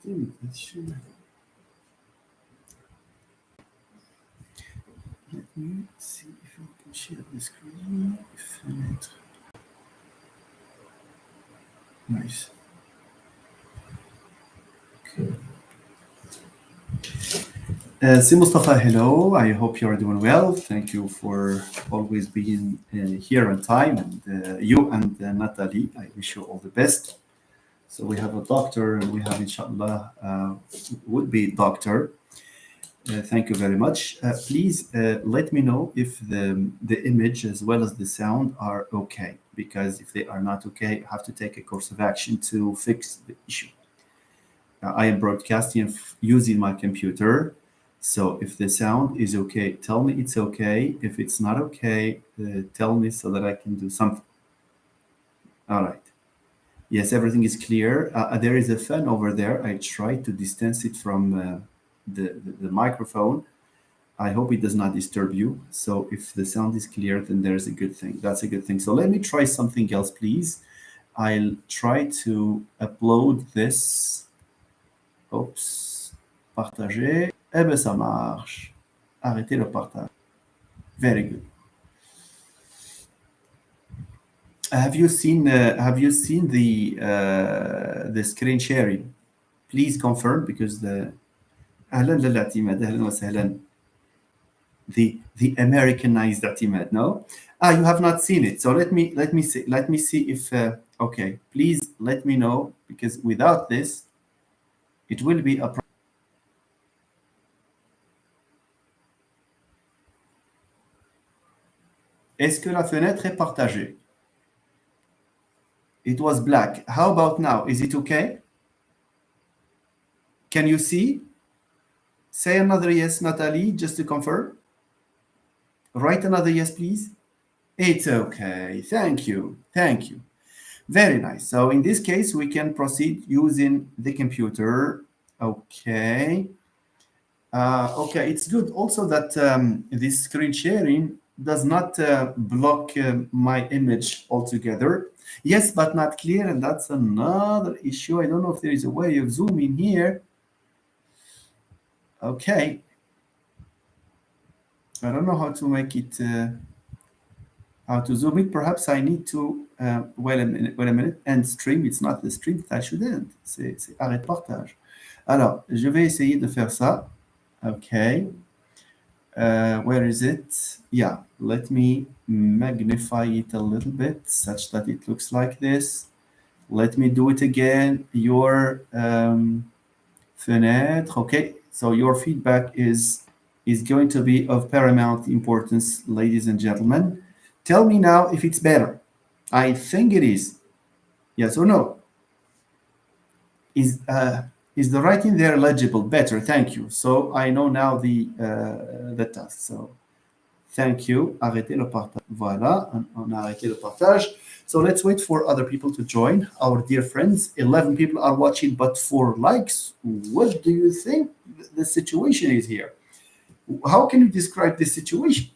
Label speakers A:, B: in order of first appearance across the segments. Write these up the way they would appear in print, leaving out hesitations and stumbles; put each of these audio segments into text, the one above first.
A: Let me see if I can share the screen. Nice. Okay. Si Mustafa, hello. I hope you are doing well. Thank you for always being here on time. And you and Natalie, I wish you all the best. So we have a doctor, and we have, inshallah, would-be doctor. Thank you very much. Please let me know if the image as well as the sound are okay, because if they are not okay, I have to take a course of action to fix the issue. I am broadcasting using my computer, so if the sound is okay, tell me it's okay. If it's not okay, tell me so that I can do something. All right. Yes, everything is clear. There is a fan over there. I try to distance it from the microphone. I hope it does not disturb you. So if the sound is clear, then there's a good thing. That's a good thing. So let me try something else, please. I'll try to upload this. Oops. Partager. Eh bien, ça marche. Arrêtez le partage. Very good. Have you seen the screen sharing? Please confirm, because the أهلا للاعتماد أهلا وسهلا. The Americanized اعتماد, no? You have not seen it. So let me see if okay. Please let me know, because without this, it will be a problem. Est-ce que la fenêtre est partagée? It was black. How about now? Is it okay? Can you see? Say another yes, Natalie, just to confirm. Write another yes, please. It's okay. Thank you. Thank you. Very nice. So in this case, we can proceed using the computer. Okay. Okay, it's good also that this screen sharing does not block my image altogether. Yes, but not clear, and that's another issue. I don't know if there is a way of zooming here. Okay. I don't know how to make it, how to zoom it. Perhaps I need to, wait a minute, end stream. It's not the stream that I should end. C'est arrêt partage. Alors, je vais essayer de faire ça. Okay. Where is it? Yeah, let me magnify it a little bit such that it looks like this. Let me do it again. Your fenêtre. Okay, so your feedback is going to be of paramount importance, ladies and gentlemen. Tell me now if it's better. I think it is. Yes or no? Is the writing there legible? Better, thank you. So I know now the task. So thank you. Arrêtez le partage. Voilà, on a arrêté le partage. So let's wait for other people to join. Our dear friends, 11 people are watching, but 4 likes. What do you think the situation is here? How can you describe this situation?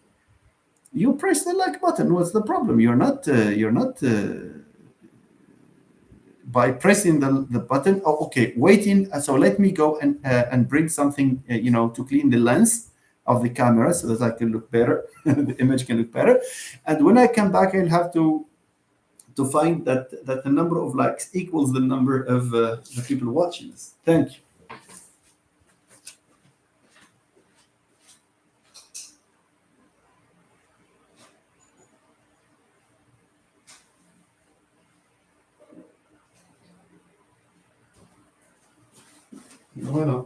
A: You press the like button. What's the problem? You're not by pressing the button. Oh, okay, waiting. So let me go and bring something, to clean the lens of the camera so that I can look better, the image can look better. And when I come back, I'll have to find that the number of likes equals the number of the people watching us. Thank you. Voilà.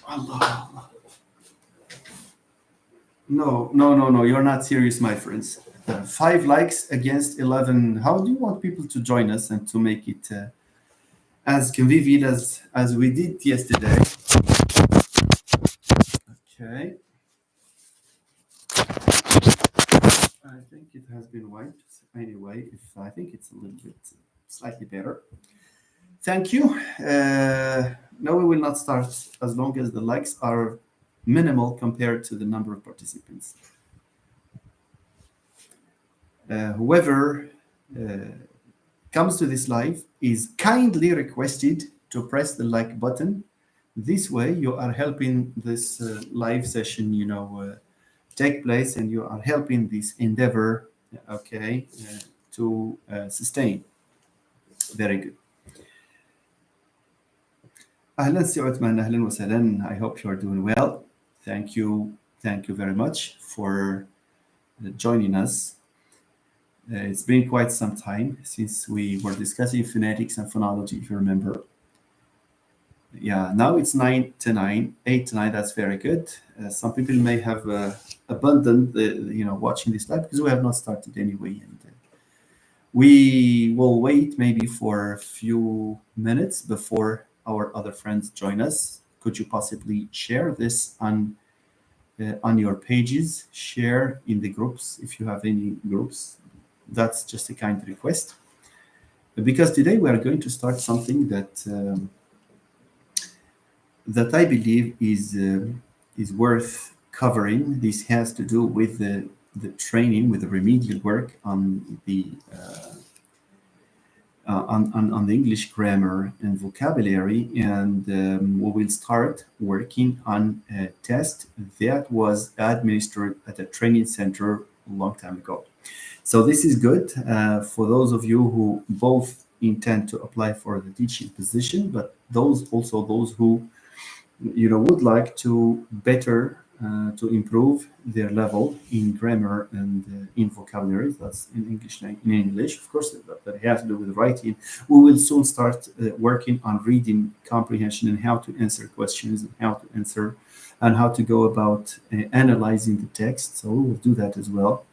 A: Allah. No. You're not serious, my friends. 5 likes against 11. How do you want people to join us and to make it as convivial as we did yesterday? Okay. I think it has been wiped. Anyway, I think it's a little bit slightly better. Thank you. No, we will not start as long as the likes are minimal compared to the number of participants. Whoever comes to this live is kindly requested to press the like button. This way, you are helping this live session, take place, and you are helping this endeavor, okay, to sustain. Very good. أهلا سي عثمان, أهلا وسهلا. I hope you are doing well. Thank you. Thank you very much for joining us. It's been quite some time since we were discussing phonetics and phonology, if you remember. Yeah, now it's 9 to 9, 8 to 9. That's very good. Some people may have abandoned watching this live because we have not started anyway. And we will wait maybe for a few minutes before our other friends join us. Could you possibly share this on your pages? Share in the groups if you have any groups. That's just a kind request. Because today we are going to start something that I believe is worth covering. This has to do with the training, with the remedial work on the on the English grammar and vocabulary, and we will start working on a test that was administered at a training center a long time ago. So this is good for those of you who both intend to apply for the teaching position, but those who would like to better to improve their level in grammar and in vocabulary. That's in English, of course, that has to do with writing. We will soon start working on reading comprehension and how to answer questions and how to answer and how to go about analyzing the text. So we will do that as well.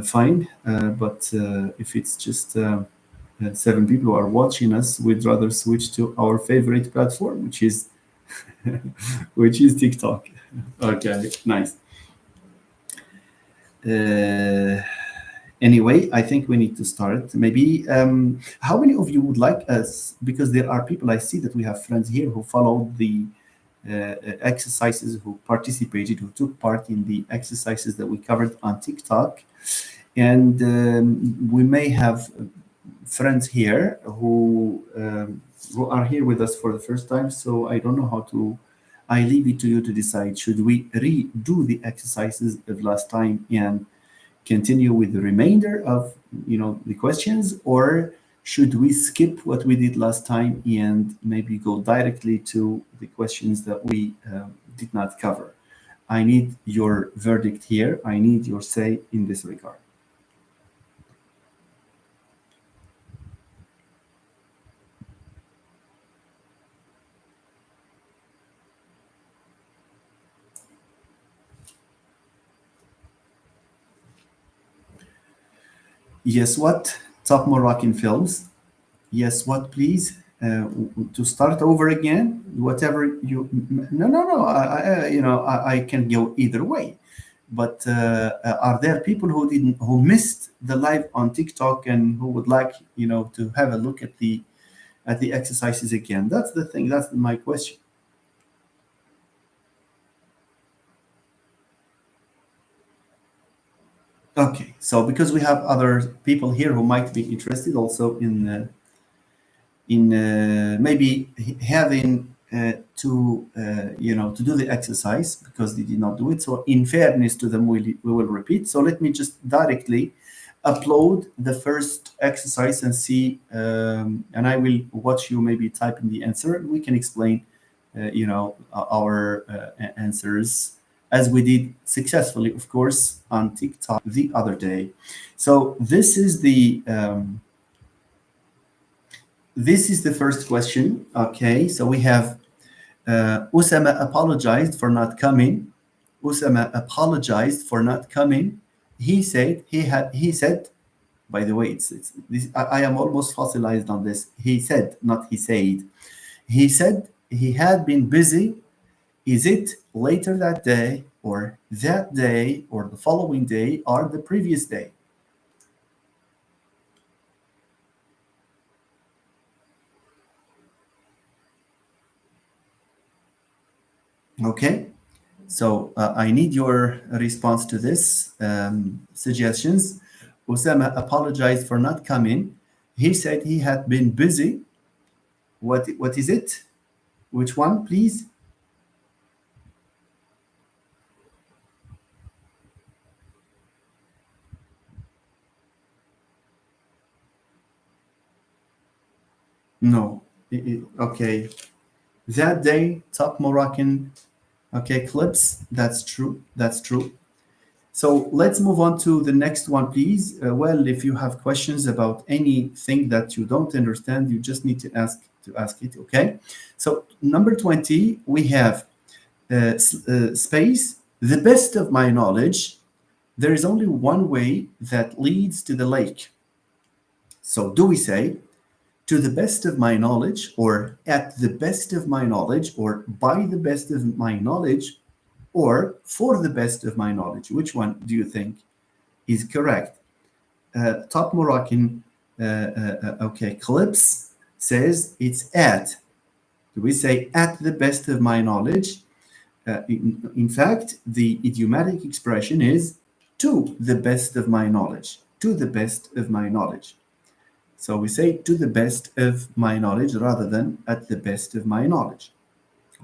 A: Fine, but if it's just 7 people who are watching us, we'd rather switch to our favorite platform, which is TikTok. Okay, nice. Anyway, I think we need to start. Maybe how many of you would like us? Because there are people, I see that we have friends here who followed the exercises, who participated, who took part in the exercises that we covered on TikTok, and we may have friends here who are here with us for the first time. So I don't know how to. I leave it to you to decide. Should we redo the exercises of last time and continue with the remainder of the questions, or should we skip what we did last time and maybe go directly to the questions that we did not cover? I need your verdict here. I need your say in this regard. Yes, what? Top Moroccan films. Yes, what, please? To start over again, whatever you. No. I can go either way. But are there people who missed the live on TikTok and who would like to have a look at the exercises again? That's the thing. That's my question. Okay, so because we have other people here who might be interested also in maybe having to do the exercise because they did not do it. So in fairness to them, we will repeat. So let me just directly upload the first exercise and see, and I will watch you maybe type in the answer, and we can explain our answers as we did successfully, of course, on TikTok the other day. So this is the first question. Okay, so we have Usama apologized for not coming. Usama apologized for not coming. He said he said. By the way, it's this. I am almost fossilized on this. He said, not he said. He said he had been busy. Is it later that day, or that day, or the following day, or the previous day? Okay, so I need your response to this suggestions. Osama apologized for not coming. He said he had been busy. What is it? Which one, please? No. Okay. That day, top Moroccan. Okay, clips. That's true. That's true. So let's move on to the next one, please. Well, if you have questions about anything that you don't understand, you just need to ask it. Okay. So number 20, we have space. The best of my knowledge, there is only one way that leads to the lake. So do we say to the best of my knowledge, or at the best of my knowledge, or by the best of my knowledge, or for the best of my knowledge? Which one do you think is correct? Top Moroccan, okay, Clips says it's at. Do we say at the best of my knowledge? In fact, the idiomatic expression is to the best of my knowledge. To the best of my knowledge. So we say to the best of my knowledge rather than at the best of my knowledge.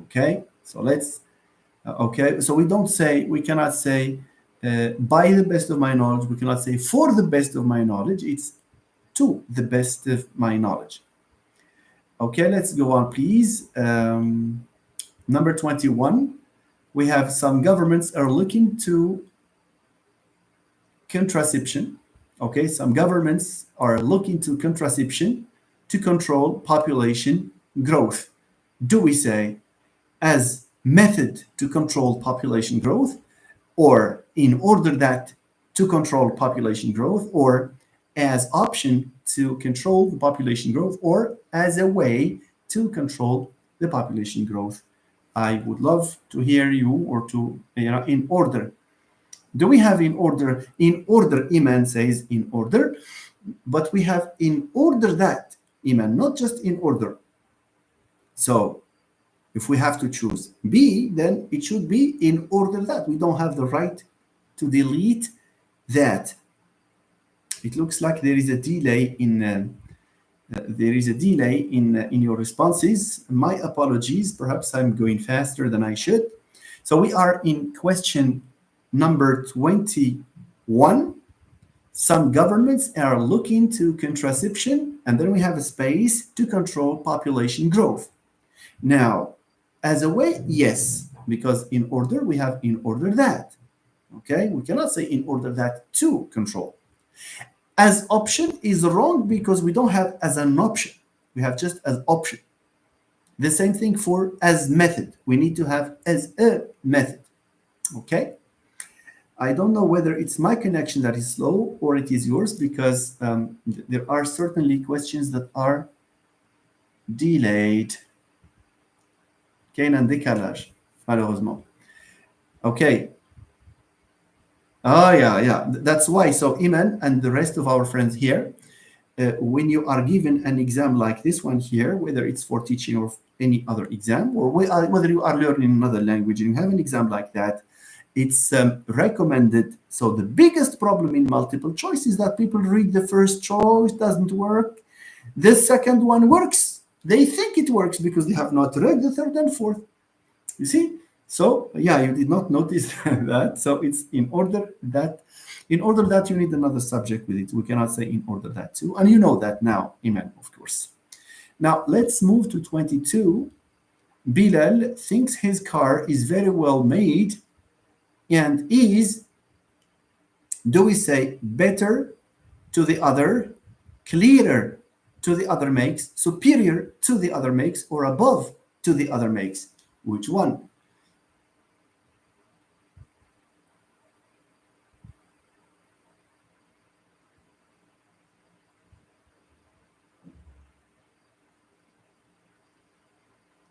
A: Okay, so let's, okay, so we cannot say by the best of my knowledge, we cannot say for the best of my knowledge, it's to the best of my knowledge. Okay, let's go on, please. Number 21, we have some governments are looking to contraception. Okay, some governments are looking to contraception to control population growth. Do we say as method to control population growth, or in order that to control population growth, or as option to control the population growth, or as a way to control the population growth? I would love to hear you, or to, in order. Do we have in order? In order, Iman says in order, but we have in order that, Iman, not just in order. So if we have to choose B, then it should be in order that. We don't have the right to delete that. It looks like there is a delay in your responses. My apologies. Perhaps I'm going faster than I should. So we are in question number 21. Some governments are looking to contraception, and then we have a space to control population growth. Now, as a way, yes, because in order, we have in order that. Okay, we cannot say in order that to control. As option is wrong because we don't have as an option. We have just as option. The same thing for as method. We need to have as a method. Okay. I don't know whether it's my connection that is slow or it is yours, because there are certainly questions that are delayed. كاين un décalage, malheureusement. Okay. Yeah. That's why. So Iman and the rest of our friends here, when you are given an exam like this one here, whether it's for teaching or any other exam, or whether you are learning another language and you have an exam like that, it's recommended. So the biggest problem in multiple choice is that people read the first choice, doesn't work. The second one works. They think it works because they have not read the third and fourth. You see? So yeah, you did not notice that. So it's in order that you need another subject with it. We cannot say in order that too. And you know that now, Iman, of course. Now let's move to 22. Bilal thinks his car is very well made and is, do we say better to the other, clearer to the other makes, superior to the other makes, or above to the other makes? Which one?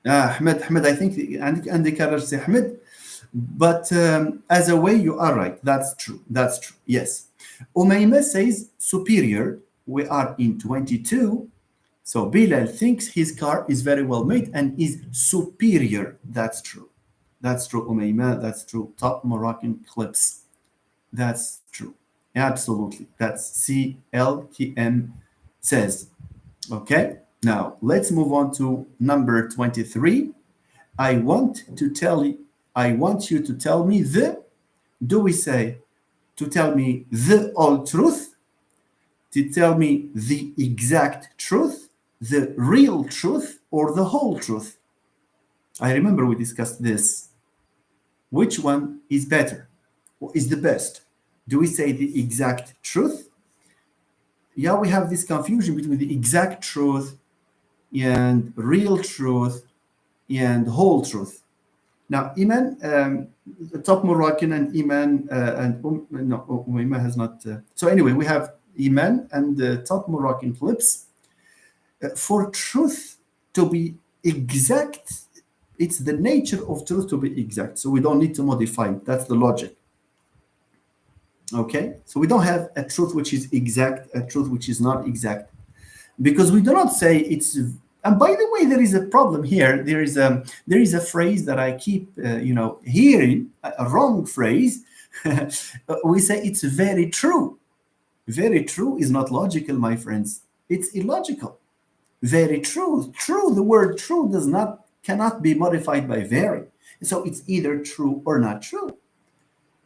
A: Ahmed, I think عندي كرر سي Ahmed. But as a way, you are right. That's true. That's true. Yes. Umayma says superior. We are in 22. So Bilal thinks his car is very well made and is superior. That's true. That's true, Umayma. That's true. Top Moroccan clips. That's true. Absolutely. That's CLTM says. Okay, now let's move on to number 23. I want to tell you, I want you to tell me the, do we say to tell me the all truth, to tell me the exact truth, the real truth, or the whole truth? I remember we discussed this. Which one is better? Or is the best? Do we say the exact truth? Yeah, we have this confusion between the exact truth and real truth and whole truth. Now, Iman, top Moroccan and Iman and no, Iman has not. So anyway, we have Iman and top Moroccan clips. For truth to be exact, it's the nature of truth to be exact. So we don't need to modify it. That's the logic. Okay, so we don't have a truth which is exact, a truth which is not exact, because we do not say it's. And by the way, there is a problem here. There is a phrase that I keep hearing, a wrong phrase. We say it's very true. Very true is not logical, my friends. It's illogical. Very true. True. The word true cannot be modified by very. So it's either true or not true.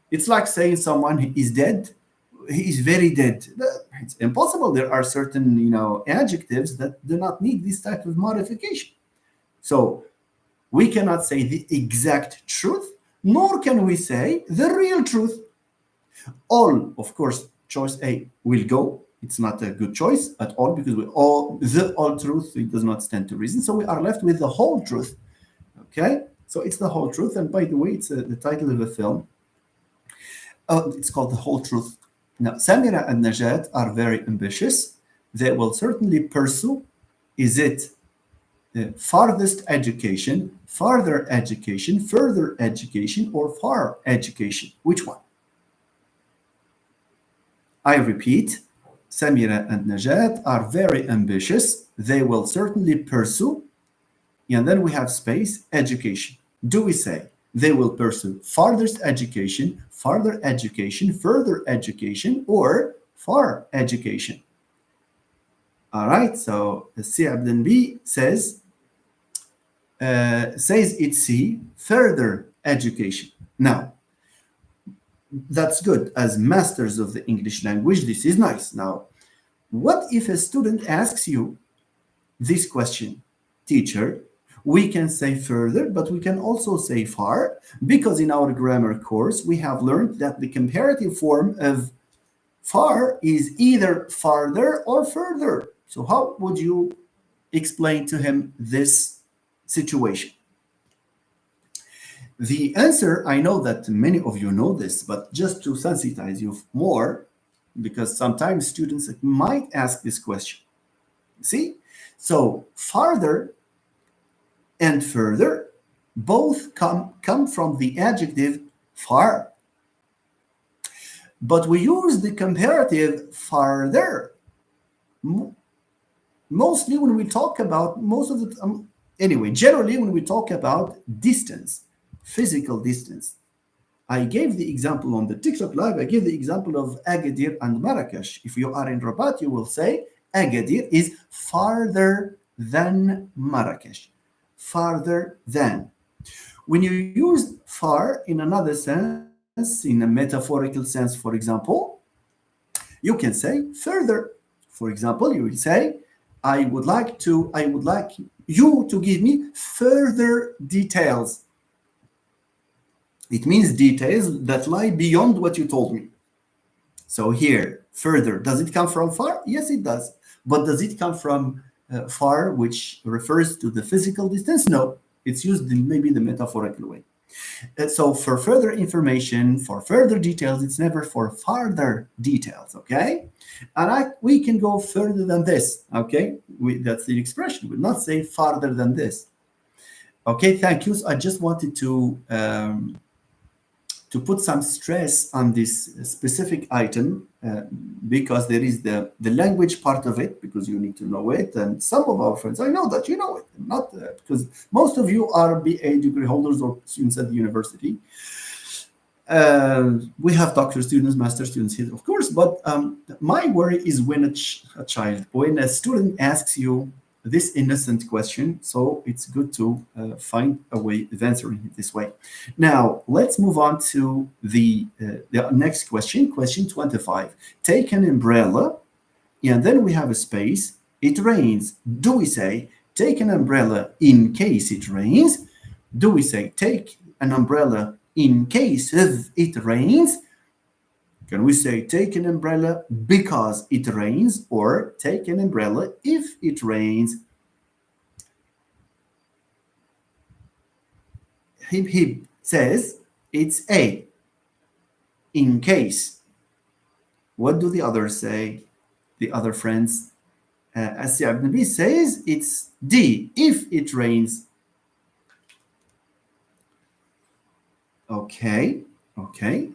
A: It's like saying someone is dead. He is very dead. It's impossible. There are certain, adjectives that do not need this type of modification. So we cannot say the exact truth, nor can we say the real truth. All, of course, choice A will go. It's not a good choice at all, because the all truth, it does not stand to reason. So we are left with the whole truth. Okay, so it's the whole truth. And by the way, it's the title of a film. Oh, it's called The Whole Truth. Now, Samira and Najat are very ambitious. They will certainly pursue, is it farthest education, farther education, further education, or far education? Which one? I repeat, Samira and Najat are very ambitious. They will certainly pursue, and then we have space, education. Do we say they will pursue farthest education, farther education, further education, or far education? All right, so C. Abdin B says it's C, further education. Now, that's good. As masters of the English language, this is nice. Now, what if a student asks you this question? Teacher, we can say further, but we can also say far, because in our grammar course, we have learned that the comparative form of far is either farther or further. So how would you explain to him this situation? The answer, I know that many of you know this, but just to sensitize you more, because sometimes students might ask this question. See? So farther and further both come from the adjective far. But we use the comparative farther mostly when we talk about generally when we talk about distance, physical distance. I gave the example on the TikTok live. I gave the example of Agadir and Marrakesh. If you are in Rabat, you will say Agadir is farther than Marrakesh. Farther than. When you use far in another sense, in a metaphorical sense, for example, you can say further. For example, you will say, I would like you to give me further details. It means details that lie beyond what you told me. So here, further, does it come from far? Yes, it does. But does it come from far, which refers to the physical distance? No, it's used in maybe the metaphorical way. So for further information, for further details, it's never for farther details, okay? And we can go further than this, okay? That's the expression. We will not say farther than this. Okay, thank you. So I just wanted to put some stress on this specific item because there is the language part of it, because you need to know it. And some of our friends, I know that you know it, not because most of you are BA degree holders or students at the university. We have doctor students, master students here, of course, but my worry is when a child, when a student asks you this innocent question, so it's good to find a way of answering it this way. Now, let's move on to the next question, question 25. Take an umbrella, and then we have a space. It rains. Do we say, take an umbrella in case it rains? Do we say, take an umbrella in case of it rains? Can we say, take an umbrella because it rains, or take an umbrella if it rains? Hip Hip says it's A, in case. What do the others say? The other friends? Asya Ibn Nabi says it's D, if it rains. Okay, okay,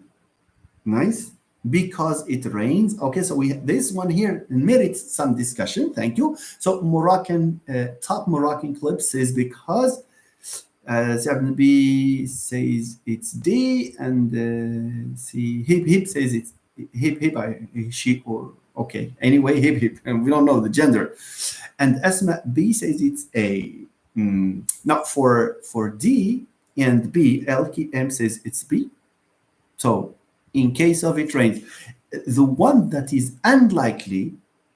A: nice. Because it rains. Okay, so we this one here merits some discussion. Thank you. So Moroccan top Moroccan clip says because Nabi says it's D, and see Hip Hip says it's Hip Hip. She or okay. Anyway, Hip Hip, and we don't know the gender. And Asma B says it's A. Not for D and B. LKM says it's B. So in case of it rains, the one that is unlikely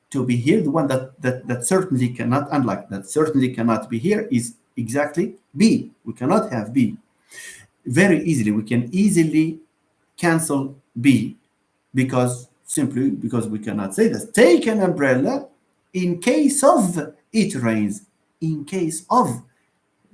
A: to be here, the one that certainly cannot, unlike that certainly cannot be here, is exactly B. We cannot have B. Very easily, we can easily cancel B simply because we cannot say this. Take an umbrella in case of it rains. In case of,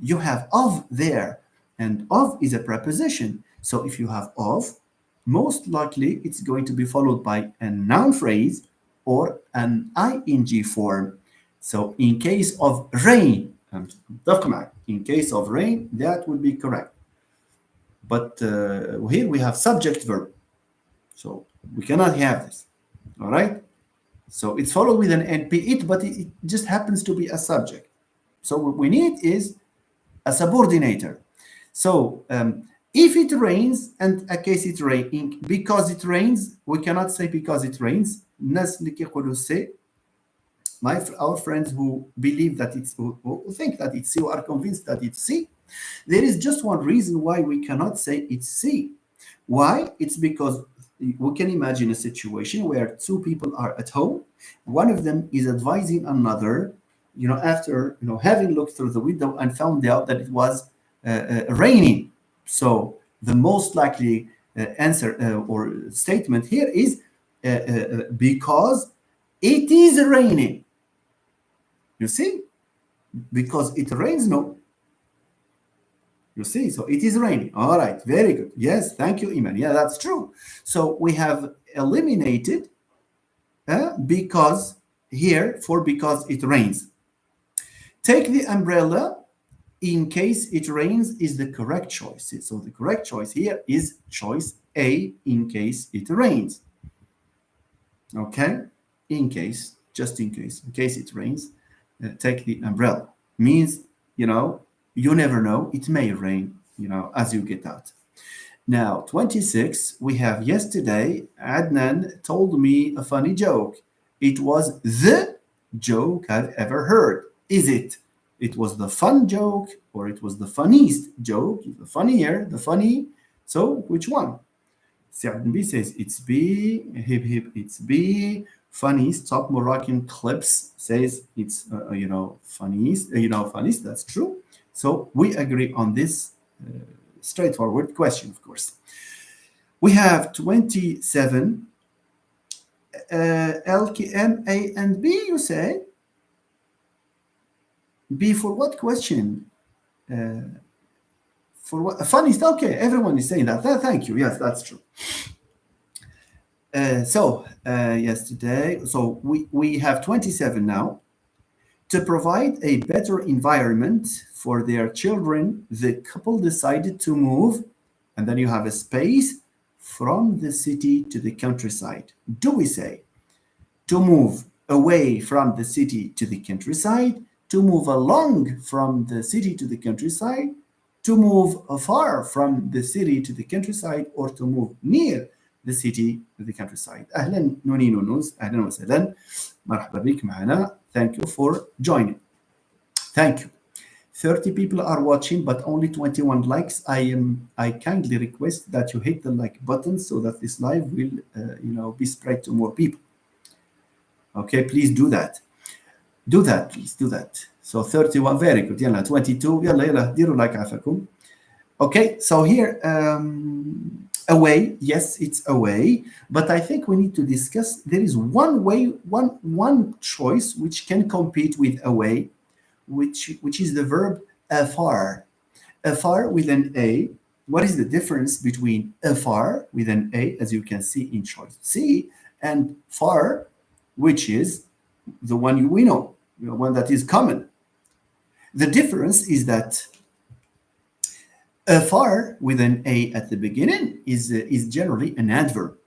A: you have of there, and of is a preposition. So if you have of, most likely it's going to be followed by a noun phrase or an ing form. So in case of rain, in case of rain, that would be correct. But here we have subject verb. So we cannot have this. All right. So it's followed with an NP, it, but it just happens to be a subject. So what we need is a subordinator. So if it rains, and a case it rains, because it rains, we cannot say because it rains. Our friends who believe that who think that it's C, who are convinced that it's C, there is just one reason why we cannot say it's C. Why? It's because we can imagine a situation where two people are at home. One of them is advising another, after having looked through the window and found out that it was raining. So the most likely answer or statement here is because it is raining. You see? Because it rains, no. You see, so it is raining. All right, very good. Yes, thank you, Iman. Yeah, that's true. So we have eliminated because here for because it rains. Take the umbrella in case it rains is the correct choice. So the correct choice here is choice A, in case it rains. Okay, in case, just in case it rains, take the umbrella. Means, you never know, it may rain, as you get out. Now, 26, we have yesterday, Adnan told me a funny joke. It was the joke I've ever heard. Is it? It was the fun joke, or it was the funniest joke, the funnier, the funny. So, which one? Saad B says it's B, Hip Hip, it's B. Funniest, top Moroccan clips says it's, funniest, funniest, that's true. So we agree on this straightforward question, of course. We have 27, LKM, A, and B, you say? B for what question? For what? Funniest, okay, everyone is saying that. Thank you, yes, that's true. Yesterday, so we have 27 now. To provide a better environment for their children, the couple decided to move, and then you have a space, from the city to the countryside. Do we say to move away from the city to the countryside, to move along from the city to the countryside, to move far from the city to the countryside or to move near the city to the countryside. أهلا نوني نونوز أهلا وسهلا مرحبا بك معنا. Thank you for joining. Thank you. 30 people are watching, but only 21 likes. I kindly request that you hit the like button so that this live will be spread to more people. Okay, please do that. Do that, please do that. So 31, very good. يلا 22 يلا ديروا like عفاكم. Okay, so here away, yes, it's away, but I think we need to discuss. There is one way, one choice which can compete with away, which is the verb afar. Afar with an A. What is the difference between afar with an A, as you can see in choice C, and far, which is the one we know, the one that is common? The difference is that afar with an A at the beginning is generally an adverb.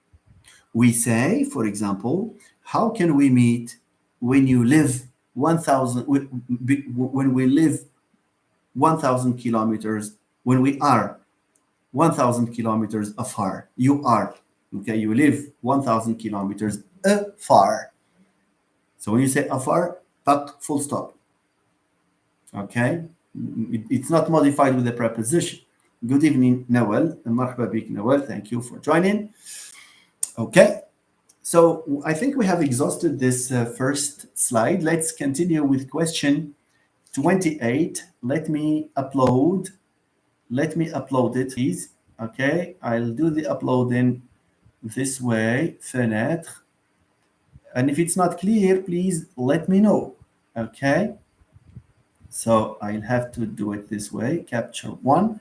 A: We say, for example, how can we meet when you live 1,000, when we live 1,000 kilometers, when we are 1,000 kilometers afar? You are, okay, you live 1,000 kilometers afar. So when you say afar, full stop. Okay, it's not modified with the preposition. Good evening, Nawal. Marhaba bik, Nawal. Thank you for joining. Okay, so I think we have exhausted this first slide. Let's continue with question 28. Let me upload it, please. Okay, I'll do the uploading this way. Fenêtre. And if it's not clear, please let me know. Okay. So I'll have to do it this way. Capture 1.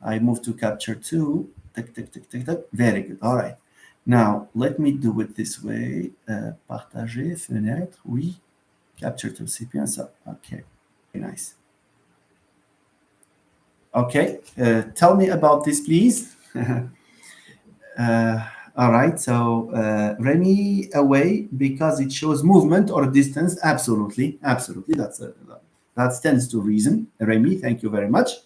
A: I move to capture 2. Tick, tick, tick, tick, tick. Very good. All right. Now, let me do it this way. Partager, fenêtre, oui. Capture 2, c'est bien ça. Okay. Very nice. Okay. Tell me about this, please. All right. So, Remy, away because it shows movement or distance. Absolutely. Absolutely. That stands to reason. Remy, thank you very much.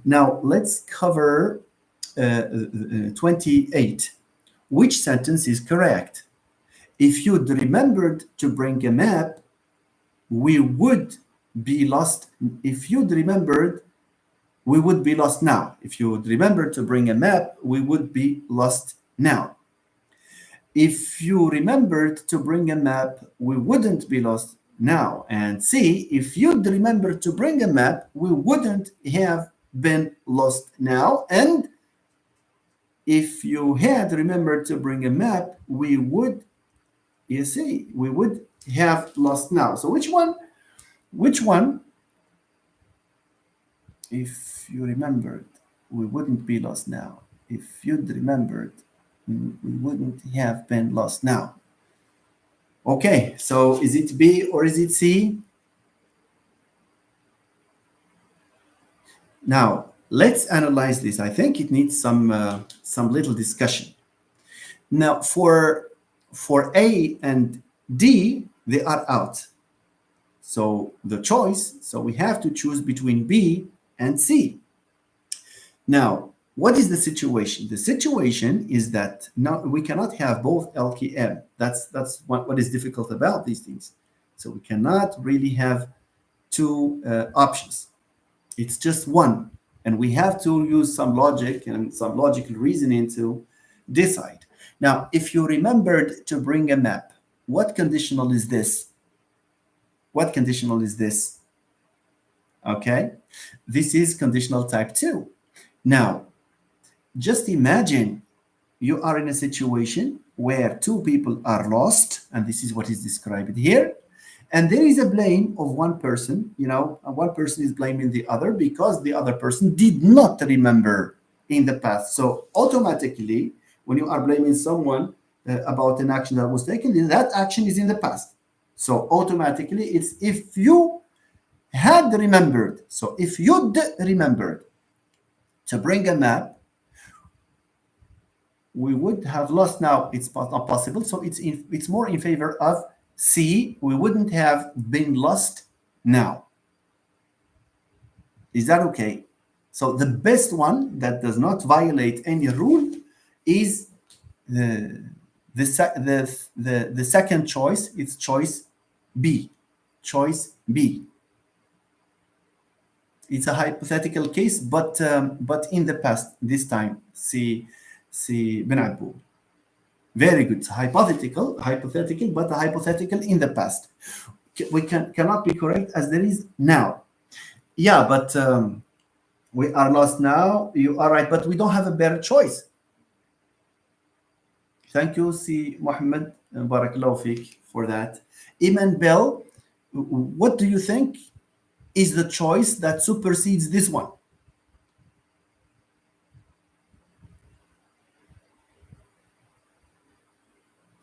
A: Now, let's cover 28. Which sentence is correct? If you'd remembered to bring a map, we would be lost. If you'd remembered, we would be lost now. If you would remember to bring a map, we would be lost now. If you remembered to bring a map, we wouldn't be lost now. And C, if you'd remember to bring a map, we wouldn't have been lost now. And if you had remembered to bring a map, we would, you see, we would have lost now. So which one? If you remembered, we wouldn't be lost now. If you'd remembered, we wouldn't have been lost now. Okay, so is it B or is it C? Now, let's analyze this. I think it needs some little discussion. Now, for A and D, they are out. So the choice, so we have to choose between B and C. Now, what is the situation? The situation is that now we cannot have both LKM. That's what is difficult about these things. So we cannot really have two options. It's just one. And we have to use some logic and some logical reasoning to decide. Now, if you remembered to bring a map, what conditional is this? What conditional is this? Okay, this is conditional type 2. Now, just imagine you are in a situation where two people are lost, and this is what is described here. And there is a blame of one person, one person is blaming the other because the other person did not remember in the past. So automatically, when you are blaming someone about an action that was taken, that action is in the past. So automatically, it's if you had remembered. So if you'd remembered to bring a map, we would have lost now. It's not possible. So it's more in favor of C. We wouldn't have been lost now. Is that okay? So the best one that does not violate any rule is the second choice. It's choice B. Choice B. It's a hypothetical case, but in the past, this time, see بنعبو. Very good. Hypothetical, but a hypothetical in the past. We cannot be correct as there is now. Yeah, but we are lost now. You are right, but we don't have a better choice. Thank you, Si Mohammed Barakallahu Fik, for that. Iman Bell, what do you think is the choice that supersedes this one?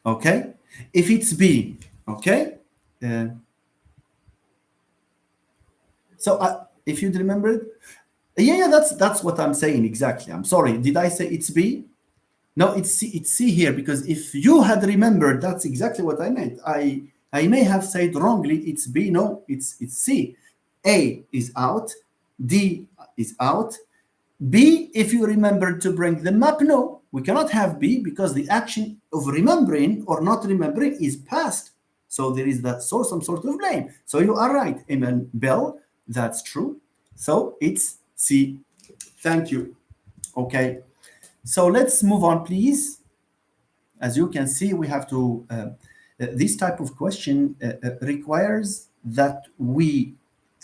A: Okay, if it's B, okay. So if you remember it, yeah, that's what I'm saying exactly. I'm sorry, did I say it's B? No, it's C. It's C here, because if you had remembered, that's exactly what I meant. I may have said wrongly. It's B. No, it's C. A is out. D is out. B, if you remember to bring the map, no, we cannot have B because the action of remembering or not remembering is past. So there is that source, some sort of blame. So you are right, Amen Bell. That's true. So it's C. Thank you. Okay. So let's move on, please. As you can see, we have to, this type of question requires that we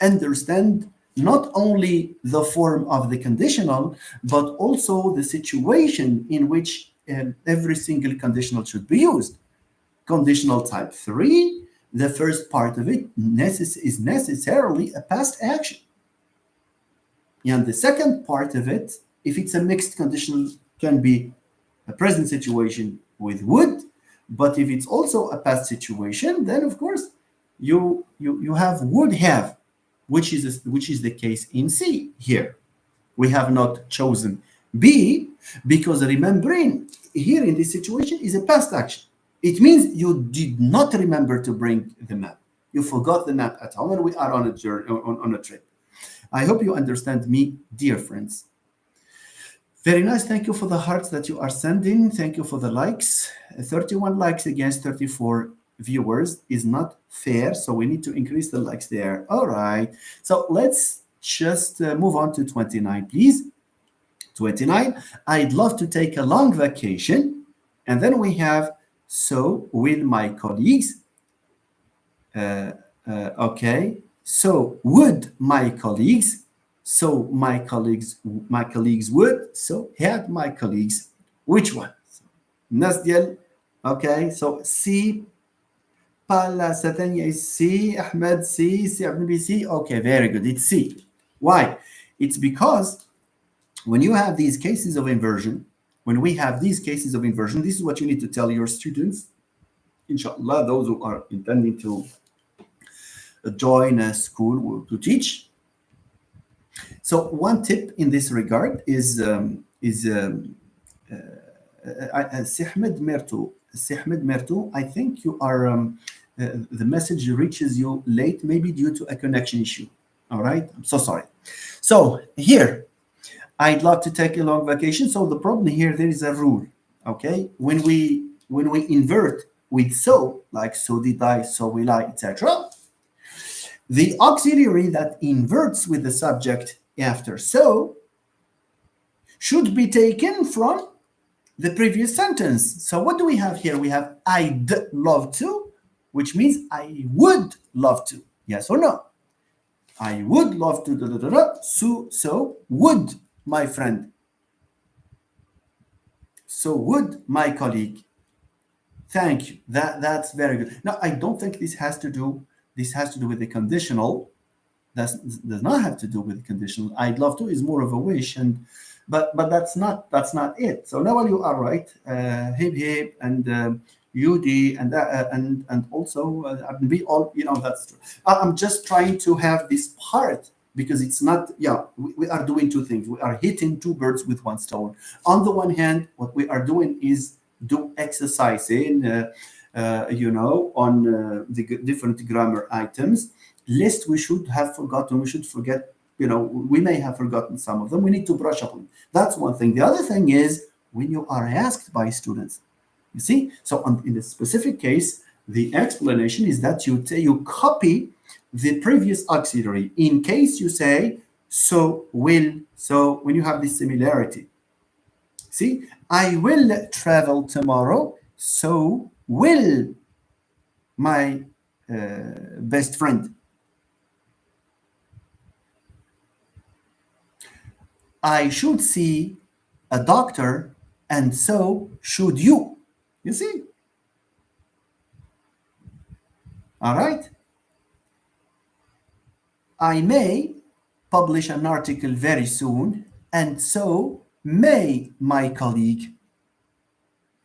A: understand not only the form of the conditional, but also the situation in which every single conditional should be used. Conditional type 3, the first part of it is necessarily a past action. And the second part of it, if it's a mixed conditional, can be a present situation with would, but if it's also a past situation, then of course you have would have, which is the case in C here. We have not chosen B because remembering here in this situation is a past action. It means you did not remember to bring the map. You forgot the map at home, and we are on a journey, on a trip. I hope you understand me, dear friends. Very nice. Thank you for the hearts that you are sending. Thank you for the likes. 31 likes against 34 viewers is not fair, so we need to increase the likes there. All right. So let's just move on to 29, please. 29. I'd love to take a long vacation. And then we have, so will my colleagues. Okay. So would my colleagues. So my colleagues would. So had my colleagues. Which one? Nasdiel. Okay. So C. Pala Satania is C. Ahmed C. C. Abnabi C. Okay. Very good. It's C. Why? It's because when you have these cases of inversion, this is what you need to tell your students. Inshallah, those who are intending to join a school to teach. So one tip in this regard is Sihmed Mertu, I think you are the message reaches you late, maybe due to a connection issue. All right, I'm so sorry. So here, I'd love to take a long vacation. So the problem here, there is a rule. Okay, when we invert with so, like so did I, so will I, etc. The auxiliary that inverts with the subject after so should be taken from the previous sentence. So what do we have here? We have I'd love to, which means I would love to. Yes or no? I would love to. Da, da, da, da. So would my friend. So would my colleague. Thank you. That's very good. Now I don't think this has to do with the conditional. That does not have to do with the conditional. I'd love to is more of a wish, but that's not it. So now you are right. Hip hip and UD and also be all, that's true. I'm just trying to have this part because it's not. Yeah, we are doing two things. We are hitting two birds with one stone. On the one hand, what we are doing is do exercising. On the different grammar items, lest we should have forgotten, we should forget we may have forgotten some of them. We need to brush up on. That's one thing. The other thing is when you are asked by students. You see, so in the specific case, the explanation is that you copy the previous auxiliary in case you say so will. So when you have this similarity, see, I will travel tomorrow. So will my best friend. I should see a doctor, and so should you. You see? All right. I may publish an article very soon, and so may my colleague.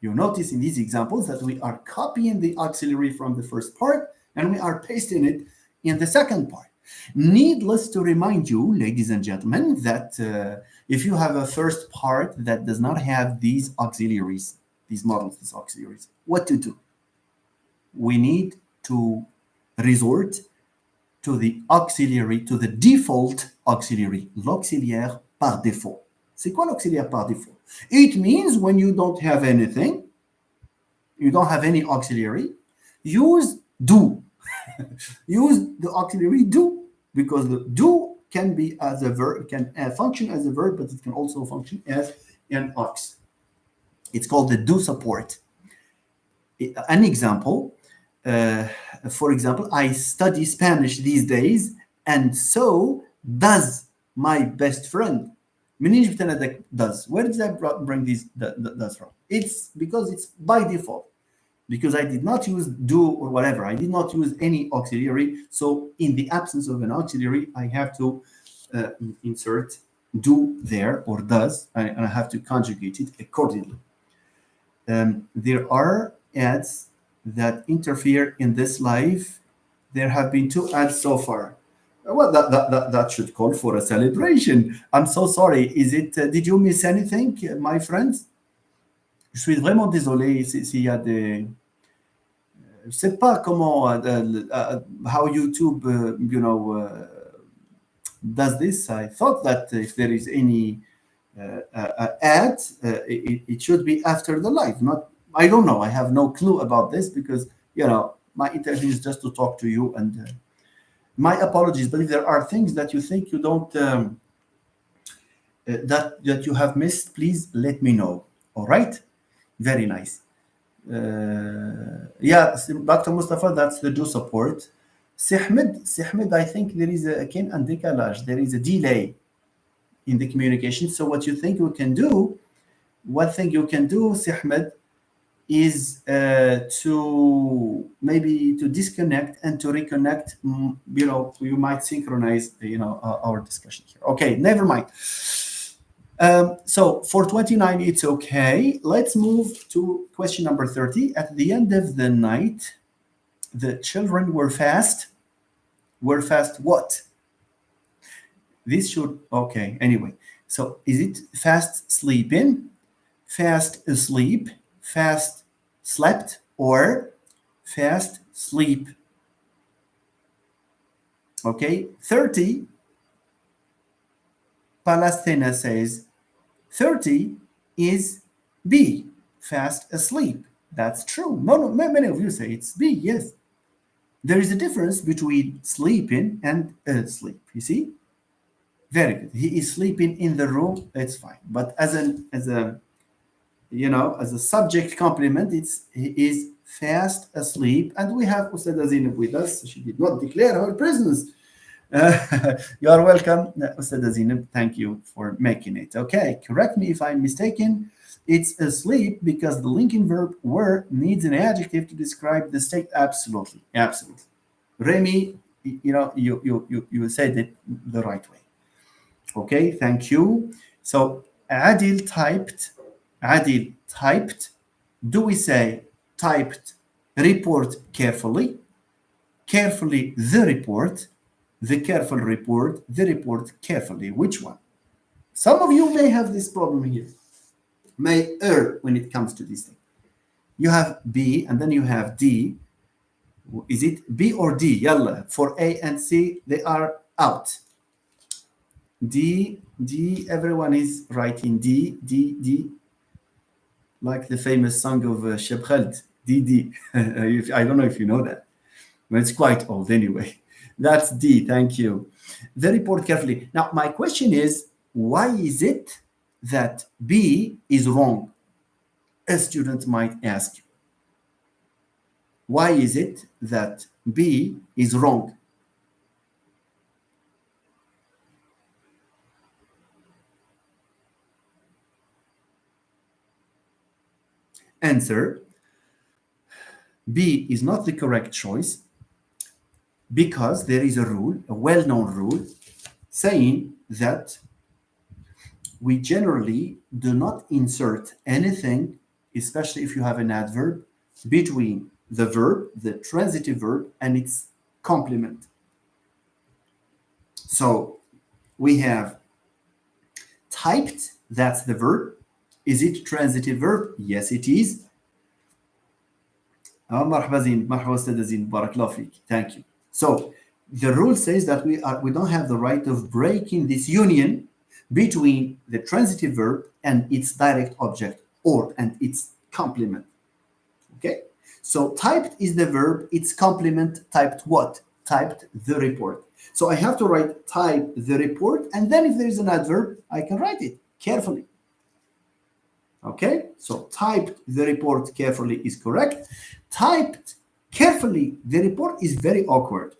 A: You notice in these examples that we are copying the auxiliary from the first part and we are pasting it in the second part. Needless to remind you, ladies and gentlemen, that if you have a first part that does not have these auxiliaries, these models, these auxiliaries, what to do? We need to resort to the auxiliary, to the default auxiliary, l'auxiliaire par défaut. C'est quoi l'auxiliaire par défaut? It means when you don't have anything, you don't have any auxiliary, use do. Use the auxiliary do, because the do can be as a verb, can function as a verb, but it can also function as an aux. It's called the do support. An example, for example, I study Spanish these days, and so does my best friend. منين جبت انا ذاك does? Where did I bring these does from? It's because it's by default. Because I did not use do or whatever. I did not use any auxiliary. So in the absence of an auxiliary, I have to insert do there or does, and I have to conjugate it accordingly. There are ads that interfere in this live. There have been 2 ads so far. Well, that should call for a celebration. I'm so sorry. Is it? Did you miss anything, my friends? Je suis vraiment désolé s'il y a des. Je sais pas comment how YouTube does this. I thought that if there is any ad, it should be after the live. Not. I don't know. I have no clue about this because my interview is just to talk to you and. My apologies, but if there are things that you think you don't that you have missed, please let me know. All right, very nice. Yeah, Dr. Mustafa, that's the do support. Sihmed, I think there is a décalage. There is a delay in the communication. So what you think you can do? One thing you can do, Sihmed, is to maybe to disconnect and to reconnect. You might synchronize our discussion here. Okay, never mind. So for 29 it's okay. Let's move to question number 30. At the end of the night the children were fast what? This should okay. Anyway, so is it fast sleeping, fast asleep, fast slept, or fast sleep? Okay, 30. Palestina says 30 is B, fast asleep. That's true. No, many of you say it's B. Yes, there is a difference between sleeping and asleep. You see, very good. He is sleeping in the room. It's fine. But as a subject complement, he is fast asleep. And we have Ustada Zainab with us. She did not declare her presence. You are welcome, Ustada Zainab. Thank you for making it. Okay, correct me if I'm mistaken. It's asleep because the linking verb were needs an adjective to describe the state. Absolutely. Remy, you said it the right way. Okay, thank you. So Adil typed. Do we say typed report carefully the report, the careful report, the report carefully? Which one? Some of you may have this problem here, may err when it comes to this thing. You have B and then you have D. Is it B or D? Yalla, for A and C, they are out. D. Everyone is writing D. Like the famous song of Sheb Khaled, D. I don't know if you know that, but it's quite old anyway. That's D. Thank you. The report carefully. Now, my question is, why is it that B is wrong? A student might ask you. Why is it that B is wrong? Answer: B is not the correct choice because there is a rule, a well-known rule, saying that we generally do not insert anything, especially if you have an adverb, between the verb, the transitive verb, and its complement. So we have typed, that's the verb. Is it transitive verb? Yes, it is. مرحبا زين, مرحبا أستاذ زين, بارك الله فيك. Thank you. So the rule says that we don't have the right of breaking this union between the transitive verb and its direct object or and its complement. Okay? So typed is the verb, its complement typed what? Typed the report. So I have to write type the report, and then if there is an adverb, I can write it carefully. Okay, so typed the report carefully is correct. Typed carefully the report is very awkward.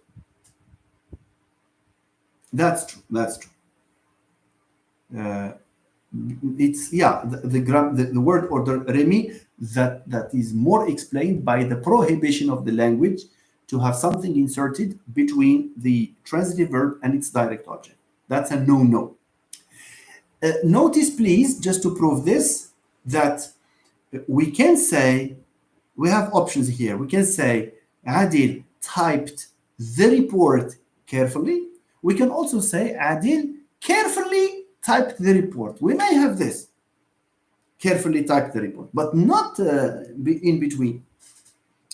A: That's true. That's true. It's the word order Remy that is more explained by the prohibition of the language to have something inserted between the transitive verb and its direct object. That's a no. Notice, please, just to prove this, that we can say, we have options here. We can say Adil typed the report carefully. We can also say Adil carefully typed the report. We may have this, carefully typed the report, but not in between.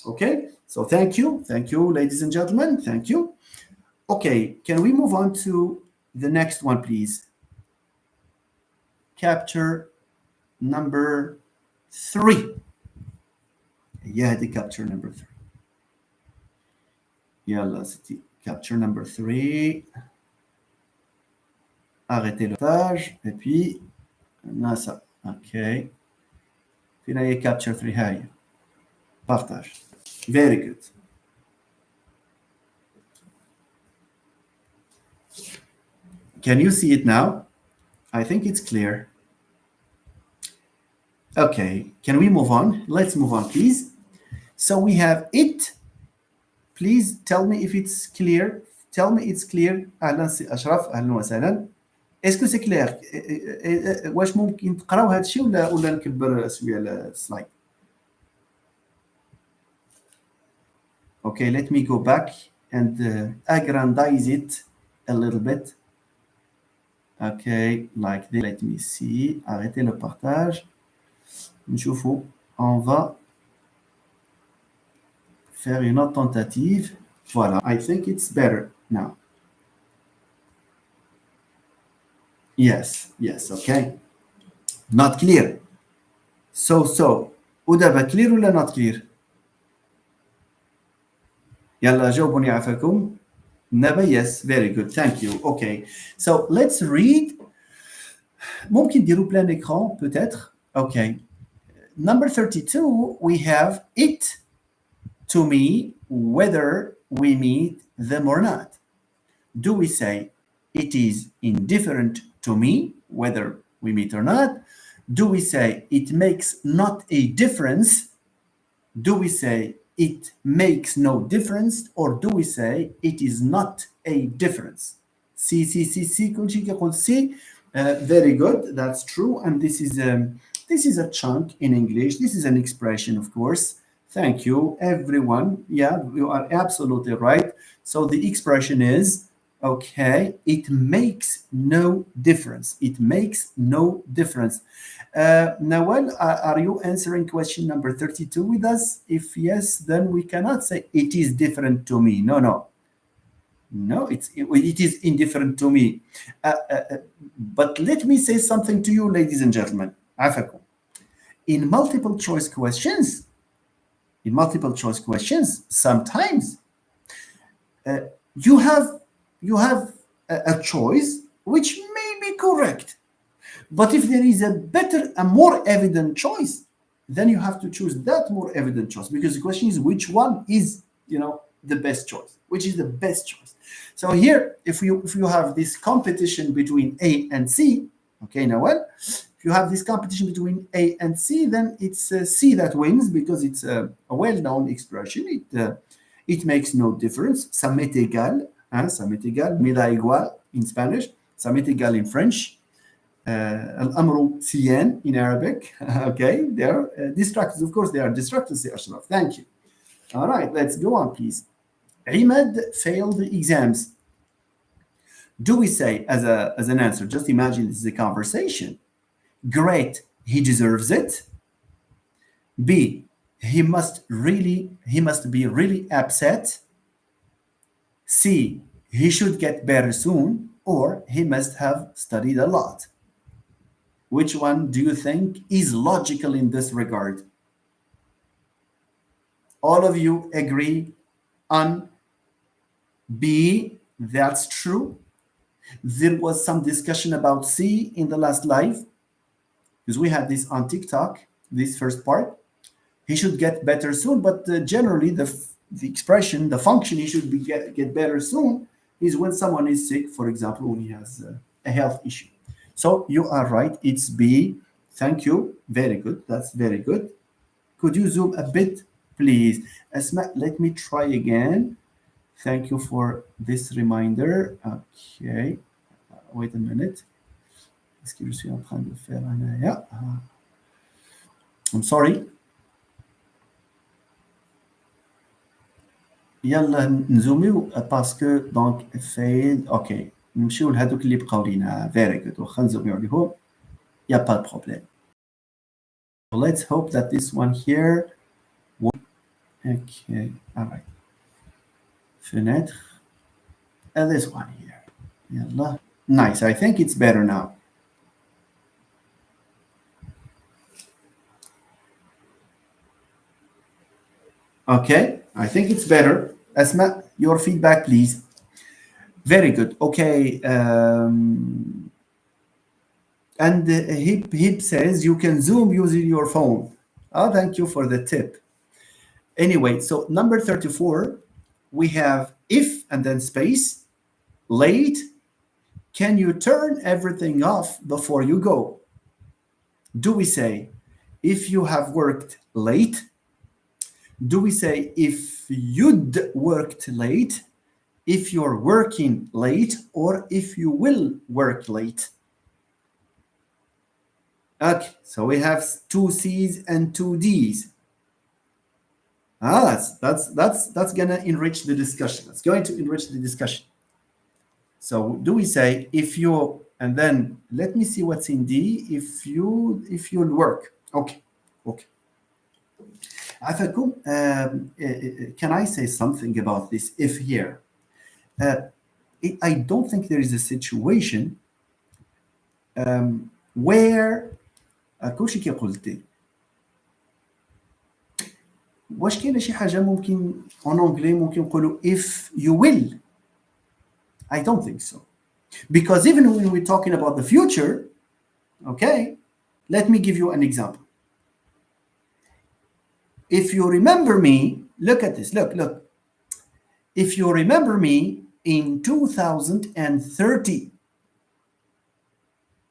A: Okay, so thank you, ladies and gentlemen, thank you. Okay, can we move on to the next one, please? Capture number 3. Yeah, the capture number 3. يلا ستي, capture number 3. Arrêtez le partage et puis NASA. Ok. فينا هي capture 3 هاي. Partage. Very good. Can you see it now? I think it's clear. Okay, can we move on? Let's move on, please. So we have it. Please tell me if it's clear. Tell me it's clear. أهلا سي أشرف, أهلا وسهلا. Est-ce que c'est clair? واش ممكن تقراو هذا الشيء ولا نكبر شويه السلايد؟ Okay, let me go back and aggrandize it a little bit. Okay, like this. Let me see. Arrêtez le partage. نشوفوا. On va faire une autre tentative. Voilà. I think it's better now. Yes, okay. Not clear. So. ودابا clear ولا not clear؟ يلا جاوبوني عافاكم. Naba, yes, very good, thank you. Okay, so let's read. ممكن نديرو plein écran peut-être. Okay, number 32, we have it to me whether we meet them or not. Do we say it is indifferent to me whether we meet or not? Do we say it makes not a difference? Do we say it makes no difference, or do we say it is not a difference? See, كل شيء كيقول see. Very good, that's true, and this is a chunk in English. This is an expression, of course. Thank you, everyone. Yeah, you are absolutely right. So the expression is, okay, it makes no difference. It makes no difference. Nawal, are you answering question number 32 with us? If yes, then we cannot say it is different to me. No. No, it is indifferent to me. But let me say something to you, ladies and gentlemen. عفاكم. In multiple choice questions, sometimes you have a choice which may be correct, but if there is a more evident choice, then you have to choose that more evident choice, because the question is which one is the best choice, which is the best choice. So here, if you have this competition between A and C, okay, now what? If you have this competition between A and C, then it's C that wins, because it's a well-known expression. It makes no difference. Ça m'est égal, ça m'est égal, me da igual in Spanish, ça m'est égal in French, al-amru siyan in Arabic. Okay, they're distractors. Of course, they are distractors, Ashraf. Thank you. All right, let's go on, please. Imad failed the exams. Do we say as an answer, just imagine this is a conversation, great, he deserves it? B, he must be really upset? C, he should get better soon? Or he must have studied a lot? Which one do you think is logical in this regard? All of you agree on B, that's true. There was some discussion about C in the last live, because we had this on TikTok, this first part. He should get better soon, but generally the expression, the function, he should get better soon, is when someone is sick, for example, when he has a health issue. So you are right, it's B. Thank you. Very good. That's very good. Could you zoom a bit, please? Asma, let me try again. Thank you for this reminder. Okay. Wait a minute. Qu'est-ce que je suis en train de faire? I'm sorry. يلا نزوميو باسكو دونك فايل. اوكي نمشيو لهذوك اللي بقاو لينا. فيري جود. واخا نزوميو عليهم. يا با بروبليم. Let's hope that this one here. Okay. All right. Fenêtre. And this one here. يلا. Nice. I think it's better now. Okay. I think it's better. Asma, your feedback, please. Very good. Okay. And Hip says you can zoom using your phone. Oh, thank you for the tip. Anyway, so number 34, we have if and then space, late. Can you turn everything off before you go? Do we say if you have worked late? Do we say if you'd worked late, if you're working late, or if you will work late? Okay, so we have 2 C's and 2 D's. That's gonna enrich the discussion. It's going to enrich the discussion. So do we say if you, and then let me see what's in D, if you'll work. Okay. Can I say something about this if here? I don't think there is a situation where كلشي كي قلتي واش كاينه شي حاجه ممكن en anglais ممكن نقولوا if you will. I don't think so, because even when we're talking about the future, okay, let me give you an example. If you remember me, look at this, look. If you remember me in 2030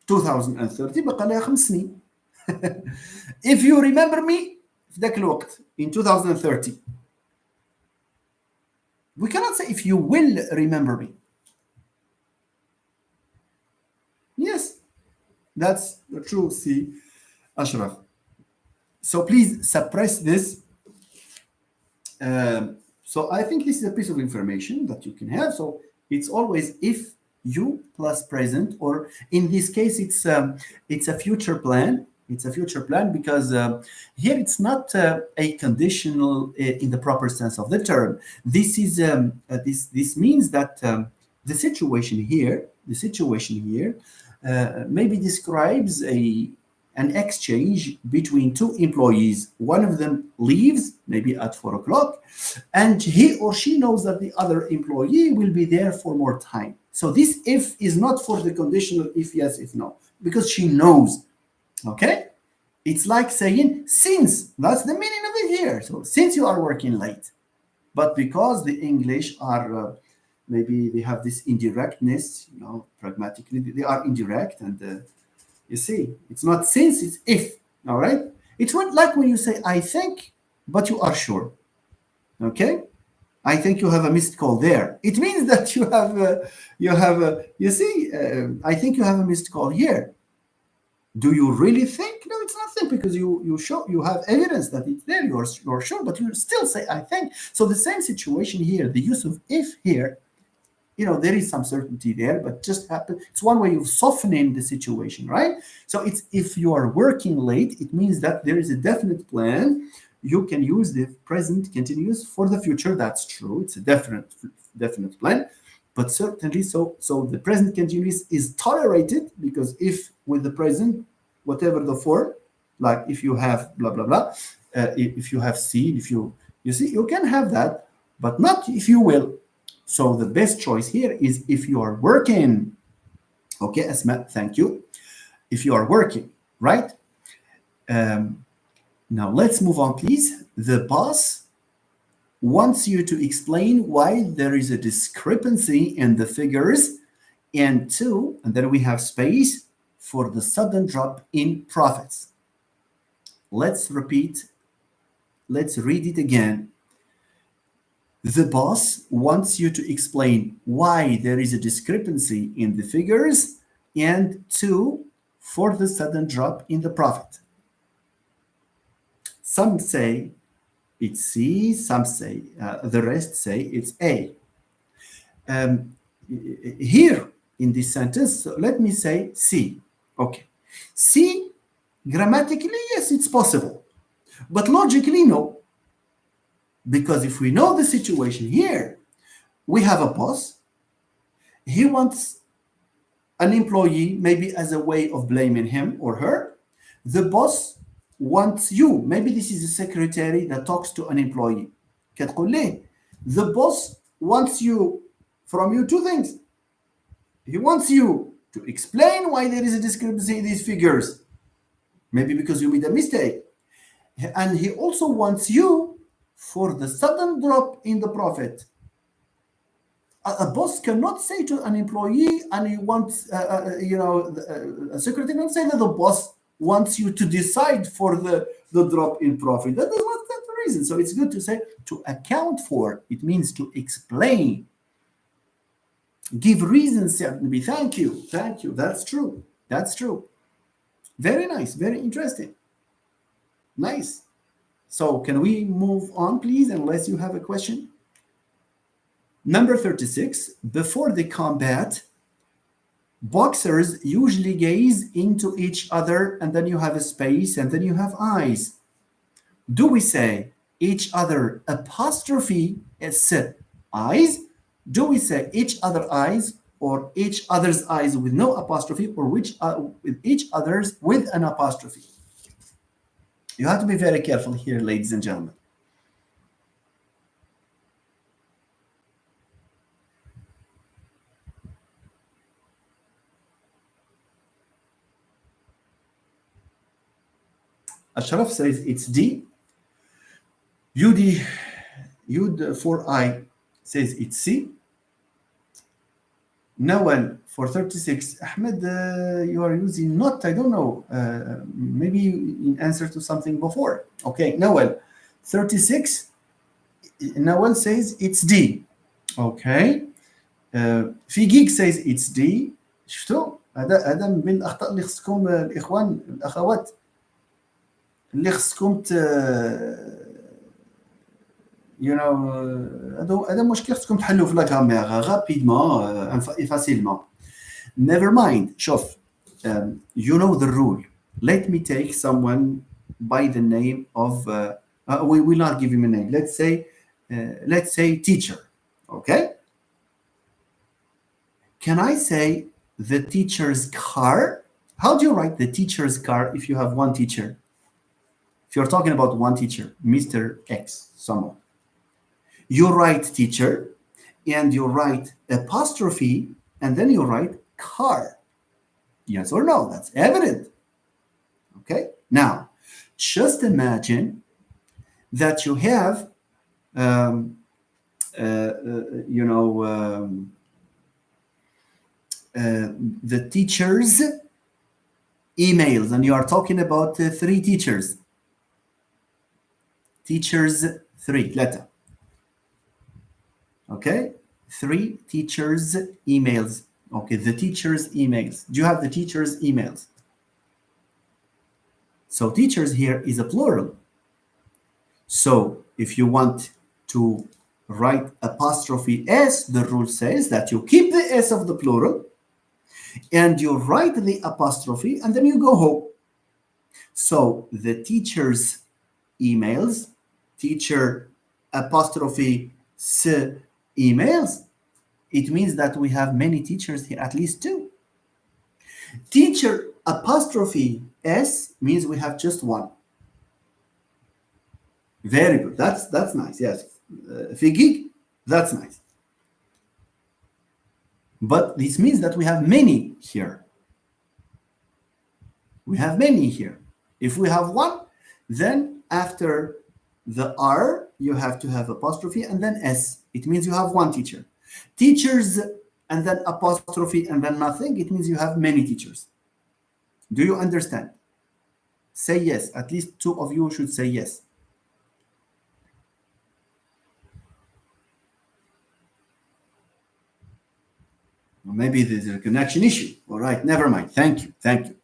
A: بقى لها 5 سنين. If you remember me في ذاك الوقت in 2030, we cannot say if you will remember me. Yes, that's the true C, Ashraf. So please suppress this. So I think this is a piece of information that you can have. So it's always if you plus present, or in this case, it's a future plan. It's a future plan because here it's not a conditional in the proper sense of the term. This is this means that the situation here, maybe describes a an exchange between two employees. One of them leaves maybe at 4 o'clock, and he or she knows that the other employee will be there for more time. So this if is not for the conditional if yes, if no, because she knows. Okay, it's like saying since, that's the meaning of it here. So since you are working late, but because the English are maybe they have this indirectness, pragmatically they are indirect, and you see, it's not since, it's if. All right, it's not like when you say I think, but you are sure. Okay, I think you have a missed call there. It means that you see, I think you have a missed call here. Do you really think? No, it's not think, because you show, you have evidence that it's there. You're sure, but you still say I think. So the same situation here. The use of if here, there is some certainty there, but just happen. It's one way of softening the situation, right? So it's if you are working late, it means that there is a definite plan. You can use the present continuous for the future. That's true. It's a definite plan. But certainly, so the present continuous is tolerated, because if with the present, whatever the form, like if you have blah blah blah, if you have seen, if you see, you can have that, but not if you will. So the best choice here is if you are working. Okay, Asma, thank you. If you are working, right? Now let's move on, please. The boss wants you to explain why there is a discrepancy in the figures, and then we have space for the sudden drop in profits. Let's read it again. The boss wants you to explain why there is a discrepancy in the figures, and for the sudden drop in the profit. Some say it's C, some say, the rest say it's A. Here in this sentence, so let me say C. Okay. C, grammatically, yes, it's possible. But logically, no. Because if we know the situation here, we have a boss. He wants an employee, maybe as a way of blaming him or her. The boss wants you. Maybe this is a secretary that talks to an employee. The boss wants from you two things. He wants you to explain why there is a discrepancy in these figures. Maybe because you made a mistake. And he also wants you for the sudden drop in the profit. A boss cannot say to an employee, and he wants, a secretary cannot say that the boss wants you to decide for the drop in profit. That is not the reason. So it's good to say to account for. It means to explain. Give reasons. Thank you. That's true. Very nice. Very interesting. Nice. So can we move on, please, unless you have a question? Number 36. Before the combat, boxers usually gaze into each other, and then you have a space, and then you have eyes. Do we say each other apostrophe s eyes? Do we say each other eyes, or each other's eyes with no apostrophe, or with each other's with an apostrophe? You have to be very careful here, ladies and gentlemen. Ashraf says it's D. Yud for I says it's C. Nawal for 36. Ahmed, you are using not, I don't know, maybe in answer to something before. Okay, Nawal, 36. Nawal says it's D. Okay. Figig says it's D. شفتوا؟ هذا من الأخطاء اللي خصكم الإخوان الأخوات اللي خصكم هذا مشكل خصكم تحلوا في لا كاميرا رابيدمون فاسيلمون. Never mind. شوف, you know the rule. Let me take someone by the name of, we will not give him a name. Let's say teacher. Okay. Can I say the teacher's car? How do you write the teacher's car if you have one teacher? If you're talking about one teacher, Mr. X, someone, you write teacher and you write apostrophe and then you write car. Yes or no? That's evident. Okay. Now, just imagine that you have, um, you know, the teacher's emails, and you are talking about three teachers. Teachers, three letter. Okay, three teachers' emails. Okay, the teacher's emails. Do you have the teacher's emails? So teachers here is a plural. So if you want to write apostrophe S, the rule says that you keep the S of the plural and you write the apostrophe and then you go home. So the teacher's emails, teacher apostrophe S emails, it means that we have many teachers here, at least two. Teacher apostrophe S means we have just one. Very good. That's nice. Yes. Figig, that's nice. But this means that we have many here. We have many here. If we have one, then after the R, you have to have apostrophe and then S. It means you have one teacher. Teachers and then apostrophe and then nothing, it means you have many teachers. Do you understand? Say yes. At least two of you should say yes. Or maybe there's a connection issue. All right, never mind. Thank you. Thank you.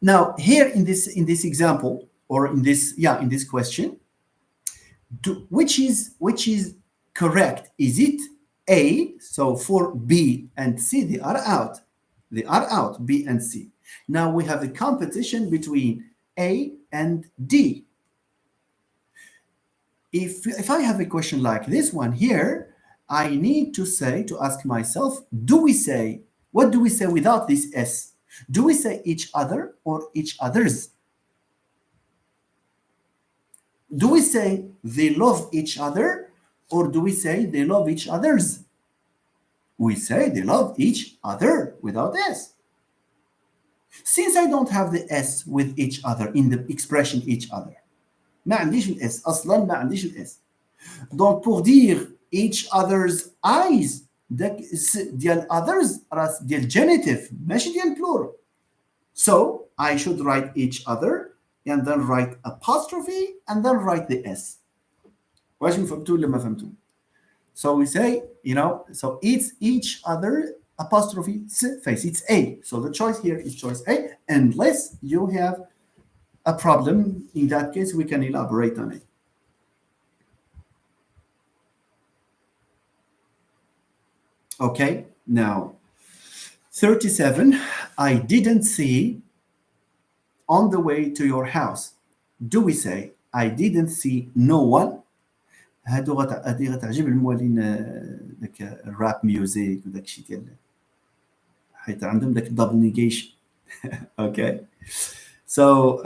A: Now, here in this example, or in this question, which is correct? Is it A? So for B and C, they are out. They are out, B and C. Now we have a competition between A and D. If I have a question like this one here, I need to ask myself, what do we say without this S? Do we say each other or each others? Do we say they love each other or do we say they love each others? We say they love each other without S. Since I don't have the S with each other in the expression each other, ما عنديش الاس اصلا ما عنديش الاس. Donc pour dire each other's eyes, داك ديال others راس ديال genitive ماشي ديال plural. So I should write each other and then write apostrophe and then write the S. واش فهمتوا ولا ما فهمتوا؟ So we say, so it's each other apostrophe face. It's A. So the choice here is choice A, unless you have a problem. In that case, we can elaborate on it. Okay, now 37. I didn't see on the way to your house. Do we say I didn't see no one? هادو غتعجب الموالين داك الراب ميوزيك وداك الشيء ديال حيت عندهم داك الدبل نيجيشن. Okay, so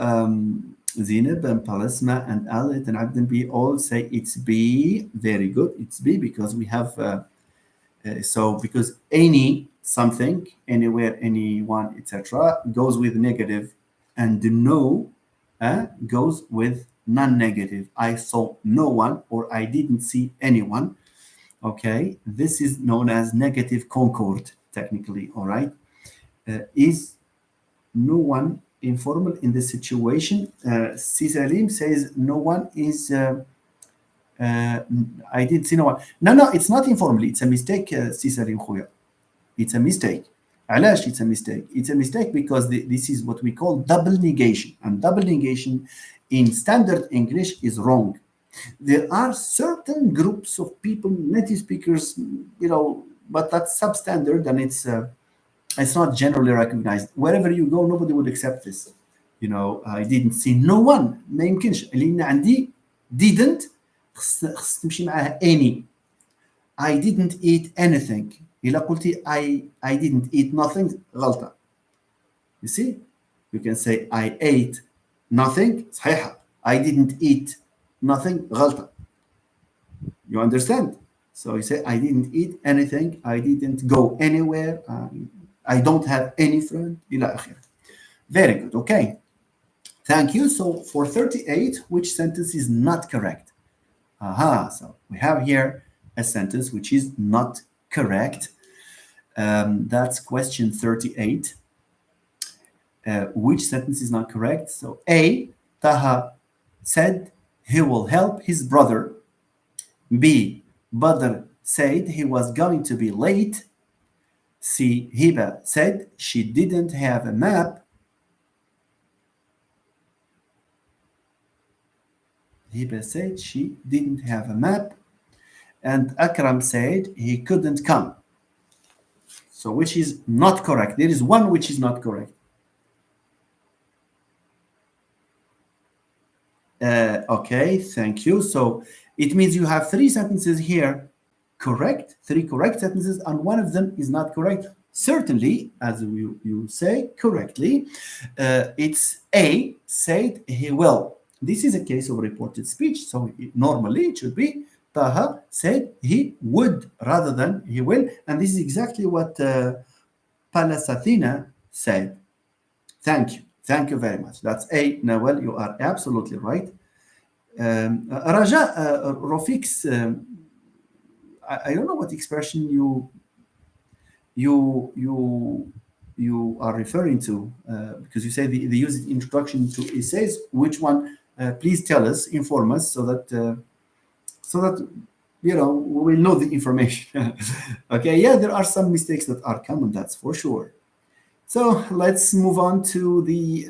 A: Zainab and Palasma and Alit and Abdin B all say it's B. Very good, it's B because we have because any something, anywhere, anyone, etc. goes with negative, and no goes with non-negative. I saw no one or I didn't see anyone. Okay, this is known as negative concord technically. All right, is no one informal in this situation? Cisalim says no one is I did see no one. No, it's not informal. It's a mistake, Cisalim Khoya. It's a mistake. علاش it's a mistake? It's a mistake because this is what we call double negation, and double negation in standard English is wrong. There are certain groups of people, native speakers, but that's substandard and it's not generally recognized. Wherever you go, nobody would accept this. I didn't see no one. ما يمكنش لان عندي didn't خص تمشي معاه any. I didn't eat anything. إلا قلتي I didn't eat nothing غلطة. You see? You can say I ate nothing صحيحة. I didn't eat nothing غلطة. You understand? So you say I didn't eat anything. I didn't go anywhere. I don't have any friend. إلى آخره. Very good. Okay. Thank you. So for 38, which sentence is not correct? Aha. So we have here a sentence which is not correct. That's question 38. Which sentence is not correct? So A, Taha said he will help his brother. B, Badr said he was going to be late. C, Hiba said she didn't have a map. Hiba said she didn't have a map. And Akram said he couldn't come. So which is not correct? There is one which is not correct. Okay, thank you. So it means you have three sentences here correct, three correct sentences, and one of them is not correct. Certainly, as you say correctly, it's A, said he will. This is a case of reported speech, so normally it should be Taha said he would rather than he will, and this is exactly what Palasathina said. Thank you. Thank you very much. That's A. Nawal, you are absolutely right. Raja, Rafiq's, I don't know what expression you are referring to because you say they use it in introduction to essays. Which one? Please tell us, inform us, so that we will know the information. Okay, yeah, there are some mistakes that are common. That's for sure. So let's move on to the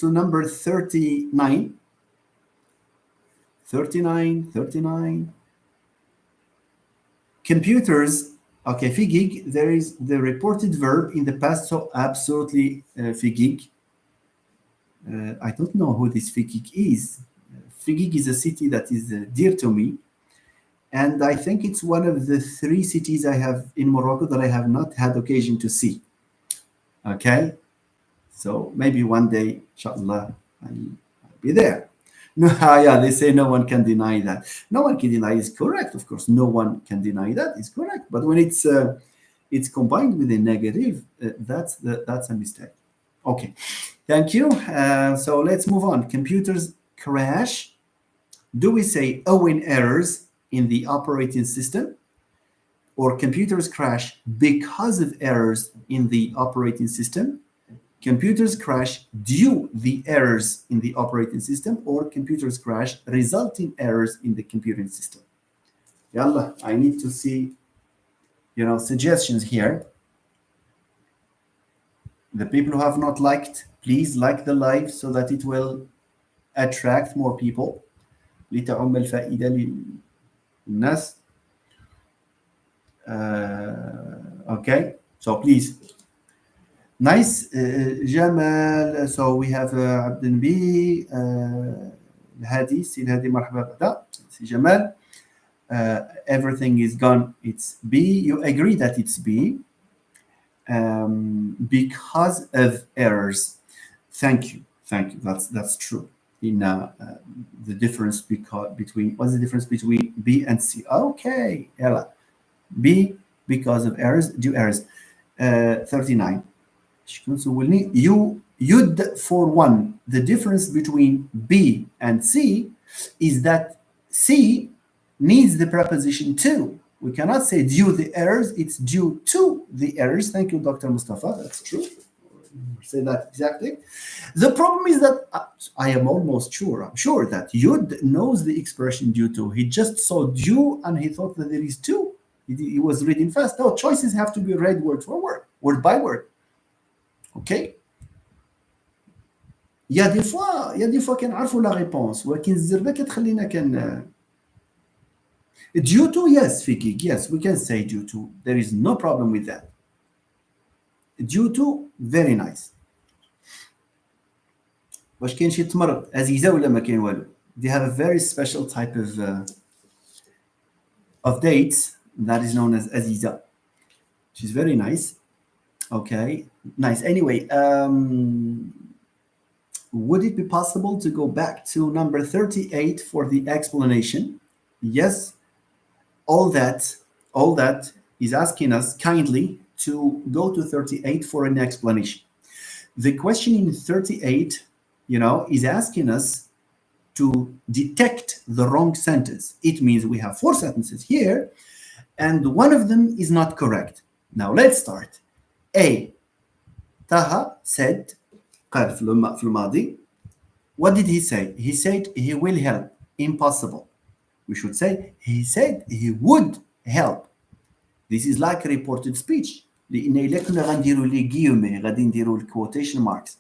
A: number 39. 39. Computers. Okay, figig. There is the reported verb in the past, so absolutely figig. I don't know who this figig is. Figig is a city that is dear to me. And I think it's one of the three cities I have in Morocco that I have not had occasion to see. Okay? So maybe one day, inshallah, I'll be there. No, yeah, they say no one can deny that. No one can deny is correct, of course. No one can deny that is correct. But when it's combined with a negative, that's a mistake. Okay, thank you. So let's move on. Computers crash. Do we say owing errors in the operating system, or computers crash because of errors in the operating system? Computers crash due the errors in the operating system, or computers crash resulting errors in the computing system? Yalla, I need to see, suggestions here. The people who have not liked, please like the live so that it will attract more people. لتعم الفائدة للناس. Okay, so please. Nice, Jamal. So we have عبد النبي الهادي سي الهادي مرحبا بعدا سي جمال. Everything is gone. It's B. You agree that it's B because of errors. Thank you. That's true. In the difference between what's the difference between B and C? Okay, Ella. B because of errors, due errors. 39. You'd for one, the difference between B and C is that C needs the preposition to. We cannot say due the errors, it's due to the errors. Thank you, Dr. Mustafa. That's true. Say that exactly. The problem is that I'm sure that Yud knows the expression due to. He just saw due and he thought that there is two. He was reading fast. No, choices have to be read word for word, word by word. Okay. Il y a des fois كنعرفوا la réponse ولكن الزربه كتخلينا due to, yes, Fikik, yes, we can say due to. There is no problem with that. due to very nice. واش كاين شي تمر عزيزه ولا ما كاين والو. They have a very special type of dates that is known as aziza. She's very nice. Okay, nice. Anyway, would it be possible to go back to number 38 for the explanation? Yes, all that is asking us kindly to go to 38 for an explanation. The question in 38, is asking us to detect the wrong sentence. It means we have 4 sentences here, and one of them is not correct. Now let's start. A. Taha said, قال في الماضي. What did he say? He said he will help. Impossible. We should say he said he would help. This is like a reported speech. لأن إلا كنا غنديروا لي guillemets غادي نديروا الكوتيشن ماركس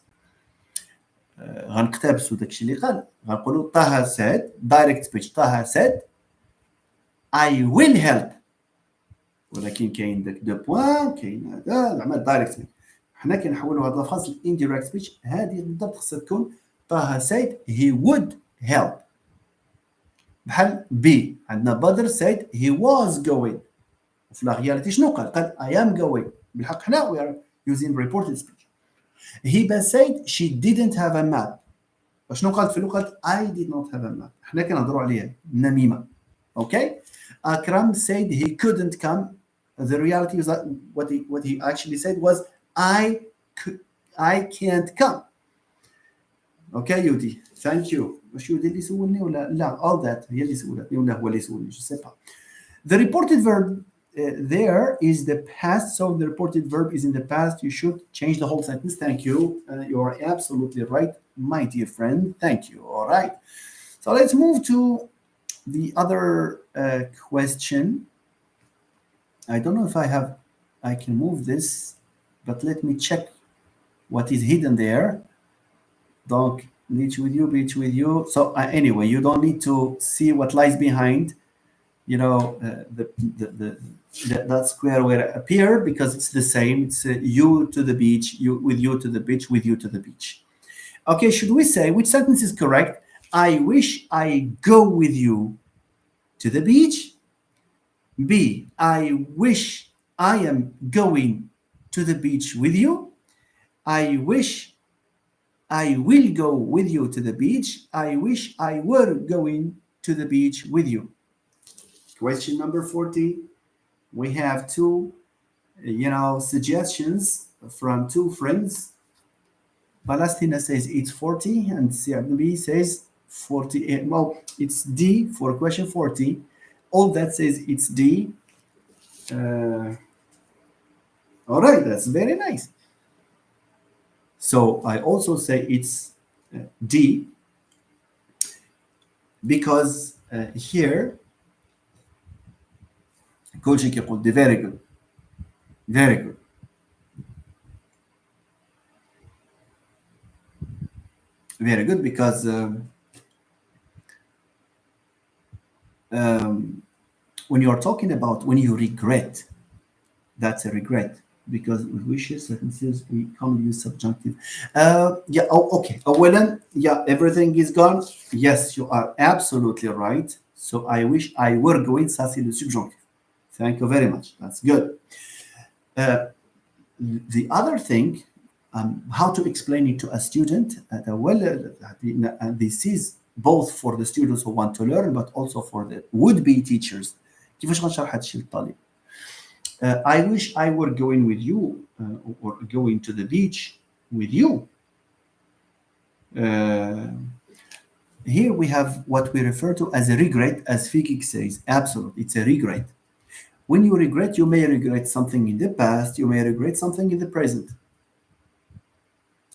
A: غنقتبسوا داكشي اللي قال غنقولوا طه said direct speech. طه said I will help. ولكن كاين داك دو بوين كاين هذا زعما دايركت سبيتش. حنا كنحولوا هذا الفاصل indirect speech. هذه بالضبط خصها تكون طه said he would help. بحال بي عندنا بدر said he was going. وفي لا رياليتي شنو قال I am going. بالحق حنا we are using reported speech. هبه said she didn't have a map. شنو قالت في اللغه I did not have a map. حنا كنهضروا عليها نميمه. Okay. Akram said he couldn't come. The reality is that what he actually said was I can't come. Okay, Yudi. Thank you. واش يودي اللي سولني ولا لا all that هي اللي سولتني ولا هو اللي سولني je sais pas. The reported verb there is the past, so the reported verb is in the past. You should change the whole sentence. Thank you. You are absolutely right, my dear friend. Thank you. All right. So let's move to the other question. I don't know if I can move this, but let me check what is hidden there. Donc, beach with you. So anyway, you don't need to see what lies behind, that square where it appeared because it's the same. It's you to the beach, you to the beach, with you to the beach. Okay, should we say which sentence is correct? I wish I go with you to the beach. B. I wish I am going to the beach with you. I wish I will go with you to the beach. I wish I were going to the beach with you. Question number 40. We have two, suggestions from two friends. Palestina says it's 40 and CRB says 48. Well, it's D for question 40. All that says it's D. All right, that's very nice. So I also say it's D because here Coach يقول D. Very good. Very good. Very good because when you are talking about when you regret, that's a regret because with wishes sentences we commonly use subjunctive. Okay. Everything is gone. Yes, you are absolutely right. So I wish I were going. Ça c'est le subjonctif. Thank you very much. That's good. The other thing, how to explain it to a student. This is both for the students who want to learn, but also for the would-be teachers. كيفاش غنشرح هذا الشيء للطالب؟ I wish I were going with you or going to the beach with you. Here we have what we refer to as a regret, as Fikik says. Absolutely, it's a regret. When you regret, you may regret something in the past, you may regret something in the present.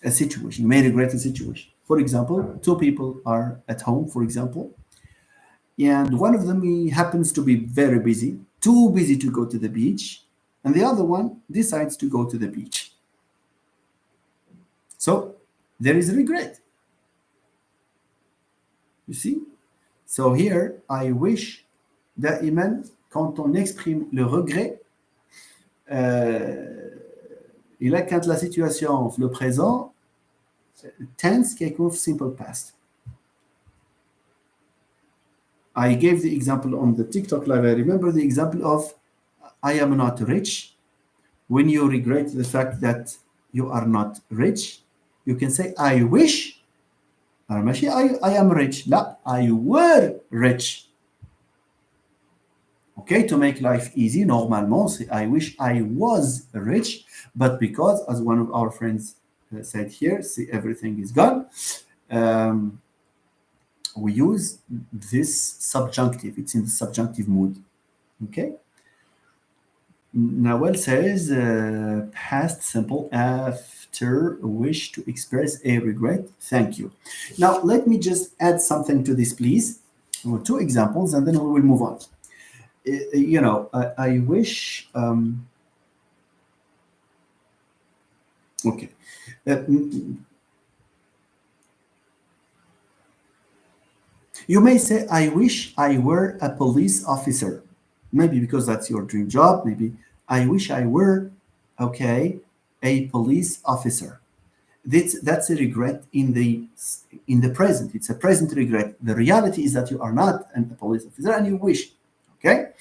A: A situation, you may regret a situation. For example, two people are at home, for example, and one of them happens to be very busy, too busy to go to the beach, and the other one decides to go to the beach. So there is regret. You see? So here, I wish دائما quand on exprime le regret, Et là, quand la situation, le présent, tense qui est simple past. I gave the example on the TikTok live. I remember the example of I am not rich. When you regret the fact that you are not rich, you can say I wish. I am rich. لا, I were rich. Okay, to make life easy, normalement, say I wish I was rich, but because, as one of our friends said here, see, everything is gone, we use this subjunctive. It's in the subjunctive mood. Okay. Nawal says past simple after wish to express a regret. Thank you. Now, let me just add something to this, please. Two examples, and then we will move on. I wish. Okay. You may say, I wish I were a police officer. Maybe because that's your dream job. Maybe I wish I were, okay, a police officer. That's a regret in the present. It's a present regret. The reality is that you are not a police officer and you wish. Okay.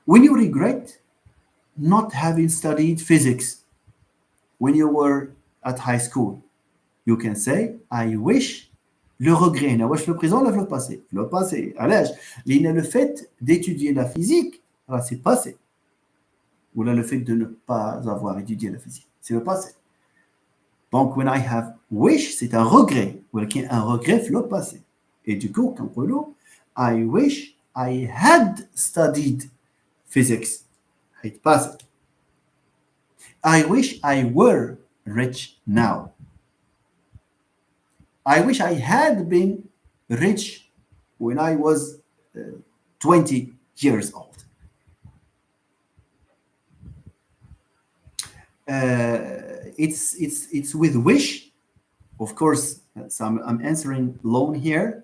A: When you regret not having studied physics when you were at high school, you can say I wish. Le regret, هنا واش في le présent ولا في le passé؟ في le passé. علاش؟ لأن le fait d'étudier la physique راه c'est passé. Ou là le fait de ne pas avoir étudié la physique, c'est le passé. Donc when I have wish, c'est un regret. ولكن un regret في le passé. Et du coup, كنقولوا I wish I had studied physics. حيت passé. I wish I were rich now. I wish I had been rich when I was 20 years old. It's with wish. Of course, so I'm answering loan here.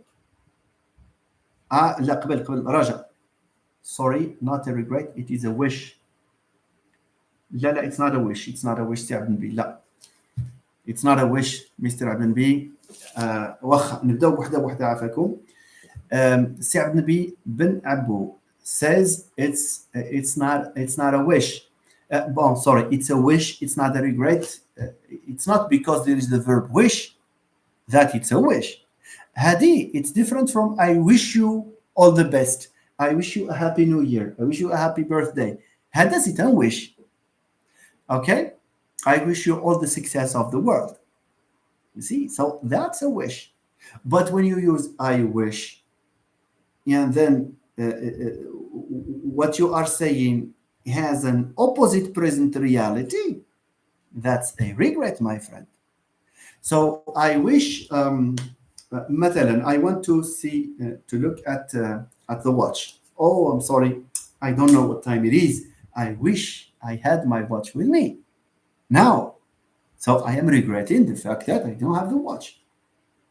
A: لا قبل راجع. Sorry, not a regret. It is a wish. لا, it's not a wish. It's not a wish, سي عبد النبي. لا. It's not a wish, Mr. عبد النبي. واخا نبداو بوحده عافاكم. سي عبد النبي بن عبو says it's not a wish. Sorry, it's a wish. It's not a regret. It's not because there is the verb wish that it's a wish. Hadi, it's different from I wish you all the best. I wish you a happy new year. I wish you a happy birthday. هذا c'est un wish. Okay? I wish you all the success of the world. You see? So that's a wish. But when you use I wish, and then what you are saying has an opposite present reality, that's a regret, my friend. So I wish, مثلا, I want to see, to look at the watch. Oh, I'm sorry, I don't know what time it is. I wish I had my watch with me now. So I am regretting the fact that I don't have the watch.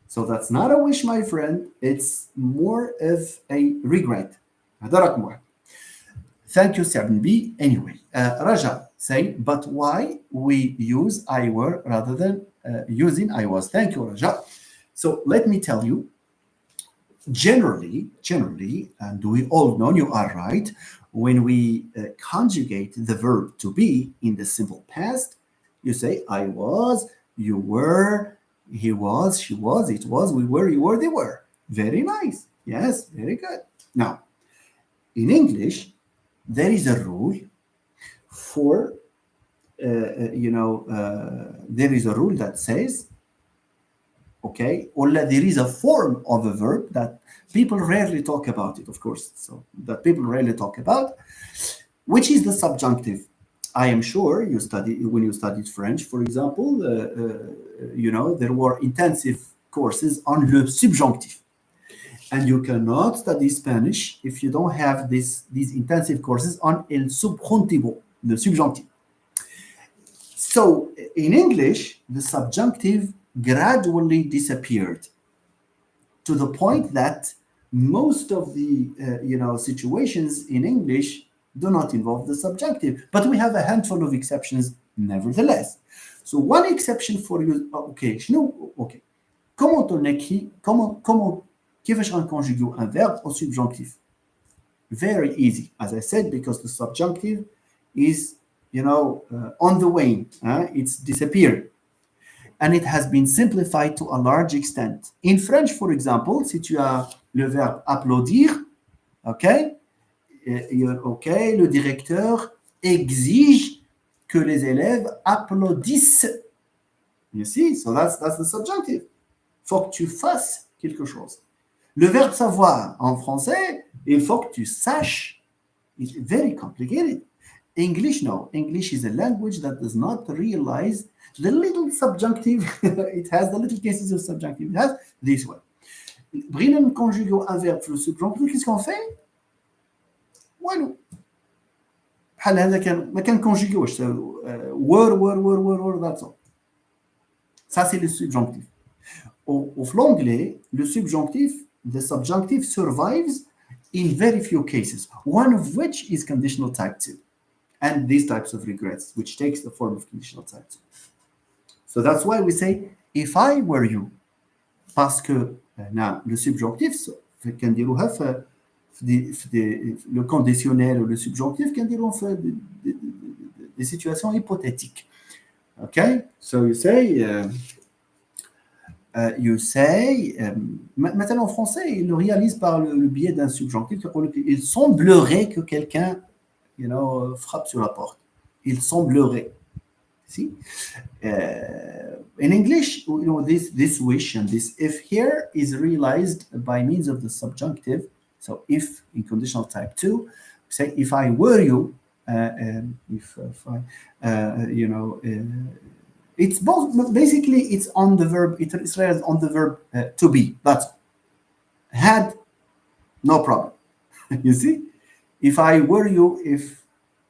A: So that's not a wish, my friend. It's more of a regret. هذا رقم واحد. Thank you, Sabnbi. Anyway, Raja say, but why we use I were rather than using I was? Thank you, Raja. So let me tell you, generally, and we all know you are right, when we conjugate the verb to be in the simple past, you say I was, you were, he was, she was, it was, we were, you were, they were. Very nice. Yes, very good. Now, in English, there is a rule for, there is a rule that says, okay, or there is a form of a verb that people rarely talk about it, of course, so that people rarely talk about, which is the subjunctive. I am sure when you studied French, for example, there were intensive courses on le subjonctif. And you cannot study Spanish if you don't have these intensive courses on el subjuntivo, the subjunctive. So in English, the subjunctive gradually disappeared to the point that most of the situations in English do not involve the subjunctive. But we have a handful of exceptions nevertheless. So one exception for you, okay, okay. Comment on écrit, كيفاش نconjuguer un verbe au subjonctif? Very easy, as I said, because the subjunctive is, on the wane, it's disappeared. And it has been simplified to a large extent. In French, for example, si tu as le verbe applaudir, okay, okay, le directeur exige que les élèves applaudissent. You see, so that's the subjunctive. Faut que tu fasses quelque chose. Le verbe savoir en français, il faut que tu saches. It's very complicated. English, no. English is a language that does not realize the little subjunctive. It has the little cases of subjunctive. It has this one. بغينا نكونجيغو un verbe في le subjonctif, qu'est-ce qu'on fait؟ والو. بحال هذا ما كنكونجيغوش. word, that's all. Ça, c'est le subjonctif. Au l'anglais, le subjonctif, the subjunctive survives in very few cases, one of which is conditional type 2. And these types of regrets, which takes the form of conditional type 2. So that's why we say, if I were you, parce que le subjonctif, كنديروها في le conditionnel ou le subjonctif, كنديروها في des situations hypothétiques. Okay, so you say, maintenant en français, il le réalise par le biais d'un subjonctif. Il semblerait que quelqu'un, frappe sur la porte. Il semblerait. See? In English, this wish and this if here is realized by means of the subjunctive. So if in conditional type 2, say if I were you, if I, it's both. Basically, it's on the verb. It's realized on the verb to be. That's all. Had, no problem. You see, if I were you, if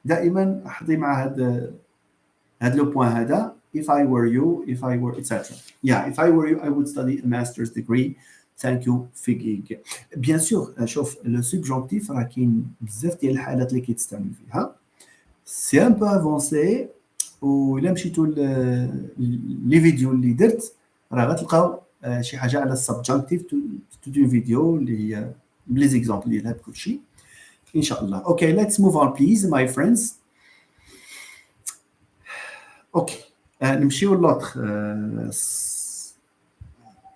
A: دائما حطي مع هذا لو بوين هذا. If I were you, if I were, etc. Yeah, if I were you, I would study a master's degree. Thank you فيك. Bien sûr, شوف le subjonctif راه كاين بزاف ديال الحالات اللي كيتستعمل فيها. سي ان بو افونسي. وإلا مشيتوا لي فيديو اللي درت راه غتلقاو شي حاجه على السبجكتيف تو فيديو اللي هي بلي زيكزامبل ديالها بكل شيء ان شاء الله. اوكي let's move on please my friends. اوكي نمشيو للوطخ.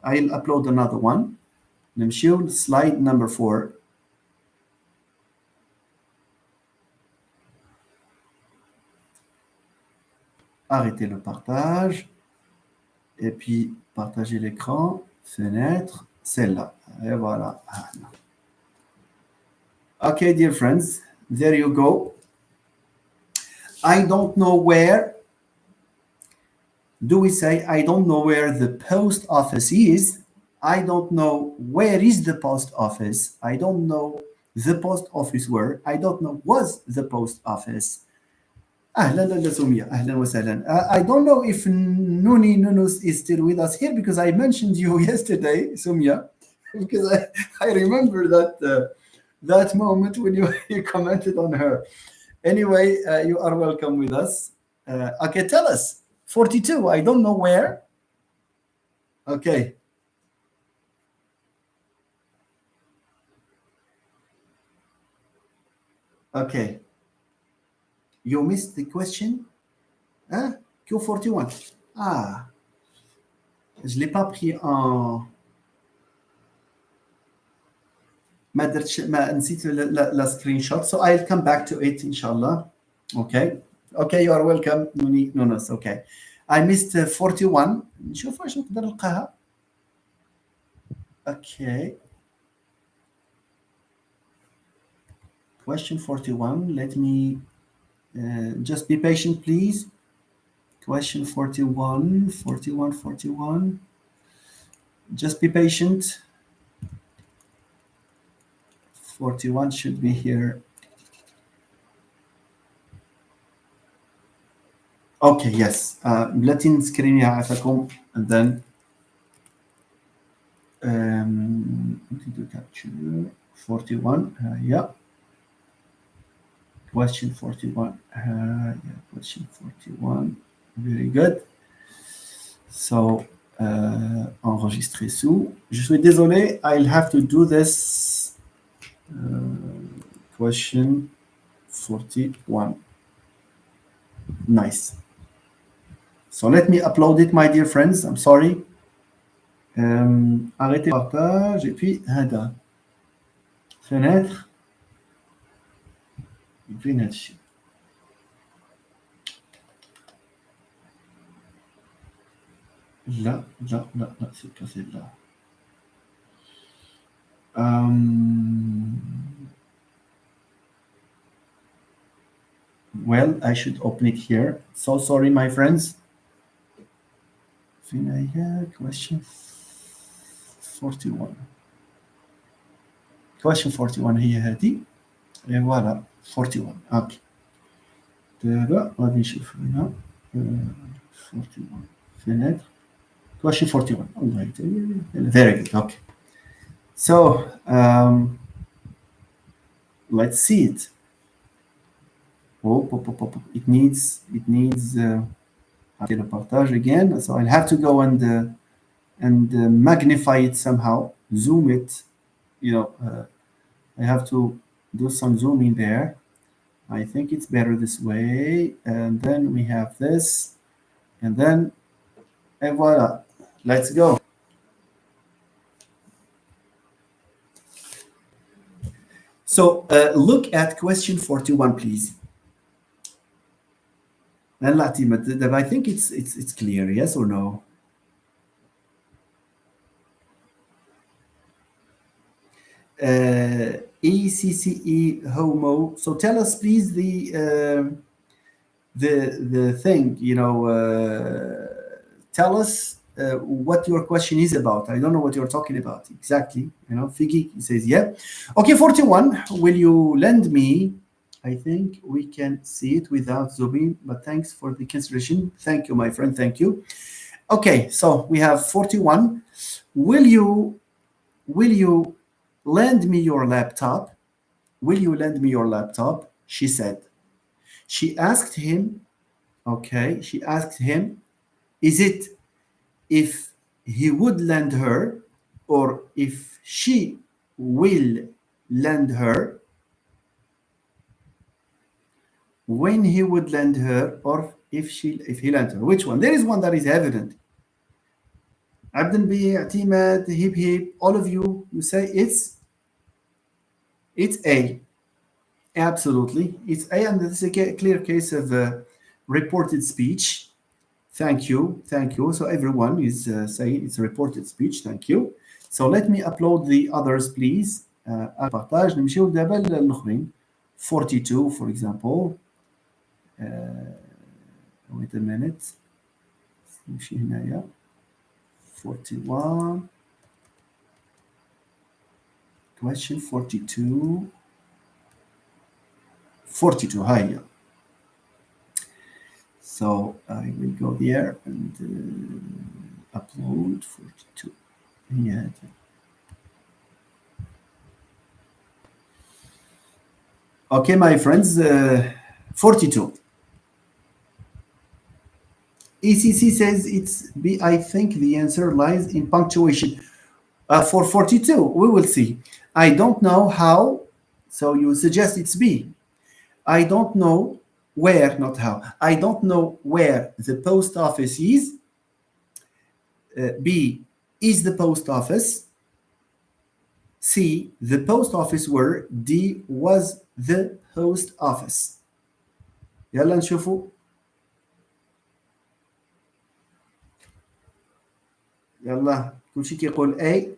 A: I'll upload another one. نمشيو لسلايد نمبر 4. Arrêtez le partage et puis partagez l'écran, fenêtre, celle-là, et voilà. Okay, dear friends, there you go. I don't know where. Do we say I don't know where the post office is? I don't know where is the post office. I don't know the post office where. I don't know was the post office. أهلا سمية أهلا وسهلا. I don't know if Nunus is still with us here because I mentioned you yesterday, Sumia, because I remember that moment when you commented on her. Anyway, you are welcome with us. Okay, tell us. 42, I don't know where. Okay. Okay. You missed the question? Hein? Q41. Ah. Je ne l'ai pas pris en... ما نسيت la screenshot. So I'll come back to it, inshallah. Okay. Okay, you are welcome. No, okay. I missed 41. نشوف واش نقدر نلقاها. Okay. Question 41. Let me just be patient, please. Question 41. Just be patient. 41 should be here. Okay, yes. Latin screen عافاكم, and then to capture 41. Yeah. Question 41. Yeah, question 41. Very good. So, enregistrer sous. Je suis désolé, I'll have to do this. Question 41. Nice. So let me upload it, my dear friends. I'm sorry. Arrêtez le partage et puis هذا fenêtre فين هذا الشيء. لا لا لا لا c'est pas celle-là. Well, I should open it here. So sorry, my friends. Question 41. Question 41 هي هذه. Et voilà, 41. اوكي. دابا غادي نشوف هنا 41 فينيتر. Question 41. All right. Very good. Okay. So let's see it. It needs partage again. So I'll have to go and magnify it somehow, zoom it. I have to do some zooming there. I think it's better this way. And then we have this, and then and voila. Let's go. So look at question 41, please. And I think it's clear, yes or no? ECCE homo. So tell us, please, the thing. Tell us what your question is about. I don't know what you're talking about exactly. Figi says yeah. Okay, 41. Will you lend me? I think we can see it without zooming, but thanks for the consideration. Thank you, my friend. Thank you. Okay, so we have 41. Will you lend me your laptop? Will you lend me your laptop? She said. She asked him, is it if he would lend her or if she will lend her? When he would lend her or if he lent her. Which one? There is one that is evident. Abdel B, Atimad, Hip, all of you say it's A. Absolutely. It's A, and this is a clear case of reported speech. Thank you. So everyone is saying it's a reported speech. Thank you. So let me upload the others, please. Partage. نمشيو دابا للآخرين. 42, for example. Wait a minute. نمشي هنايا. 41. Question 42. 42. Hi. So I will go there and upload 42. Yeah. Okay, my friends, 42. ECC says it's B. I think the answer lies in punctuation. For 42, we will see. I don't know how, so you suggest it's B. I don't know where, not how. I don't know where the post office is. B, is the post office. C, the post office were. D, was the post office. يلا نشوفوا. يلا كل شيء كيقول A.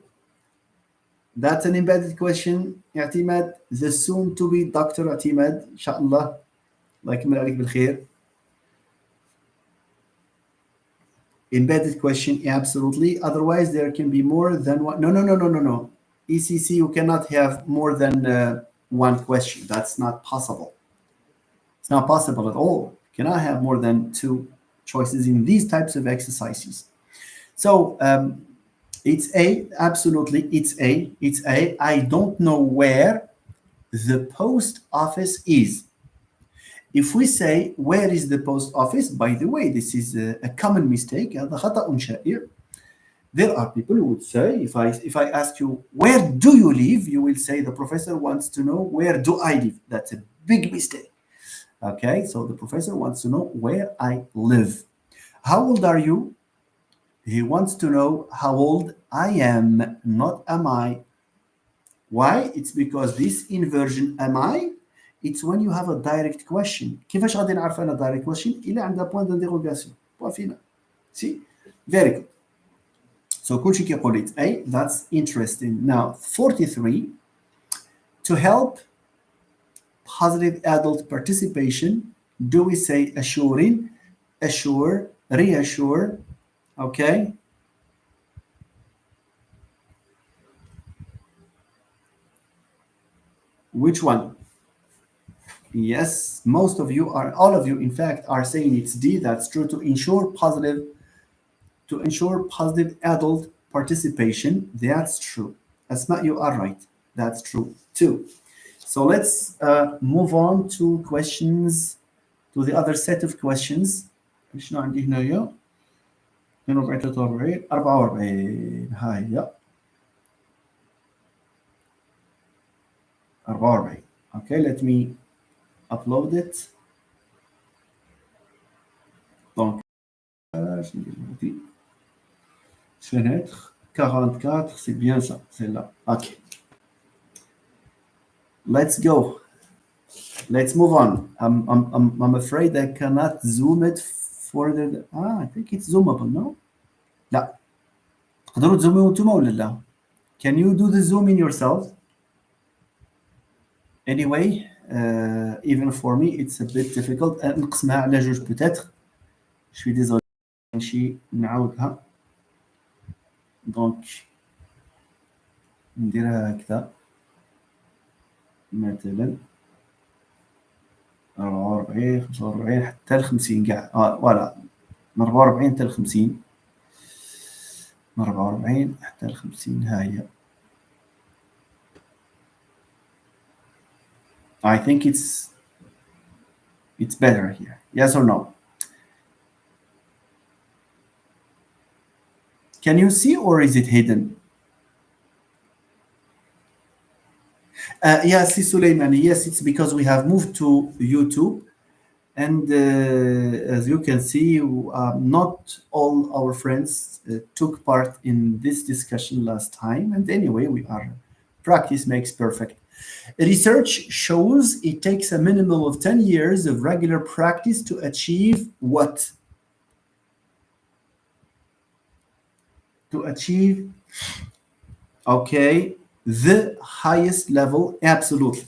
A: That's an embedded question. اعتماد the soon to be Dr. اعتماد إن شاء الله. الله يكمل عليك بالخير. Embedded question, absolutely. Otherwise, there can be more than one. No. ECC, you cannot have more than one question. That's not possible. It's not possible at all. You cannot have more than two choices in these types of exercises. So it's A, absolutely. It's A. I don't know where the post office is. If we say, where is the post office? By the way, this is a common mistake. هذا خطأ شائع. There are people who would say, if I ask you, where do you live? You will say, the professor wants to know, where do I live? That's a big mistake. Okay, so the professor wants to know where I live. How old are you? He wants to know how old I am, not am I. Why? It's because this inversion am I, it's when you have a direct question. كيفاش غادي نعرف أنا direct question؟ إلا عندها point d'interrogation. Point final. See? Very good. So كلشي كيقول لي أي. That's interesting. Now 43. To help positive adult participation, do we say assuring, assure, reassure? Okay. Which one? Yes, most of you are, all of you, in fact, are saying it's D. That's true. To ensure positive adult participation. That's true. Asma, you are right. That's true too. So let's move on to questions, to the other set of questions. شنو عندي هنايا؟ 42 43 44 هاي 44. Okay, let me upload it. Donc, fenêtre 44, c'est bien ça, c'est là. Okay. Let's go. Let's move on. I'm afraid I cannot zoom it further. I think it's zoomable, no? لا. تقدروا تزوموا انتم ولا لا؟ Can you do the zooming yourself? Anyway, even for me, it's a bit difficult. نقسمها على جوج peut-être. Je suis désolé. نمشي نعاودها. Donc, نديرها هكذا. مثلا 44 45 حتى ل 50 كاع. فوالا. من 44 حتى ل 50. من 44 حتى ل 50 ها هي. I think it's better here. Yes or no? Can you see, or is it hidden? Yes, Suleiman. Yes, it's because we have moved to YouTube, and as you can see, not all our friends took part in this discussion last time. And anyway, practice makes perfect. Research shows it takes a minimum of 10 years of regular practice to achieve what? To achieve, okay, the highest level. Absolutely.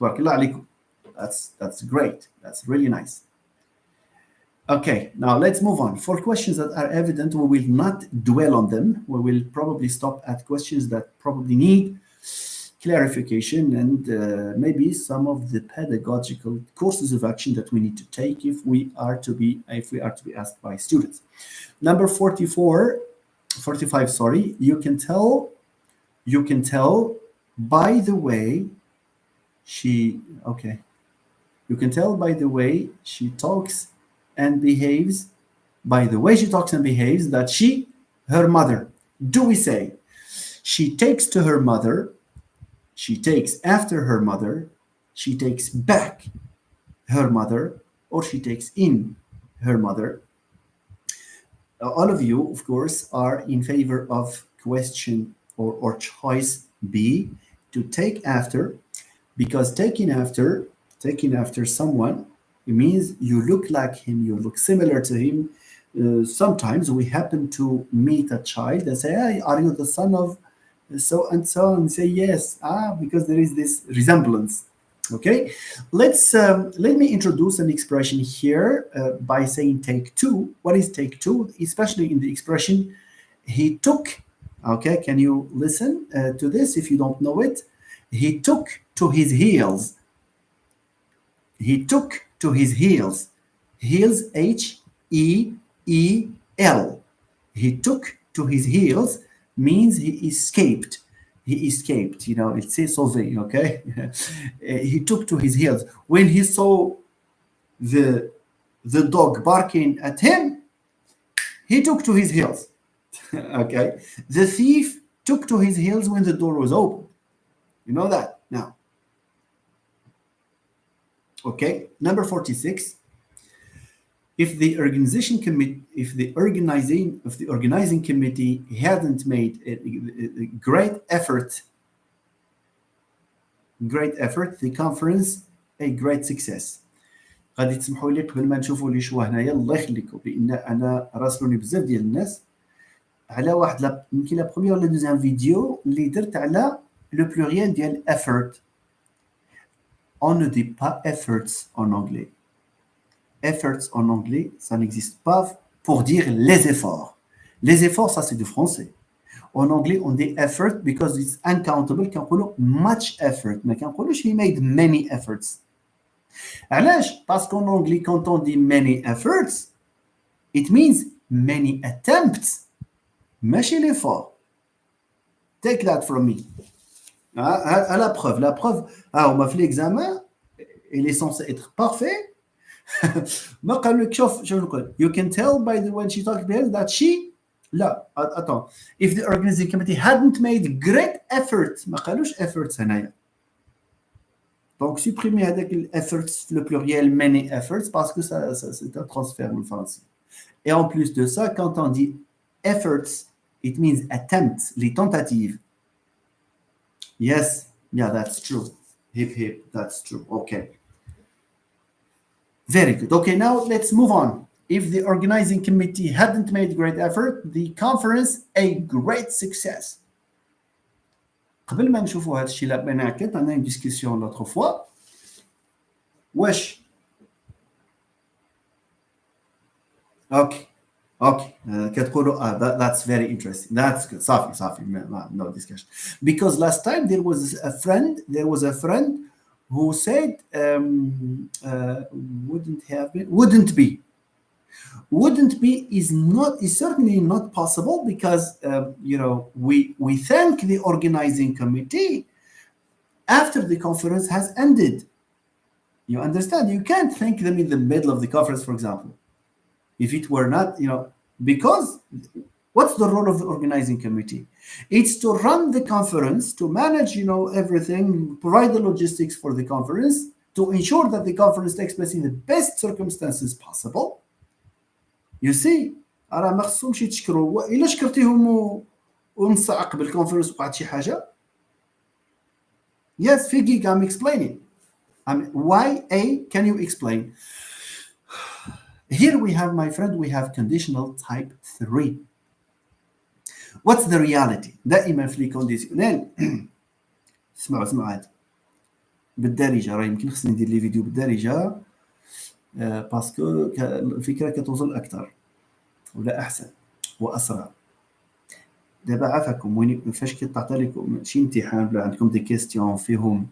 A: That's great. That's really nice. Okay, now let's move on. For questions that are evident, we will not dwell on them. We will probably stop at questions that probably need clarification and maybe some of the pedagogical courses of action that we need to take if we are to be asked by students. Number 45, sorry. You can tell by the way she talks and behaves, that her mother. Do we say she takes to her mother, she takes after her mother, she takes back her mother, or she takes in her mother? All of you, of course, are in favor of question or choice B, to take after, because taking after someone, it means you look like him, you look similar to him. Sometimes we happen to meet a child and say, hey, are you the son of so and so? And say yes, because there is this resemblance. Okay, let me introduce an expression here by saying take two. What is take two? Especially in the expression he took. Okay, can you listen to this if you don't know it? He took to his heels. He took to his heels. Heels, H-E-E-L. He took to his heels means he escaped. He escaped, it's sauvé, okay? He took to his heels. When he saw the dog barking at him, he took to his heels. Okay, the thief took to his heels when the door was open. You know that now. Okay, number 46. If the organizing committee hadn't made a great effort, the conference a great success. غادي تسمحوا لي قبل ما نشوفوا لي شوا هنايا الله يخليكم بان انا راسلوني بزاف ديال الناس على واحد يمكن لا بروميير ولا دوزيام فيديو اللي درت على لو بلوريال ديال effort. On ne dit pas efforts en anglais. Efforts en anglais, ça n'existe pas pour dire les efforts. Les efforts, ça c'est du français. En anglais, on dit effort because it's uncountable. كنقولوا much effort. ما كنقولوش he made many efforts. علاش؟ parce qu'en anglais, quand on dit many efforts, it means many attempts. ماشي l'effort. Take that from me. À la preuve. On m'a fait l'examen, il est censé être parfait. You can tell by the when she talked about that she لا attends, if the organizing committee hadn't made great effort ما قالوش efforts هنايا. Donc supprimer هذاك efforts le pluriel many efforts parce que ça c'est un transfert en français. Et en plus de ça, quand on dit efforts, it means attempts, les tentatives. Yes, yeah, that's true. Hip hip, that's true. Okay. Very good. Okay, now let's move on. If the organizing committee hadn't made great effort, the conference a great success. قبل ما نشوفوا هذا الشيء اللي كانت عندنا une discussion l'autre fois. واش Okay. That's very interesting. That's good. صافي. No discussion. Because last time there was a friend who said wouldn't be is certainly not possible because we thank the organizing committee after the conference has ended. You understand? You can't thank them in the middle of the conference, for example. If it were not, because what's the role of the organizing committee? It's to run the conference, to manage, everything, provide the logistics for the conference, to ensure that the conference takes place in the best circumstances possible. You see, راه ما خصهمش يتشكروا الا شكرتيهم ونص عقب الكونفرنس وقعت شي حاجه. Yes, Figgy, I'm explaining. Why can you explain? Here we have, my friend, we have conditional type 3. What's the reality? دائما في الكونديسيونيل اسمعوا هذا بالدارجه، راه يمكن خصني ندير لي فيديو بالدارجه باسكو الفكره كتوصل اكثر ولا احسن واسرع. دابا عافاكم وين فاش كيطلع لكم شي امتحان ولا عندكم دي كيستيون فيهم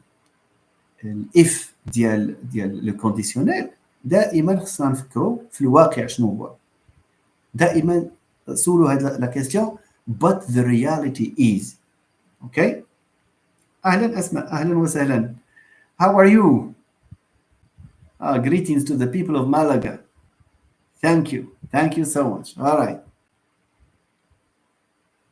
A: الاف ديال لو كونديسيونيل، دائما خصنا نفكروا في الواقع شنو هو. دائما سولوا هاد لا كيستيون but the reality is. Okay. اهلا اسماء، اهلا وسهلا. How are you? Greetings to the people of Malaga. Thank you so much. All right.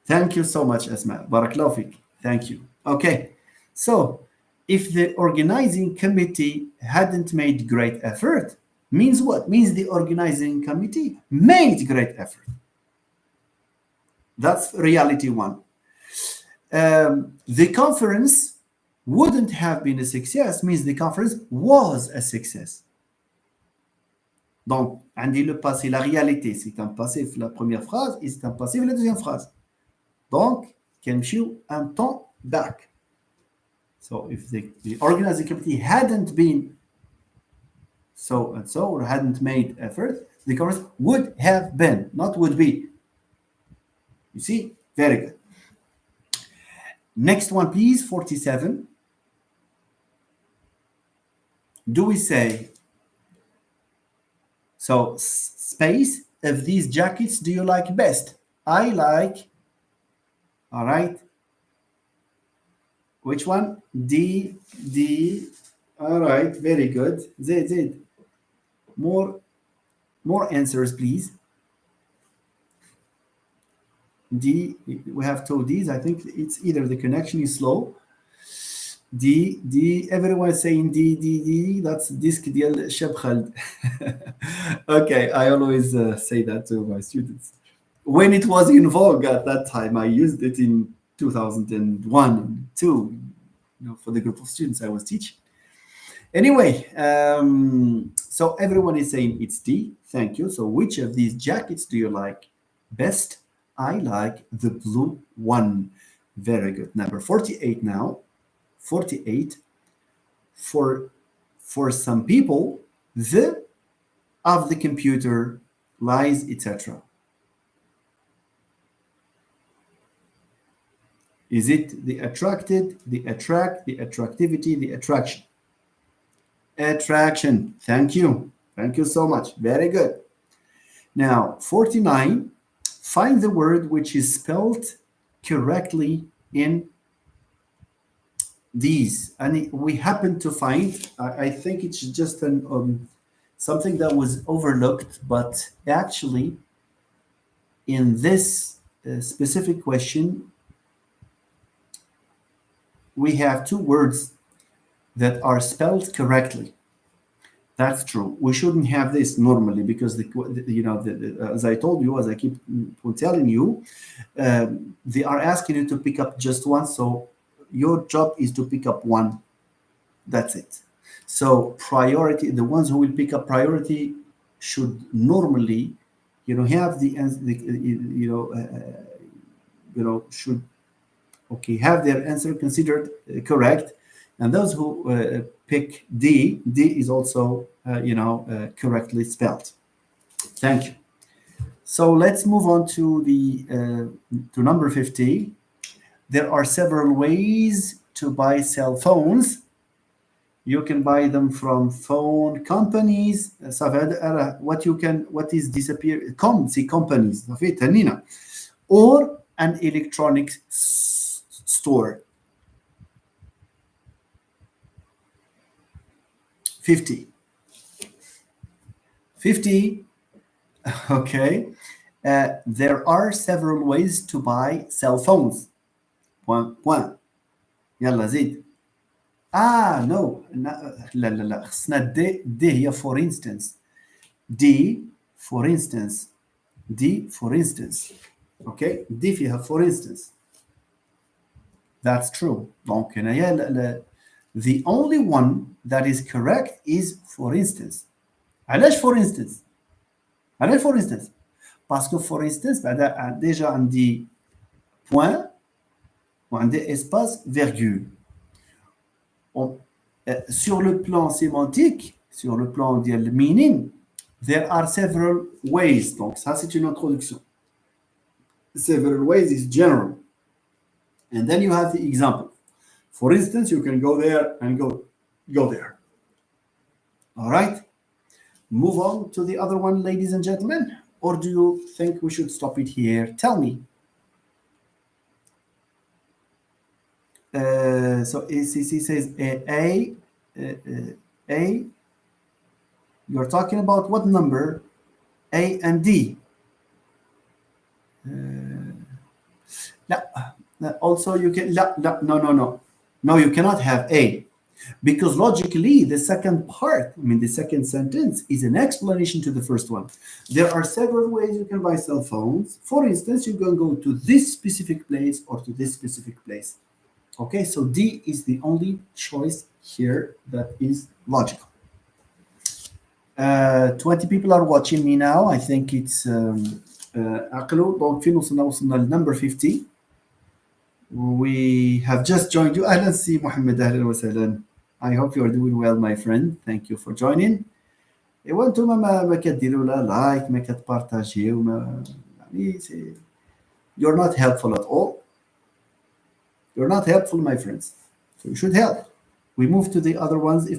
A: Thank you so much, Asma. Barakallahu fik. Thank you. Okay. So, if the organizing committee hadn't made great effort, means what? Means the organizing committee made great effort. That's reality one. The conference wouldn't have been a success, means the conference was a success. Donc, عندي le passé, la réalité, c'est un passif la première phrase et c'est un passif la deuxième phrase. Donc, كنمشيو un temps back. So, if the organizing committee hadn't been so and so, or hadn't made effort, the conference would have been, not would be. You see? Very good. Next one, please, 47. Do we say, so space, of these jackets, do you like best? I like, all right. Which one? D, all right, very good. Z. More more answers, please. D, we have two D's. I think it's either the connection is slow. D, everyone is saying D. That's disk ديال شاب خالد. Okay, I always say that to my students. When it was in vogue at that time, I used it in 2001 and 2, for the group of students I was teaching. Anyway, so everyone is saying it's D. Thank you. So which of these jackets do you like best? I like the blue one. Very good. Number 48 now. 48. For some people, the of the computer, lies, etc. Is it the attracted, the attract, the attractivity, the attraction? Attraction. Thank you. Thank you so much. Very good. Now, 49. Find the word which is spelled correctly in these. And we happen to find, I think it's just something that was overlooked, but actually, in this specific question, we have two words that are spelled correctly. That's true. We shouldn't have this normally because as I told you, as I keep telling you, they are asking you to pick up just one. So your job is to pick up one. That's it. So priority, the ones who will pick up priority should normally, have should have their answer considered correct. And those who pick D is also, correctly spelled. Thank you. So let's move on to to number 50. There are several ways to buy cell phones. You can buy them from phone companies. What is disappear? Companies. Or an electronics store. 50. Okay. There are several ways to buy cell phones. Point. يلا زيد. No. لا خصنا دي هي for instance. D for instance. Okay. D فيها for instance. That's true. Donc the only one that is correct is for instance. علاش for instance؟ parce que for instance بعدا déjà عندي point وعندي espace virgule. Sur le plan sémantique, sur le plan ديال meaning, there are several ways. Donc ça c'est une introduction. Several ways is general. And then you have the example. For instance, you can go there and go there. All right? Move on to the other one, ladies and gentlemen. Or do you think we should stop it here? Tell me. So ACC says A. You're talking about what number? A and D. Also, you can no, you cannot have A, because logically the second part, the second sentence is an explanation to the first one. There are several ways you can buy cell phones. For instance, you can go to this specific place or to this specific place. Okay, so D is the only choice here that is logical. 20 people are watching me now. I think it's عقلوا. Donc فين وصلنا number 50. We have just joined you. أهلا سي محمد. أهلا وسهلا. I hope you are doing well, my friend. Thank you for joining. وانتم ما كديروا لا لايك، ما كتبارطاجيو، you're not helpful at all. You're not helpful, my friends. So you should help. We move to the other ones.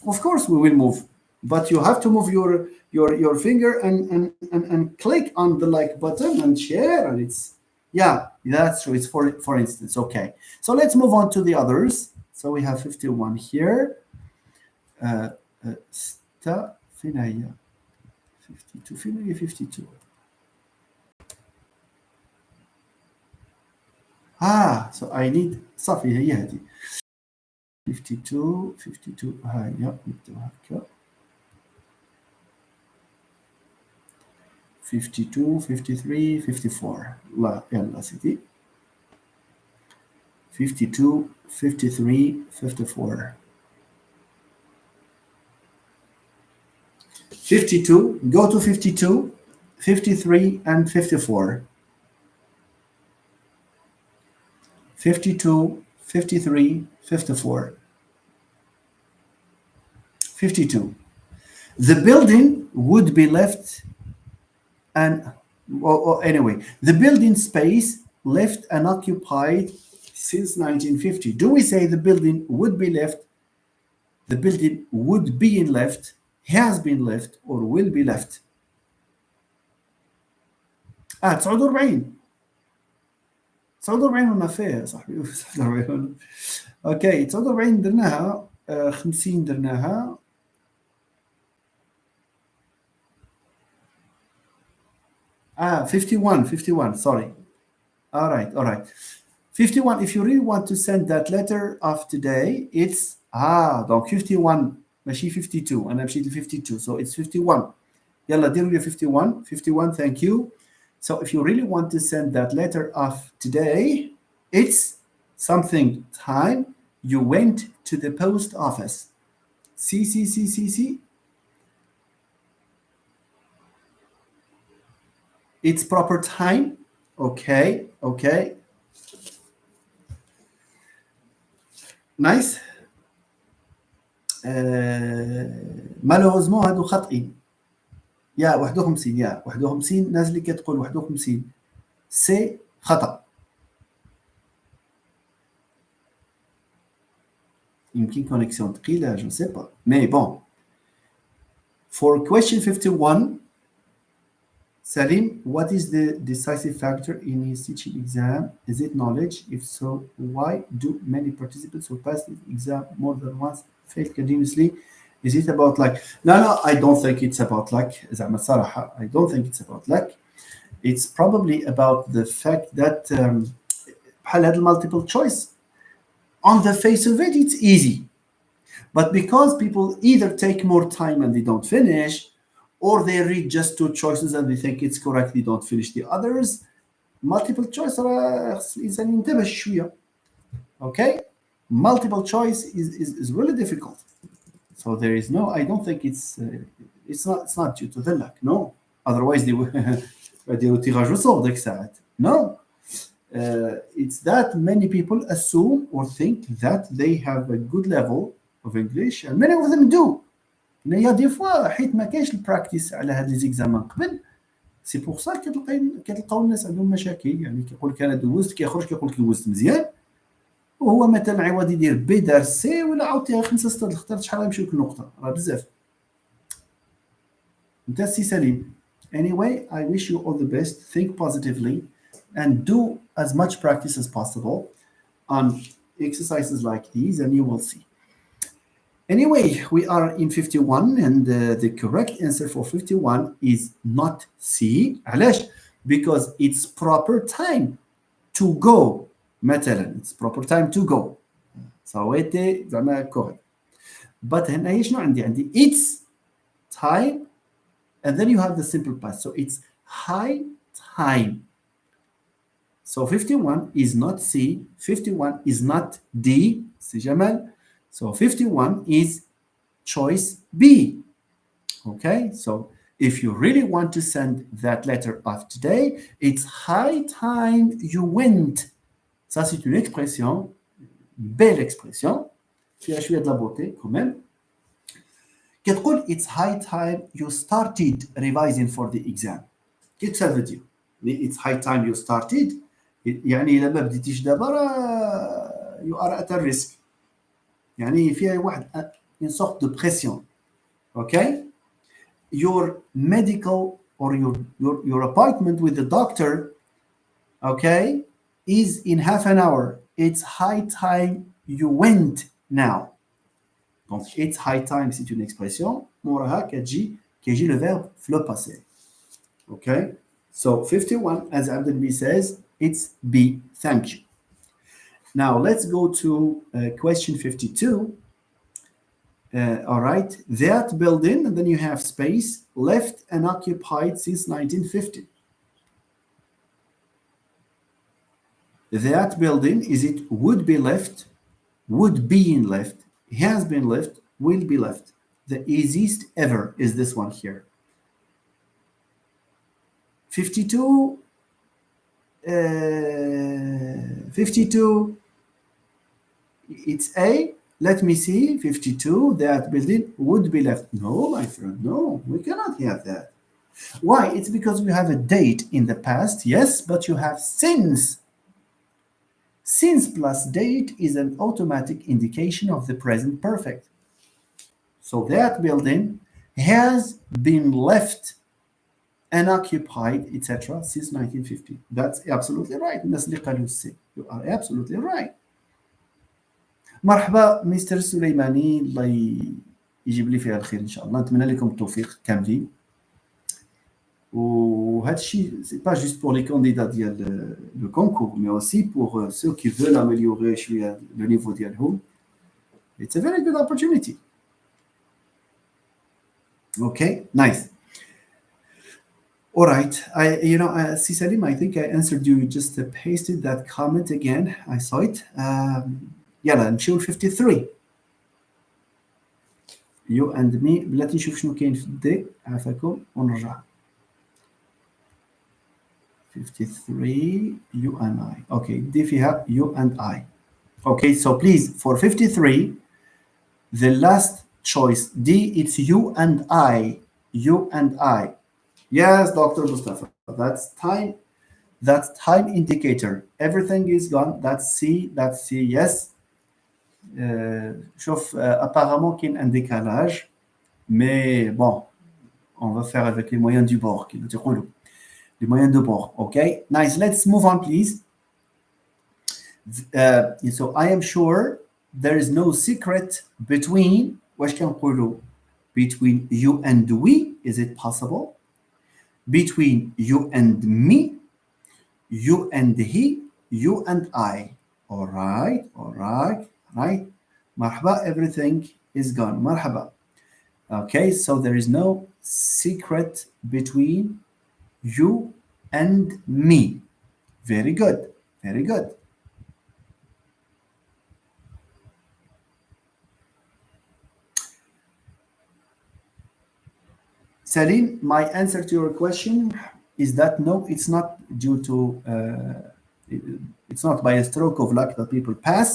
A: Of course we will move, but you have to move your finger and click on the like button and share, and it's that's true. It's for instance. Okay, so let's move on to the others. So we have 51 here. 52 فين 52 so I need صافي هي هذه 52 52 هاي نكتب هكا 52 53 54 لا يلا سيدي 52 53 54 52 go to 52 53 and 54 52 53 54 52 the building would be left and anyway the building space left unoccupied since 1950. Do we say the building would be left, the building would be left, has been left, or will be left? 49 49 ولا فيه صاحبي 49 اوكي 49 درناها 50 درناها Ah, 51, 51, sorry. All right. 51, if you really want to send that letter of today, it's, donc 51, ماشي 52, أنا مشيت ل 52, so it's 51. يلا ديروا لي 51, 51, thank you. So if you really want to send that letter of today, it's something time you went to the post office. See. It's proper time. Okay. Nice. malheureusement هادو خاطئين. يا 51 ناس اللي كتقول 51 سي خطأ. يمكن كونيكسيون ثقيلة je ne sais pas. Mais bon. For question 51, Salim, what is the decisive factor in his teaching exam? Is it knowledge? If so, why do many participants who pass the exam more than once fail continuously? Is it about luck? No, I don't think it's about luck. زعما الصراحة, I don't think it's about luck. It's probably about the fact that بحال هاد multiple choice, on the face of it, it's easy. But because people either take more time and they don't finish, or they read just two choices and they think it's correct, they don't finish the others. Multiple choice is an ينتبه شوية. Okay? Multiple choice is really difficult. So there is no, I don't think it's not due to the luck. No. Otherwise they would يديروا tirage au sort ديك الساعات. No. It's that many people assume or think that they have a good level of English, and many of them do. Il y a des fois حيت ما كاينش البراكتيس على هاد لي زيكزامان قبل سي بور سا كتلقاو الناس عندهم مشاكل. يعني كيقول لك انا دوزت، كيخرج كيقول لك دوزت مزيان، وهو مثلا عوض يدير بي دار سي ولا عاوتاني 5 6 اختار شحال غيمشيو لك النقطه، راه بزاف. انت سي سليم. Anyway, I wish you all the best. Think positively and do as much practice as possible on exercises like these, and you will see. Anyway, we are in 51, and the correct answer for 51 is not C. علاش? Because it's proper time to go. مثلا it's proper time to go. صويتي زعما correct. But هنا شنو عندي it's time, and then you have the simple past. So it's high time. So 51 is not C. 51 is not D. سي جمال. So 51 is choice B. Okay, so if you really want to send that letter of today, it's high time you went. Ça, c'est une expression, une belle expression, qui a شوية de la beauté quand même. كتقول it's high time you started revising for the exam. كيف ça veut dire? It's high time you started. يعني إذا ما بديتيش دابا راه you are at a risk. يعني فيها واحد une sorte de pression. Okay? Your medical or your appointment with the doctor, okay, is in half an hour. It's high time you went now. Donc, it's high time, c'est une expression. موراها كتجي كيجي le verbe في le passé. Okay, so 51, as Abdelbi says, it's be. Thank you. Now let's go to question 52. All right, that building, and then you have space, left unoccupied since 1950. That building, is it would be left, would be in left, has been left, will be left. The easiest ever is this one here. 52, 52, it's A. Let me see, 52, that building would be left. No, my friend, no, we cannot have that. Why? It's because we have a date in the past, yes, but you have since. Since plus date is an automatic indication of the present perfect. So that building has been left unoccupied, etc., since 1950. That's absolutely right. You are absolutely right. مرحبا مستر سليماني، الله يجيب لي فيها الخير ان شاء الله. نتمنى لكم التوفيق كاملين. وهذا الشيء سي با جوست بور لي كانديدا ديال لو كونكور، مي اوسي بور سو كي فول امéliorer شويه لو نيفو ديالهم. It's a very good opportunity. Okay, nice. All right, Si Salim, I think I answered you. Just pasted that comment again. I saw it. يلا نمشيو ل 53. You and me. بلاتي نشوف شنو كاين في الدي عافاكم ونرجع. 53, you and I. Okay, دي فيها you and I. Okay, so please, for 53, the last choice, D, it's you and I. You and I. Yes, Dr. Mustafa. That's time indicator. Everything is gone. That's C, yes. شوف, apparemment qu'il y a un décalage, mais bon, on va faire avec les moyens du bord, les moyens de bord. Okay, nice. Let's move on, please. So I am sure there is no secret between between you and we. Is it possible? Between you and me, you and he, you and I. All right. Right? Marhaba, everything is gone. Marhaba. Okay, so there is no secret between you and me. Very good. Very good. Salim, my answer to your question is that no, it's not due to, it's not by a stroke of luck that people pass.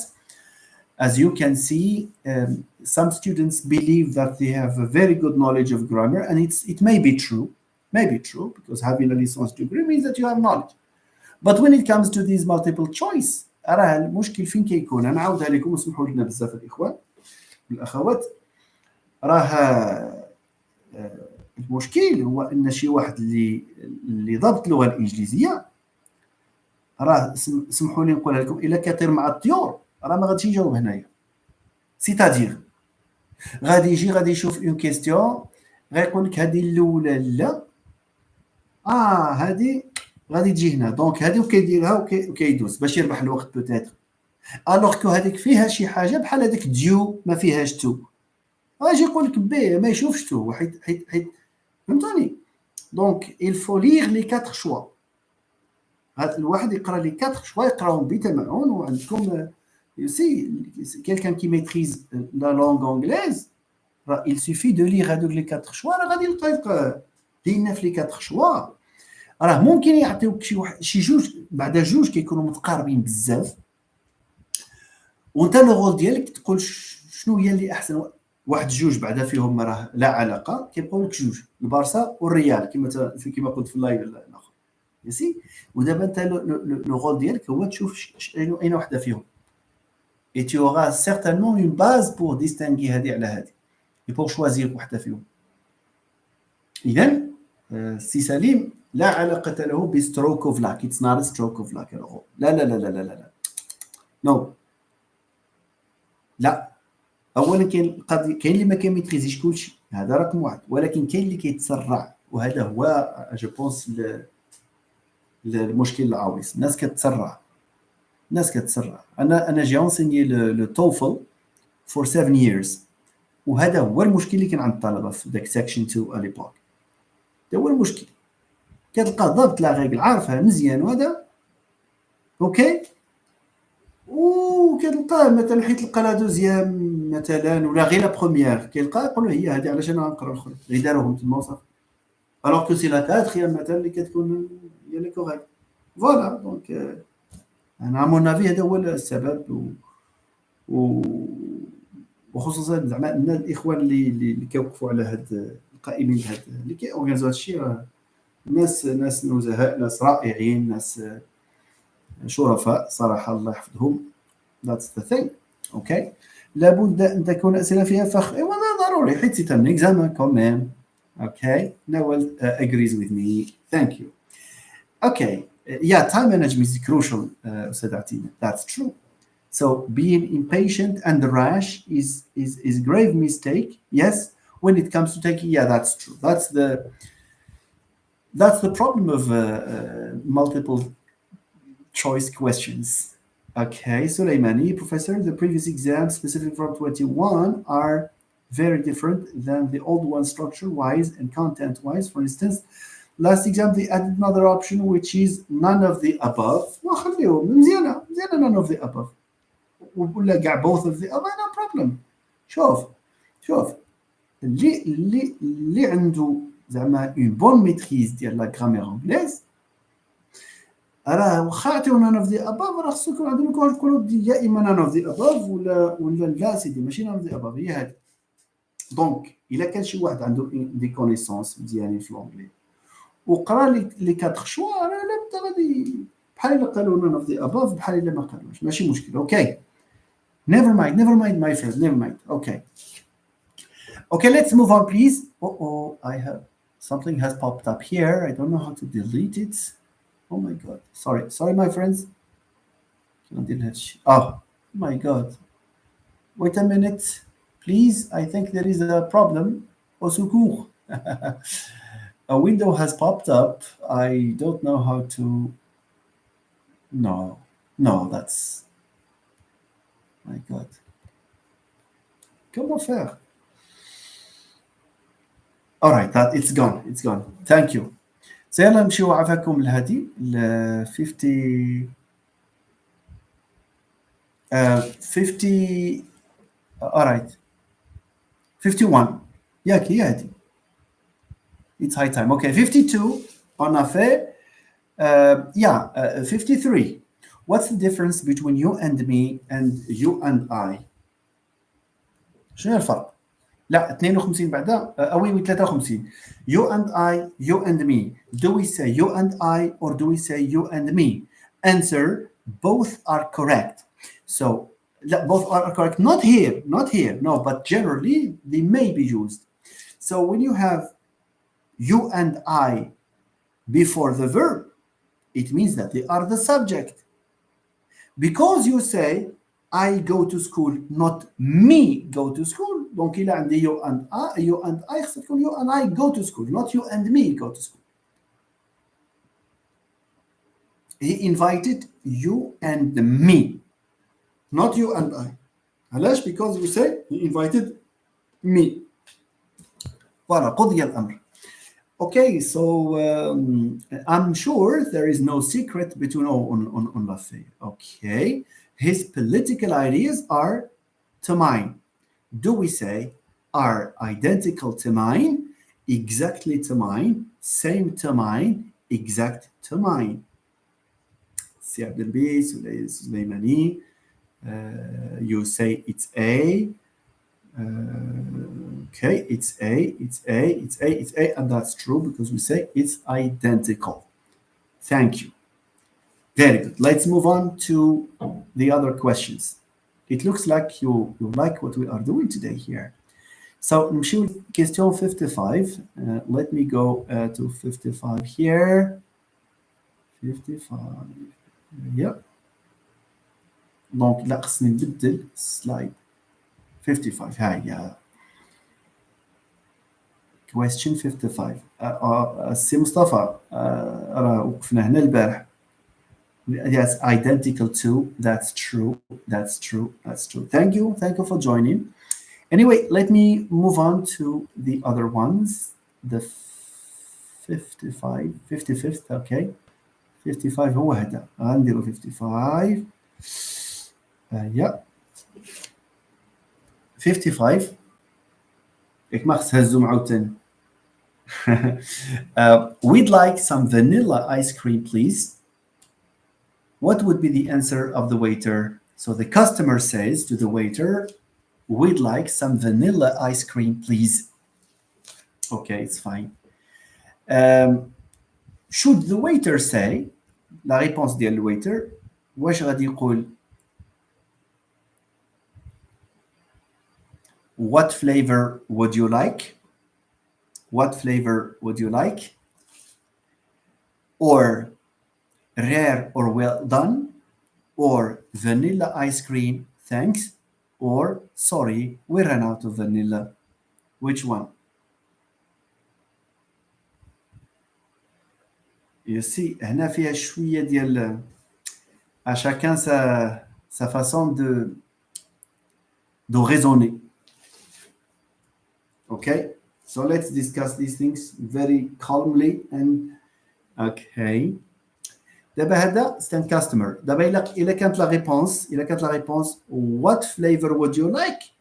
A: As you can see, some students believe that they have a very good knowledge of grammar, and it may be true, because having a licence degree means that you have knowledge. But when it comes to these multiple choice, راه المشكل فين كيكون؟ انا نعاودها لكم وسمحوا لنا بزاف الاخوان والاخوات. راه المشكل هو ان شي واحد اللي ضبط اللغه الانجليزيه، راه سمحوا لي نقولها لكم، الا كيطير مع الطيور راه ما غاديش يجاوب هنايا. سيتادير غادي يشوف اون كيستيون، غيقول لك هذه الاولى لا، هذه غادي تجي هنا، دونك هذه وكيديرها وكيدوز باش يربح الوقت بوتيتر. الوغ كو هذيك فيها شي حاجه بحال هذيك ديو ما فيهاش تو، غادي يقول لك بي ما يشوفش تو، حيت فهمتوني. دونك il faut lire les 4 choix. هذا الواحد يقرا لي 4 choix يقراهم بتمعن، وعندكم you see quelqu'un qui maîtrise la langue anglaise, il suffit de lire هذوك les 4 choix راه غادي يلقى لينا في les 4 choix. راه ممكن يعطيوك شي جوج بعدا جوج كيكونوا متقاربين بزاف، وانت لو رول ديالك تقول شنو هي اللي احسن. واحد جوج بعدا فيهم راه لا علاقه، كيبقاو لك جوج، البارسا والريال كما قلت في اللايف الاخر يسي. ودابا انت لو رول ديالك هو تشوف اين وحده فيهم، et tu auras certainement une base pour distinguer هذه على هذه et pour choisir وحده فيهم. اذا سي سليم لا علاقه له بستروك اوف لاك. It's not a stroke of luck at all. لا لا لا لا لا لا no. لا، اولا كاين اللي ما كيميتريزيش كلشي، هذا رقم واحد. ولكن كاين اللي كيتسرع، وهذا هو جو بونس المشكل العويص. الناس كتسرع، انا جي انسيني لو توفل فور 7 years، وهذا هو المشكل اللي كان عند الطلبه في داك سيكشن 2 اليبوك. هذا هو المشكل، كتلقى ضبط لا ريغل عارفها مزيان وهذا اوكي، وكتلقاه مثلا حيت تلقى لا دوزيام مثلا ولا غير لا بروميير كيلقى يقول له هي هذه علاش انا غنقرا الاخرى غير داروهم تما وصافي. الوغ كو سي لا كاتريام مثلا اللي كتكون هي اللي كوريكت. فوالا دونك انا مون افي هذا هو السبب. و وخصوصا زعما الاخوان اللي كيوقفوا على هاد القائمين بهاد اللي كيورغانيزوا هاد الشيء، ناس نزهاء، ناس رائعين، ناس شرفاء صراحه الله يحفظهم. That's the thing. Okay. لابد أن تكون أسئلة فيها فخر. أيوة ضروري حيت سي ان examen quand même. Okay. Nawal agrees with me. Thank you. Okay. Yeah, time management is crucial, أستاذ عتيمة. That's true. So being impatient and rash is grave mistake. Yes. When it comes to taking, yeah, that's true. That's the problem of multiple choice questions. Okay, Suleimani, Professor, the previous exams, specifically from 21, are very different than the old one structure-wise and content-wise. For instance, last exam they added another option which is none of the above. وخليهم مزيانة none of the above. ولا كاع both of the above, no problem. شوف اللي عنده زعما une bonne maîtrise ديال la grammaire anglaise، راه واخا عطيونا نون اوف ذا اباف راه خصو يكون عندنا كلو يا اما نون اوف ذا اباف ولا لا سيدي ماشي نون اوف ذا اباف هي هذه. دونك الا كان شي واحد عنده دي كونيسونس مزيانين في لونجلي وقرا لي كاتر شوا، راه لا بدا غادي بحال الا قالوا نون اوف ذا اباف بحال الا ما قالوش ماشي مشكل. اوكي never mind my friend, never mind. Okay, let's move on please. I have something has popped up here. I don't know how to delete it. Oh my god, sorry my friends. Oh my god, wait a minute please, I think there is a problem. Au secours. A window has popped up. I don't know how to. No, that's my god, comment faire. All right, that it's gone. Thank you. سيلا نمشيو عفاكم لهادي ل 50 50 all right 51 ياك هي هادي. It's high time. Okay, 52 on a fait. 53. What's the difference between you and me and you and I? شنو الفرق؟ لا 52 بعدا وي 53. You and I, you and me. Do we say you and I or do we say you and me? Answer, both are correct. So both are correct. Not here. No, but generally they may be used. So when you have you and I before the verb, it means that they are the subject. Because you say I go to school, not me go to school. Donc il a عندي you and I خصها تكون you and I go to school, not you and me go to school. He invited you and me, not you and I. علاش؟ because you say he invited me. Voilà, قضي الأمر. Okay, so I'm sure there is no secret between on Lafay. Okay, his political ideas are to mine. Do we say are identical to mine, exactly to mine, same to mine, exact to mine? Si Abdelbi, Suleimani, you say it's A. Okay, it's A, and that's true because we say it's identical. Thank you. Very good. Let's move on to the other questions. It looks like you like what we are doing today here. So, question 55. Let me go to 55 here. 55. Yep. Donc, là, slide 55. Hi, yeah. question 55. سي مصطفى راه وقفنا هنا البارح. Yes, identical to. That's true. That's true. That's true. Thank you. Thank you for joining. Anyway, let me move on to the other ones. The 55, 55th. Okay. 55 هو هذا. غنديرو 55. Yeah. 55. ياك ما خص هزو عاوتاني. We'd like some vanilla ice cream, please. What would be the answer of the waiter? So the customer says to the waiter, we'd like some vanilla ice cream, please. Okay, it's fine. Should the waiter say, la réponse ديال الويتر واش غادي يقول what flavor would you like? What flavor would you like? Or rare or well done? Or vanilla ice cream, thanks? Or sorry, we ran out of vanilla. Which one? You see, هنا فيها شوية ديال à chacun sa façon de raisonner. Okay, so let's discuss these things very calmly and okay. دابا هذا c'est un customer. دابا إلا كانت la réponse what flavor would you like?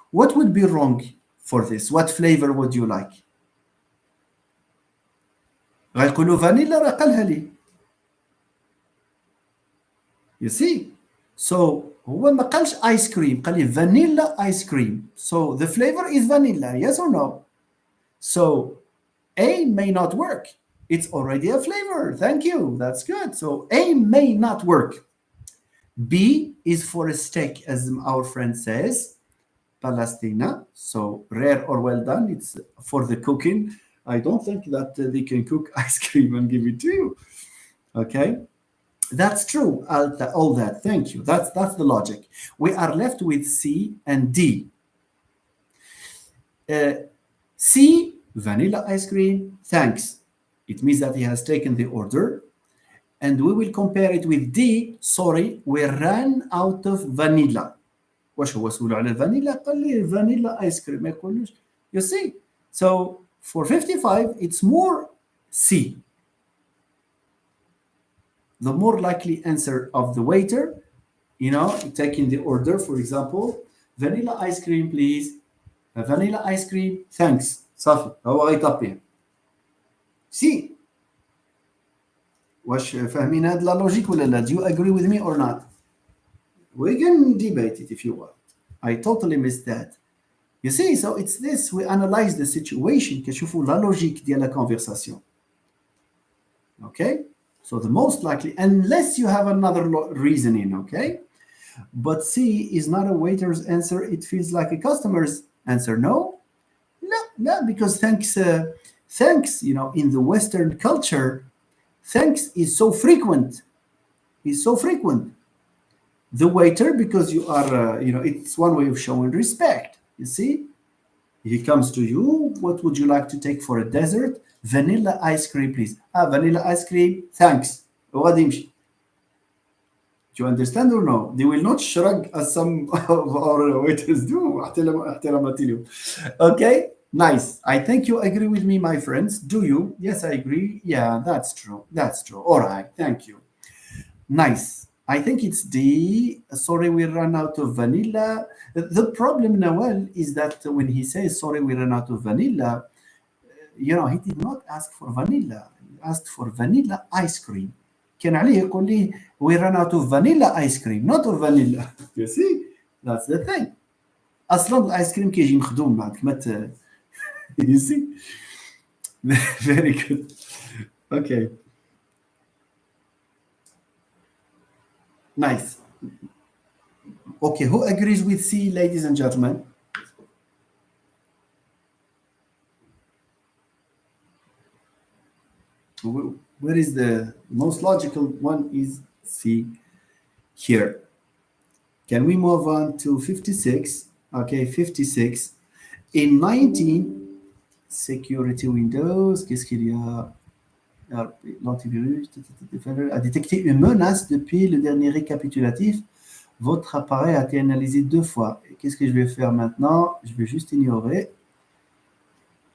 A: What would be wrong for this? What flavor would you like? غيقولوا فانيلا راه قالها لي. You see? So هو ما قالش ice cream قال لي vanilla ice cream. So the flavor is vanilla, yes or no? So A may not work. It's already a flavor. Thank you. That's good. So A may not work. B is for a steak, as our friend says, Palestina. So rare or well done. It's for the cooking. I don't think that they can cook ice cream and give it to you. Okay. That's true. All that. Thank you. That's the logic. We are left with C and D. C, vanilla ice cream, thanks. It means that he has taken the order. And we will compare it with D, sorry, we ran out of vanilla. واش هو سولو على الفانيلا قال لي vanilla ice cream ما يقولوش. You see? So for 55, it's more C. The more likely answer of the waiter, taking the order, for example, vanilla ice cream, please. Vanilla ice cream, thanks. صافي هو غيطابيه. سي واش فاهمين هاد لا لوجيك ولا لا؟ Do you agree with me or not? We can debate it if you want. I totally missed that. You see, so it's this, we analyze the situation كنشوفوا لا لوجيك ديال لا conversation. Okay? So the most likely, unless you have another reasoning, okay? But C is not a waiter's answer. It feels like a customer's answer. No, because thanks, in the Western culture, thanks is so frequent. The waiter, because you are, it's one way of showing respect. You see, he comes to you. What would you like to take for a dessert? Vanilla ice cream, please. Vanilla ice cream, thanks. Do you understand or no? They will not shrug as some of our waiters do. Okay, nice. I think you agree with me, my friends. Do you? Yes, I agree. Yeah, that's true. All right, thank you. Nice. I think it's D. Sorry, we ran out of vanilla. The problem, Nawal, is that when he says, sorry, we ran out of vanilla, he did not ask for vanilla. He asked for vanilla ice cream. كان عليه يقول لي we ran out of vanilla ice cream, not of vanilla. You see? That's the thing. أصلا الآيس كريم كيجي مخدوم بعد ما You see? Very good. Okay. Nice. Okay, who agrees with C, ladies and gentlemen? Where is the most logical one? Is C here. Can we move on to 56? Okay, 56. In 19, Security Windows, qu'est-ce qu'il y a? L'antivirus a détecté une menace depuis le dernier récapitulatif. Votre appareil a été analysé 2 fois. Qu'est-ce que je vais faire maintenant? Je vais juste ignorer.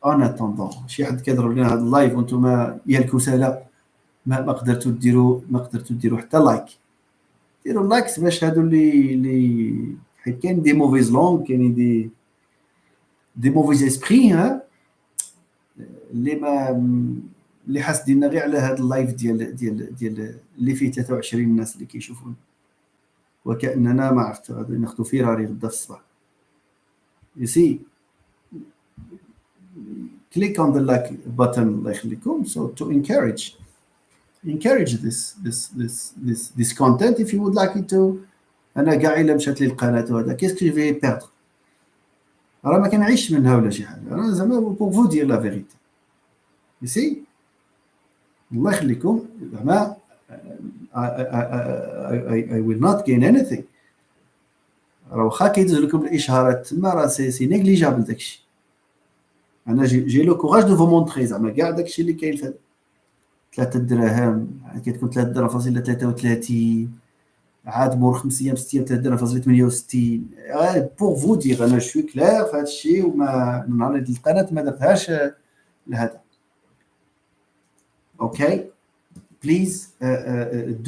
A: En attendant, شي حد كيضرب لنا هذا اللايف وانتم يا الكسالى ما قدرتوا ديروا حتى لايك. ديروا لايكس باش هادو اللي حيت كاين دي موفيز لونغ، كاينين دي موفيز اسبري ها اللي ما اللي حاسديننا غير على هذا اللايف ديال اللي فيه 23 ناس اللي كيشوفون، وكاننا ما عرفت غادي ناخذ فيراري غدا في الصباح. You see, click on the like button الله يخليكم so to encourage this content if you would like it to. انا كاع الا مشات لي القناه هذا كيس كي في بيردر، راه ما كنعيش منها ولا شي حاجه، انا زعما بور فو دير لا فيريتي. You see, الله يخليكم زعما I will not gain anything. راه واخا كيدوز لكم الاشهارات تما راه سي نيغليجابل داكشي. انا جي لو كوراج دو فو مونطري زعما كاع داكشي اللي كاين في 3 دراهم كتكون 3 دراهم فاصله 33 عاد مور 5 ايام 6 ايام 3 دراهم فاصله 68. بور فو دير انا شوي كلير في هذا الشيء، وما نهار القناه ما درتهاش لهذا. اوكي please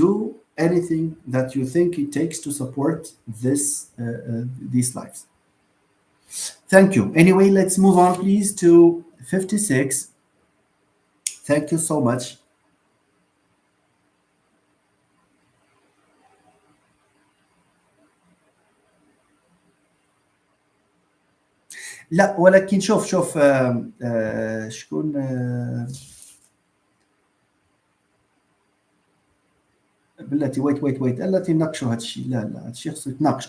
A: do anything that you think it takes to support these lives. Thank you. Anyway, let's move on please to 56. Thank you so much. لا ولكن شوف شكون بلاتي ويت التي ناقشوا هذا الشيء. لا هذا الشيء خصو يتناقش.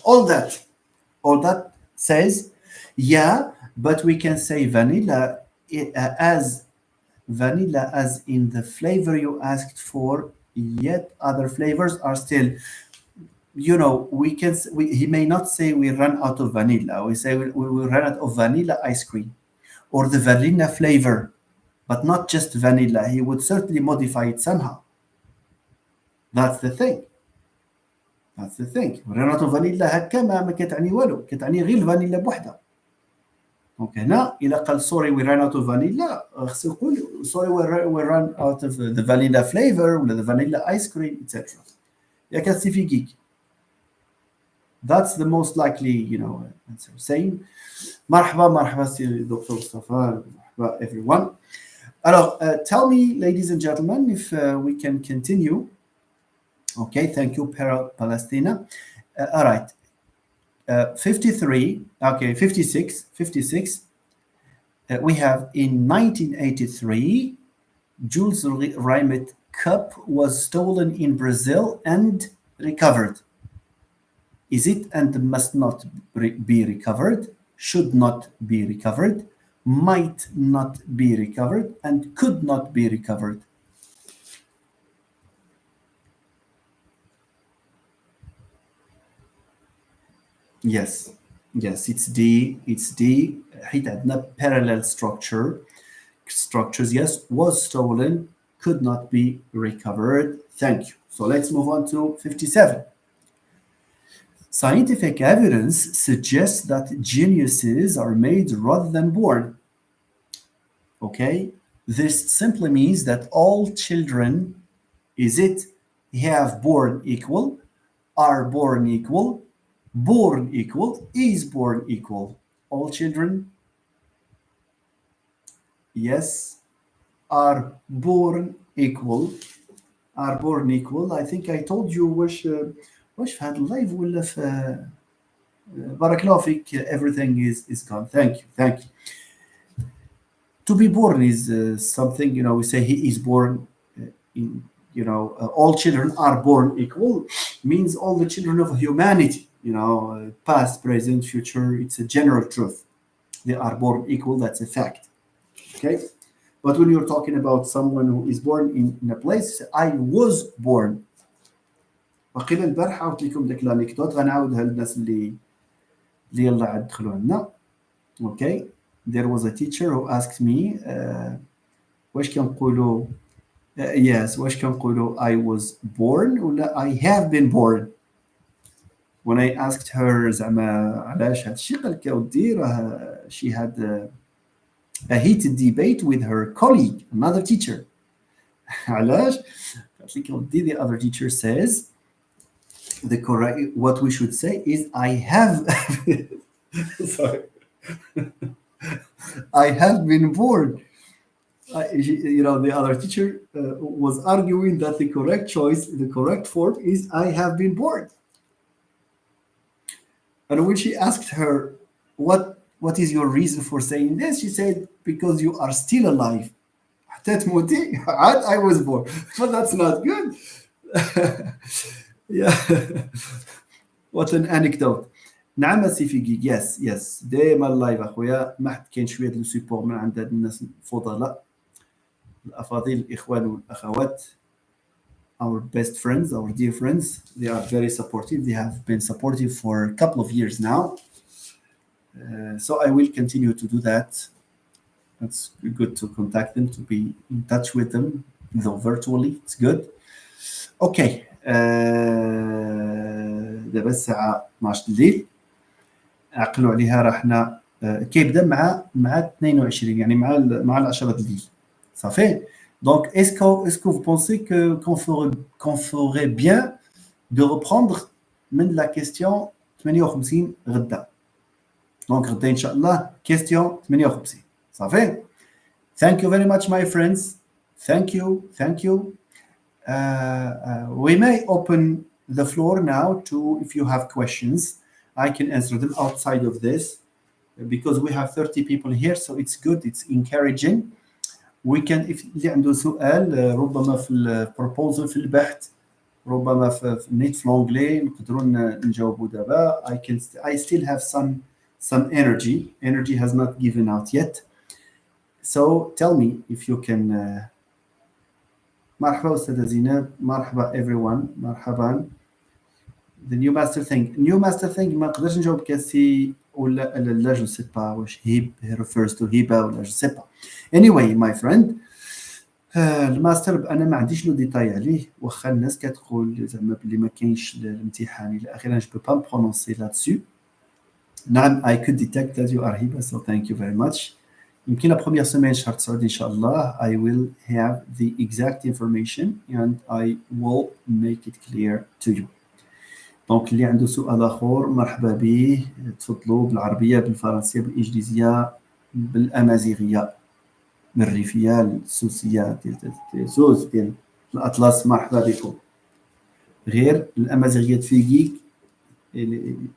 A: all that says yeah, but we can say vanilla as in the flavor you asked for, yet other flavors are still, you know, he may not say we run out of vanilla. We say we will run out of vanilla ice cream or the vanilla flavor, but not just vanilla. He would certainly modify it somehow. That's the thing. run out of vanilla هكا ما كتعني والو، كتعني غير الفانيلا بوحدها. دونك هنا الا قال sorry we ran out of vanilla خصو يقول sorry we ran out of the vanilla flavor ولا the vanilla ice cream etc. يا كاسيفيكيك. That's the most likely, answer. Same. مرحبا سي دكتور مصطفى. مرحبا everyone. Alors, tell me, ladies and gentlemen, if we can continue. Okay, thank you, Palestina. All right. 53. Okay, 56. We have in 1983, Jules Rimet cup was stolen in Brazil and recovered. Is it and must not be recovered, should not be recovered, might not be recovered, and could not be recovered? Yes, it's D. حيت عندنا parallel structures. Yes, was stolen, could not be recovered. Thank you. So let's move on to 57. Scientific evidence suggests that geniuses are made rather than born. Okay, this simply means that all children, is it have born equal, are born equal, born equal, is born equal? All children, yes, are born equal. I think I told you واش في هذا اللايف ولا في بارك الله فيك. Everything is gone. Thank you. To be born is something, we say he is born in, all children are born equal means all the children of humanity, past, present, future. It's a general truth. They are born equal. That's a fact. Okay. But when you're talking about someone who is born in a place, I was born. وقيل البارح عاودت لكم ديك لانيكدوت غنعاودها للناس اللي يلا عاد دخلوا عندنا. اوكي there was a teacher who asked me واش كنقولوا yes واش كنقولوا I was born ولا I have been born. When I asked her زعما علاش هذا الشيء قال لك يا ودي راه she had a heated debate with her colleague another teacher. علاش قالت لك يا ودي the other teacher says the correct what we should say is I have sorry I have been born. The other teacher was arguing that the correct choice, the correct form is I have been born. And when she asked her, what is your reason for saying this? She said, because you are still alive. حتى تموتي عاد I was born. But that's not good. Yeah. What an anecdote. نعم سي فيكي يس ديما اللايف اخويا ما حد كاين شويه ديال السيبور من عند هاد الناس الفضلاء الافاضل الاخوان والاخوات our best friends our dear friends they are very supportive they have been supportive for a couple of years now so I will continue to do that. It's good to contact them to be in touch with them though virtually it's good. Okay دابا الساعه 12 الليل عقلوا عليها راه حنا كيبدا مع 22 يعني مع 10 الليل صافي. Donc est-ce que vous pensez qu'on ferait bien de reprendre من la question 58 غدا. Donc غدا ان شاء الله question 58 صافي. Thank you very much my friends. Thank you. We may open the floor now to if you have questions. I can answer them outside of this because we have 30 people here, so it's good, it's encouraging. We can if اللي عنده سؤال ربما في البروبوزل في البحث ربما في النت في الانجلي نقدروا نجاوبوا دابا. I still have some energy has not given out yet, so tell me if you can. مرحبا أستاذة زينب مرحبا everyone مرحبا. The new master thing ما نقدرش نجاوب كاسي ولا لا جو سي با واش هيب refers to هبه ولا جو سي با. anyway my friend الماستر انا ما عنديش لو ديتاي عليه واخا الناس كتقول زعما بلي ما كاينش الامتحان الى اخره. جو بو با برونونسي là-dessus. نعم I could detect that you are هبه so thank you very much. يمكن la première semaine شهر 9 ان شاء الله I will have the exact information and I will make it clear to you. دونك اللي عنده سؤال اخر مرحبا به تفضلوا بالعربيه بالفرنسيه بالانجليزيه بالامازيغيه بالريفيه السوسيه ديال سوس ديال الاطلس مرحبا بكم. غير الامازيغيه تفيكيك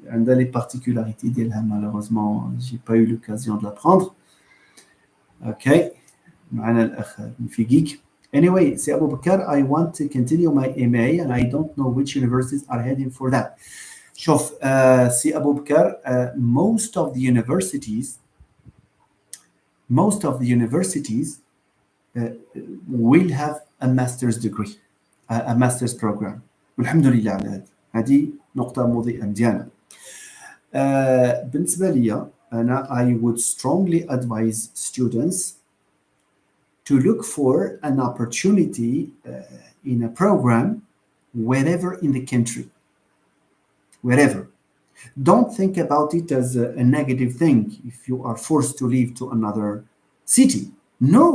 A: عندها لي بارتيكولاريتي ديالها malheureusement j'ai pas eu l'occasion de l'apprendre. اوكي معنا الاخ فيكيك. Anyway, see Abu Bakr, I want to continue my MA and I don't know which universities are heading for that. شوف see Abu Bakr, most of the universities will have a master's degree, a master's program. والحمد لله على هذه نقطة مضيئة مزيانة. بالنسبة لي أنا I would strongly advise students to look for an opportunity in a program wherever in the country. Wherever. Don't think about it as a negative thing if you are forced to leave to another city. No,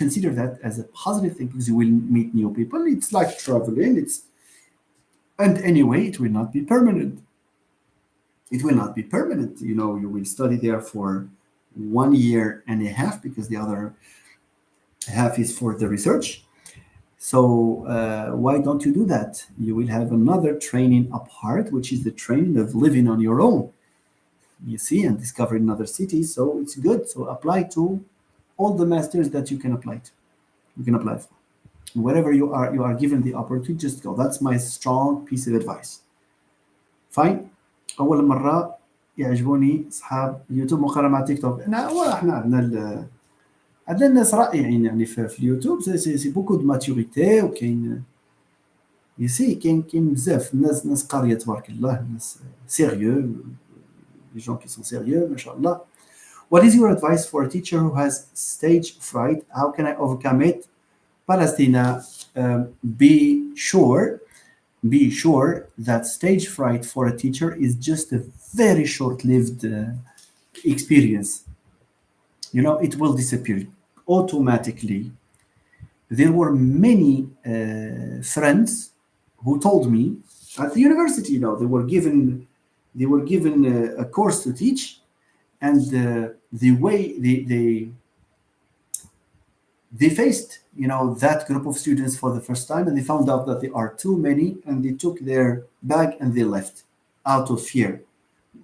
A: consider that as a positive thing because you will meet new people. It's like traveling. And anyway, it will not be permanent. It will not be permanent. You know, you will study there for 1 year and a half because the other half is for the research. So why don't you do that? You will have another training apart, which is the training of living on your own. You see, and discovering another city. So it's good. So apply to all the masters that you can apply to. You can apply for. Wherever you are given the opportunity, just go. That's my strong piece of advice. Fine. أول مرة يعجبوني أصحاب يوتيوب مقارنة مع تيك توك. احنا عندنا الناس رائعين يعني في اليوتيوب سي بوكو دو ماتوريتي وكاين يسي كاين بزاف ناس قاريه تبارك الله ناس سيريو لي جون كي سون سيريو ما شاء الله What is your advice for a teacher who has stage fright? How can I overcome it? Palestina, be sure, be sure that stage fright for a teacher is just a very short-lived experience. You know, it will disappear automatically. There were many friends who told me at the university, you know, they were given a course to teach, and the way they faced, you know, that group of students for the first time, and they found out that there are too many, and they took their bag and they left out of fear.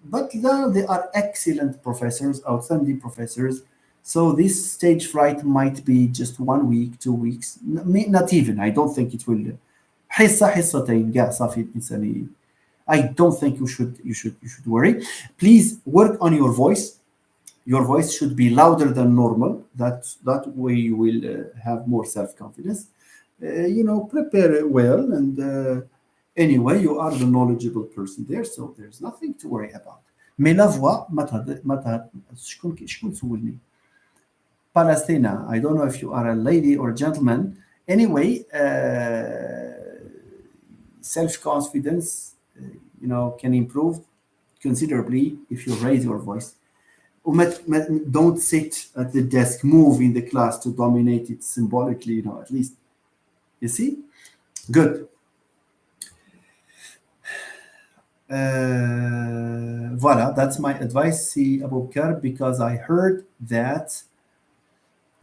A: But now they are excellent professors, outstanding professors. So this stage fright might be just 1 week, 2 weeks, not even. I don't think it will. حصة حصتين قاع صافي الإنسان I don't think you should worry. Please work on your voice. Your voice should be louder than normal. That way you will have more self-confidence. Prepare it well, and anyway, you are the knowledgeable person there, so there's nothing to worry about. Mais la voix, شكون سولني? Palestina, I don't know if you are a lady or a gentleman. Anyway, self-confidence, can improve considerably if you raise your voice. Don't sit at the desk, move in the class to dominate it symbolically, at least. You see? Good. Voilà, that's my advice, see Abu Bakr, because I heard that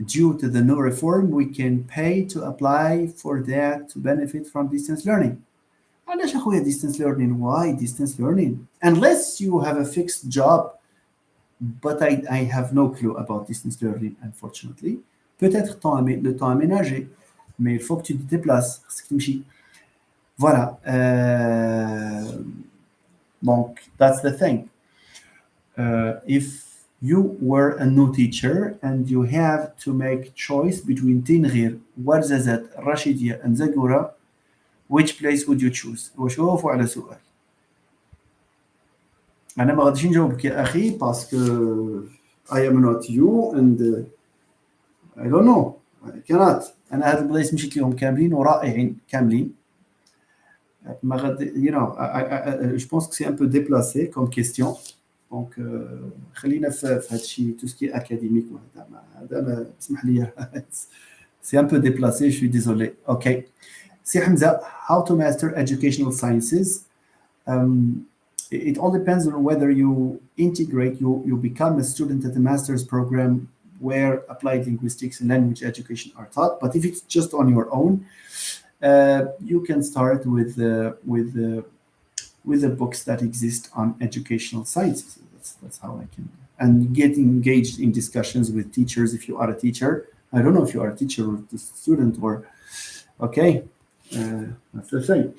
A: due to the new reform, we can pay to apply for that to benefit from distance learning. علاش أخويا distance learning? Why distance learning? Unless you have a fixed job, but I have no clue about distance learning, unfortunately. Peut-être le temps aménagé, mais il faut que tu te déplaces. Voilà. Donc, that's the thing. If you were a new teacher and you have to make choice between Tinghir, Warzazat, Rashidia, and Zagora, which place would you choose? وشوفوا على سؤال. أنا ما غاديش نجاوبك يا أخي باسكو I am not you and I don't know. I cannot. أنا هاد البلايص مشيت لهم كاملين ورائعين كاملين. ما غادي je pense que c'est un peu déplacé comme question. Donc خلينا في هذا الشيء tout ce qui est académique هذا اسمح لي. C'est un peu déplacé, je suis désolé. OK. سي حمزة, how to master educational sciences? It all depends on whether you integrate, you become a student at a master's program where applied linguistics and language education are taught. But if it's just on your own, you can start with the books that exist on educational sciences. That's how I can. And get engaged in discussions with teachers if you are a teacher. I don't know if you are a teacher or a student or, okay, that's the thing.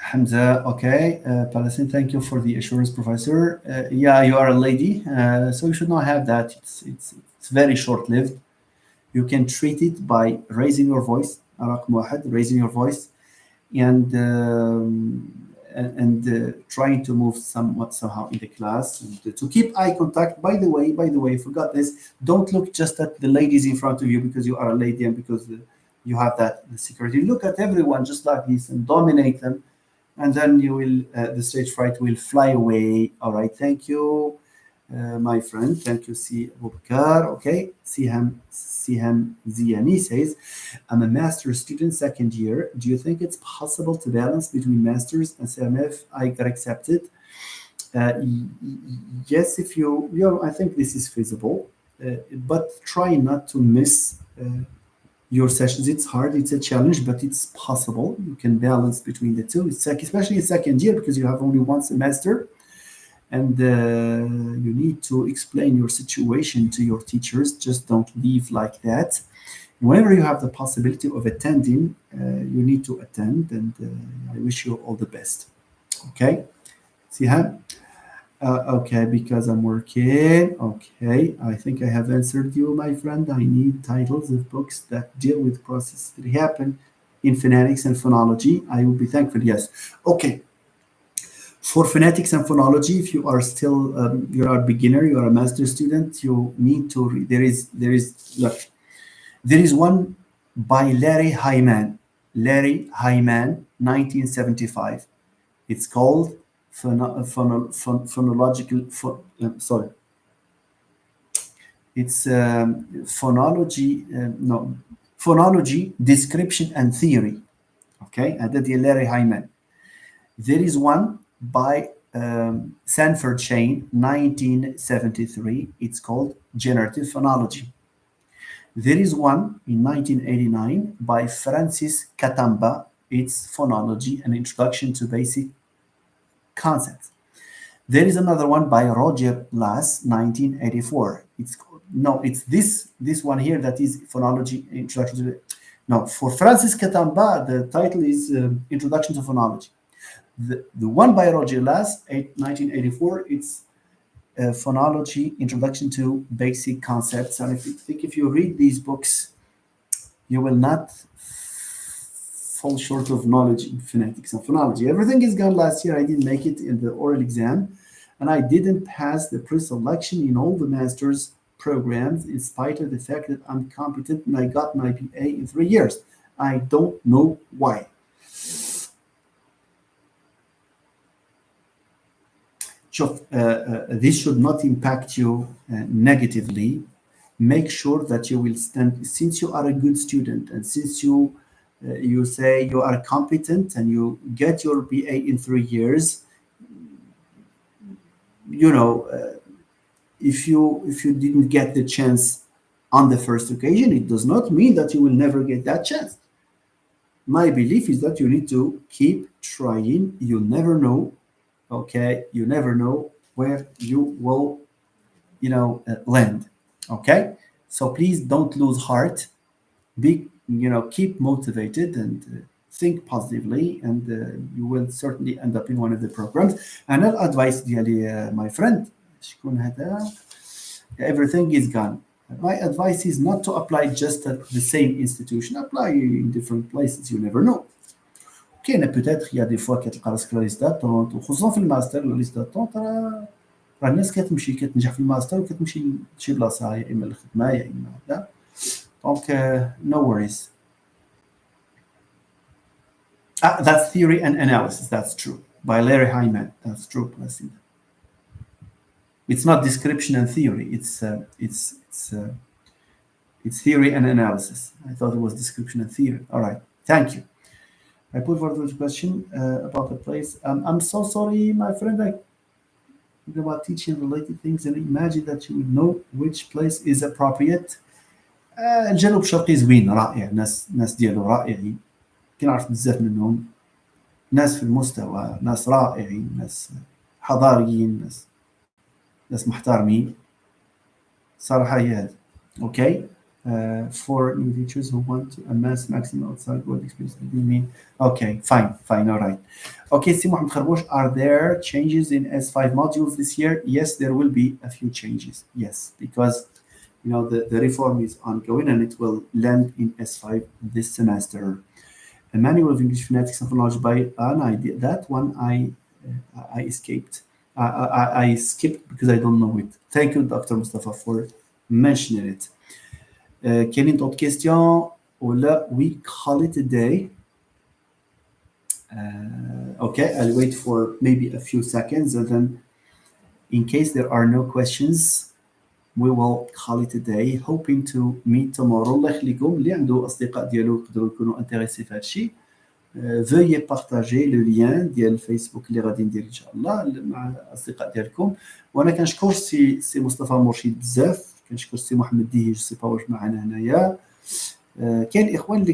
A: Hamza, okay. Palestine, thank you for the assurance, professor. Yeah, you are a lady, so you should not have that. It's very short-lived. You can treat it by raising your voice, raising your voice, and trying to move somehow in the class, and to keep eye contact. By the way, forgot this. Don't look just at the ladies in front of you because you are a lady and because you have that security. Look at everyone just like this and dominate them. And then you will, the stage fright will fly away. All right, thank you, my friend. Thank you, C. Abubakar. Okay, Siham Ziani says, I'm a master's student, second year. Do you think it's possible to balance between master's and CMF? I got accepted. Yes, if I think this is feasible, but try not to miss your sessions. It's hard, it's a challenge, but it's possible. You can balance between the two. It's especially in second year because you have only one semester, and you need to explain your situation to your teachers. Just don't leave like that. Whenever you have the possibility of attending, you need to attend, and I wish you all the best. Okay, Sihan? Okay, because I'm working. Okay, I think I have answered you, my friend. I need titles of books that deal with processes that happen in phonetics and phonology. I will be thankful. Yes. Okay. For phonetics and phonology, if you are still you are a beginner, you are a master student, you need to read. Look, there is one by Larry Hyman, 1975. It's called phonological. Sorry, it's phonology. No, phonology, description and theory. Okay, and that Larry Hyman. There is one by Sanford Shane, 1973. It's called Generative Phonology. There is one in 1989 by Francis Katamba. It's Phonology, an Introduction to Basic Concepts. There is another one by Roger Lass, 1984. It's this one here that is Phonology, Introduction to. No, for Francis Katamba, the title is Introduction to Phonology. The one by Roger Lass, 1984, it's Phonology, Introduction to Basic Concepts. And if you read these books, you will not fall short of knowledge in phonetics and phonology. Everything is gone last year. I didn't make it in the oral exam, and I didn't pass the pre-selection in all the master's programs, in spite of the fact that I'm competent and I got my BA in 3 years. I don't know why. This should not impact you negatively. Make sure that you will stand, since you are a good student and since you say you are competent and you get your BA in 3 years. If you didn't get the chance on the first occasion, it does not mean that you will never get that chance. My belief is that you need to keep trying. You never know. Okay, you never know where you will, land. Okay, so please don't lose heart. Keep motivated and think positively, and you will certainly end up in one of the programs. And I'll advise my friend, everything is gone. My advice is not to apply just at the same institution. Apply in different places. You never know. كاينه بوتيتر يا دي فوا كتلقى راسك لا ليست داتونت، وخصوصا في الماستر لا ليست داتونت راه الناس كتنجح في الماستر وكتمشي لشي بلاصه، يا اما الخدمه يا اما لا. دونك no worries. That's theory and analysis. That's true. By Larry Hyman. That's true. It's not description and theory. It's theory and analysis. I thought it was description and theory. All right. Thank you. I put forward the question about the place. I'm so sorry, my friend. I think about teaching related things and imagine that you would know which place is appropriate. الجنوب الشرقي زوين رائع، ناس ديالو رائعين، كنعرف بزاف منهم، ناس في المستوى، ناس رائعين، ناس حضاريين، ناس محترمين. صراحة هي هذا. Okay. For new teachers who want to amass maximum outside world experience. What do you mean? Okay, fine, all right. Okay, Si Mohammed Kharbosh, are there changes in S5 modules this year? Yes, there will be a few changes. Yes, because the reform is ongoing and it will land in S5 this semester. A manual of English phonetics and phonology by that one I escaped. I skipped because I don't know it. Thank you, Dr. Mustafa, for mentioning it. كاينين d'autres questions ولا we call it a day? Okay, I'll wait for maybe a few seconds and then in case there are no questions we will call it a day, hoping to meet tomorrow. الله يخليكم اللي عنده أصدقاء ديالو يقدروا يكونوا انتريسي في هذا الشيء. veuillez partager le lien ديال الفيسبوك اللي غادي ندير ان شاء الله مع الاصدقاء ديالكم. وانا كنشكر سي مصطفى مرشد بزاف، كنشكر سي محمد ديهيج سي باوش معنا هنايا. كاين اخوان اللي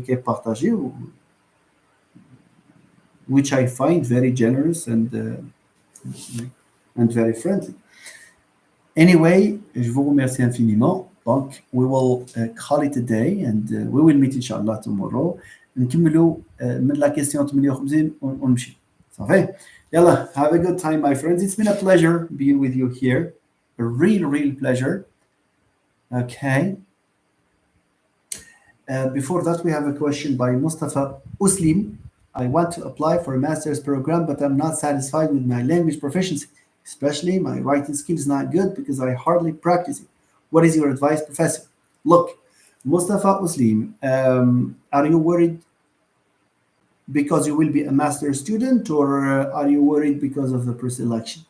A: كيبارطاجيو which I find very generous and very friendly. Anyway, je vous remercie infiniment. Donc, we will call it a day and we will meet inshallah tomorrow. نكملوا من لا كيسيون 58 ونمشي. صافي. يلا, have a good time, my friends. It's been a pleasure being with you here. A real pleasure. Okay. Before that, we have a question by Mustafa Uslim. I want to apply for a master's program, but I'm not satisfied with my language proficiency. Especially my writing skill is not good because I hardly practice it. What is your advice, Professor? Look, Mustafa Muslim, are you worried because you will be a master student, or are you worried because of the pre-selection?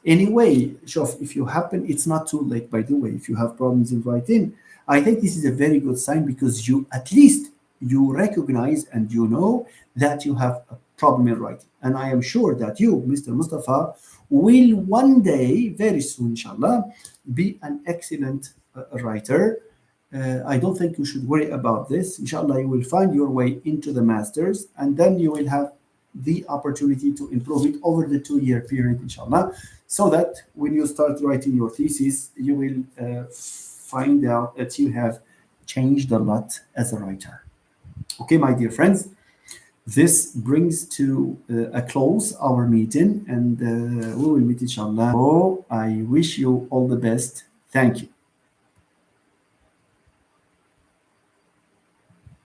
A: Anyway, Shof, if you happen, it's not too late, by the way, if you have problems in writing. I think this is a very good sign because you at least you recognize and you know that you have a problem in writing. And I am sure that you, Mr. Mustafa, will one day, very soon, inshallah, be an excellent writer. I don't think you should worry about this. Inshallah, you will find your way into the masters, and then you will have the opportunity to improve it over the 2 year period, inshallah, so that when you start writing your thesis, you will find out that you have changed a lot as a writer. Okay, my dear friends, this brings to a close our meeting, and we will meet inshallah. So I wish you all the best. Thank you.